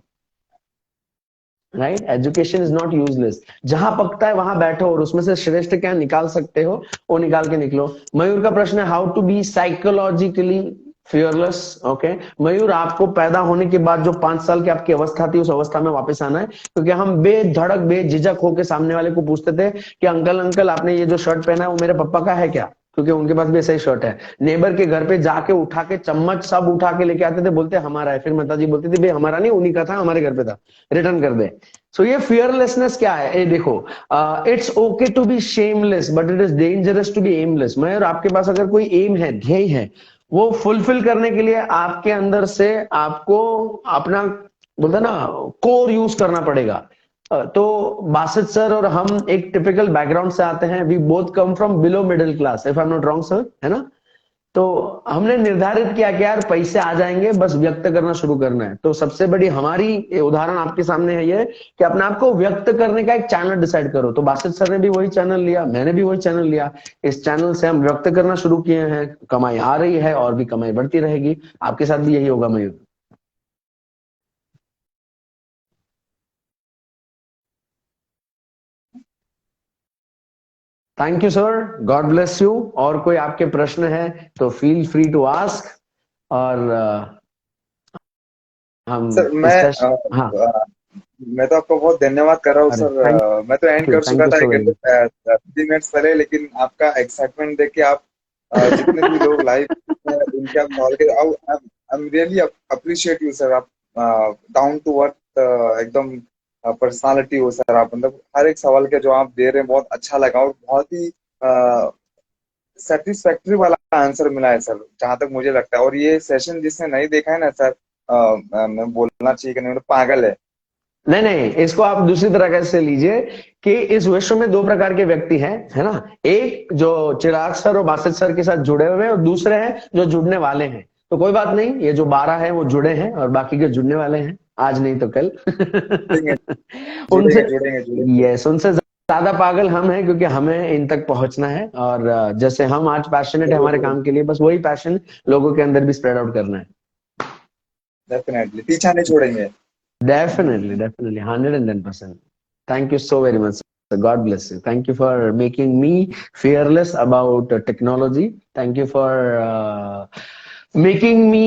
Right. Education is not useless. जहां पकता है वहां बैठो और उसमें से श्रेष्ठ क्या निकाल सकते हो वो निकाल के निकलो. मयूर का प्रश्न है how to be psychologically fearless. Okay Mayur, आपको पैदा होने के बाद जो 5 साल की आपकी अवस्था थी, उस अवस्था में वापस आना है. क्योंकि हम बेधड़क बेझिझक होकर सामने वाले को पूछते थे कि अंकल आपने ये जो शर्ट पहना है वो मेरे पापा का है क्या? क्योंकि उनके पास भी ऐसा ही शर्ट है. नेबर के घर पे जाके उठा के चम्मच सब उठा के लेके आते थे, बोलते हमारा है. फिर माता जी बोलती थी भाई हमारा नहीं, उन्हीं का था, हमारे घर पे था, रिटर्न कर दे. सो ये फियरलेसनेस क्या है? ये देखो, it's okay to be shameless but it is dangerous to be aimless. मगर आपके पास अगर कोई एम है, ध्येय है, वो फुलफिल करने के लिए आपके अंदर से आपको अपना, बोलते ना, कोर यूज करना पड़ेगा. तो बासठ सर और हम एक टिपिकल बैकग्राउंड से आते हैं. We both come from below middle class, if I am not wrong sir, है ना? तो हमने निर्धारित किया कि यार पैसे आ जाएंगे, बस व्यक्त करना शुरू करना है। तो सबसे बड़ी हमारी उदाहरण आपके सामने है ये कि अपने आप को व्यक्त करने का एक चैनल डिसाइड करो। तो बासित सर ने भी वही चैनल लिया, मैंने भी वही चैनल लिया। इस चैनल से हम व्यक्त करना शुरू किए हैं, कमाई आ रही है और भी कमाई बढ़ती रहेगी। आपके साथ भी यही होगा Mayur. Thank you sir, god bless you. और कोई आपके प्रश्न है तो फील फ्री टू आस्क। और हम सर इस सेशन, हाँ मैं तो आपको बहुत धन्यवाद कर रहा हूँ अरे सर। थैंक मैं तो एंड कर थैंक चुका यू था सो एक वेरी मच। घंटे 3 मिनट्स पहले, लेकिन आपका एक्साइटमेंट देख के आप जितने भी लोग लाइव उनके आप सवाल के I am really appreciate you sir. आप डाउन टू अर्थ एकदम पर्सनालिटी हो सर। आप मतलब हर एक सवाल के जवाब दे रहे हैं, बहुत अच्छा लगा और बहुत ही सेटिस्फैक्ट्री वाला आंसर मिला है सर, जहां तक मुझे लगता है। और ये सेशन जिसने नहीं देखा है ना सर, मैं बोलना चाहिए कि नहीं, मतलब पागल है। नहीं नहीं, इसको आप दूसरी तरह से लीजिए कि इस विश्व में दो प्रकार के व्यक्ति हैं, है ना। एक जो चिराग सर और बासित सर के साथ जुड़े हुए हैं, और दूसरे हैं जो जुड़ने वाले हैं। तो कोई बात नहीं, ये जो 12 हैं वो जुड़े हैं और बाकी के जुड़ने वाले हैं, आज नहीं तो कल। जुड़ेंगे उनसे, जुड़ेंगे जुड़ेंगे जुड़ेंगे। यस, उनसे ज्यादा पागल हम हैं, क्योंकि हमें इन तक पहुंचना है। और जैसे हम आज पैशनेट है हमारे काम के लिए, बस वही पैशन लोगों के अंदर भी स्प्रेड आउट करना है। डेफिनेटली पीछा नहीं छोड़ेंगे। Definitely, definitely, 110%. Thank you so very much, sir. God bless you. Thank you for making me fearless about technology. Thank you for making me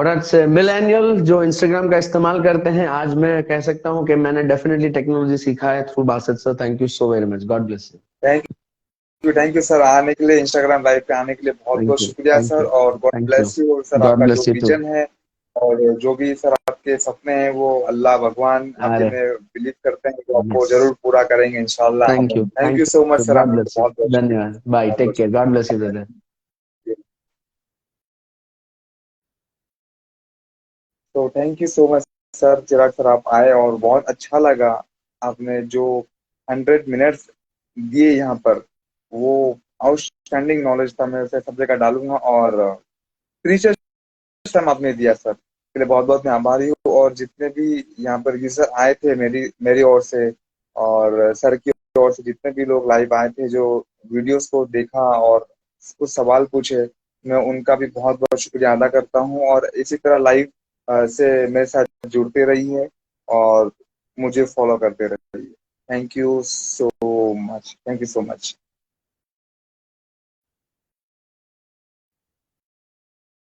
let's say millennial जो Instagram का इस्तेमाल करते हैं। आज मैं कह सकता हूँ कि मैंने definitely टेक्नोलॉजी सीखा है through Basit sir. Thank you so very much. God bless you. Thank you sir, आने के लिए, इंस्टाग्राम लाइव पे आने के लिए बहुत बहुत थैंक यू, शुक्रिया थैंक सर। यू, और God thank you. Bless you. और सर गॉड आपका जो ब्लेस यू टू। विजन है और जो भी सर आपके सपने हैं, वो अल्लाह भगवान आप अरे जिन्हें बिलीव करते हैं तो आपको यस, जरूर पूरा करेंगे इंशाल्लाह। Thank you, thank thank you so much you. Sir, God आपका ब्लेस यू, बहुत बहुत शुक्रिया। धन्यवाद। बाय, बहुत टेक बहुत केयर, गॉड ब्लेस यू शुक्रिया। ब्रदर। तो thank you so much sir, Chirag sir आप आए और बहुत अच्छा लगा। आपने जो 100 मिनट्स दिए यहाँ पर, वो आउटस्टैंडिंग नॉलेज था। मैं उसे सब जगह डालूंगा। और प्रीशियस टाइम आपने दिया सर, के लिए बहुत बहुत मैं आभारी हूँ। और जितने भी यहाँ पर यूजर आए थे मेरी मेरी ओर से और सर की ओर से, जितने भी लोग लाइव आए थे, जो वीडियोस को देखा और कुछ सवाल पूछे, मैं उनका भी बहुत बहुत शुक्रिया अदा करता हूँ। और इसी तरह लाइव से मेरे साथ जुड़ते रहिए और मुझे फॉलो करते रहिए। Thank you so much, thank you so much.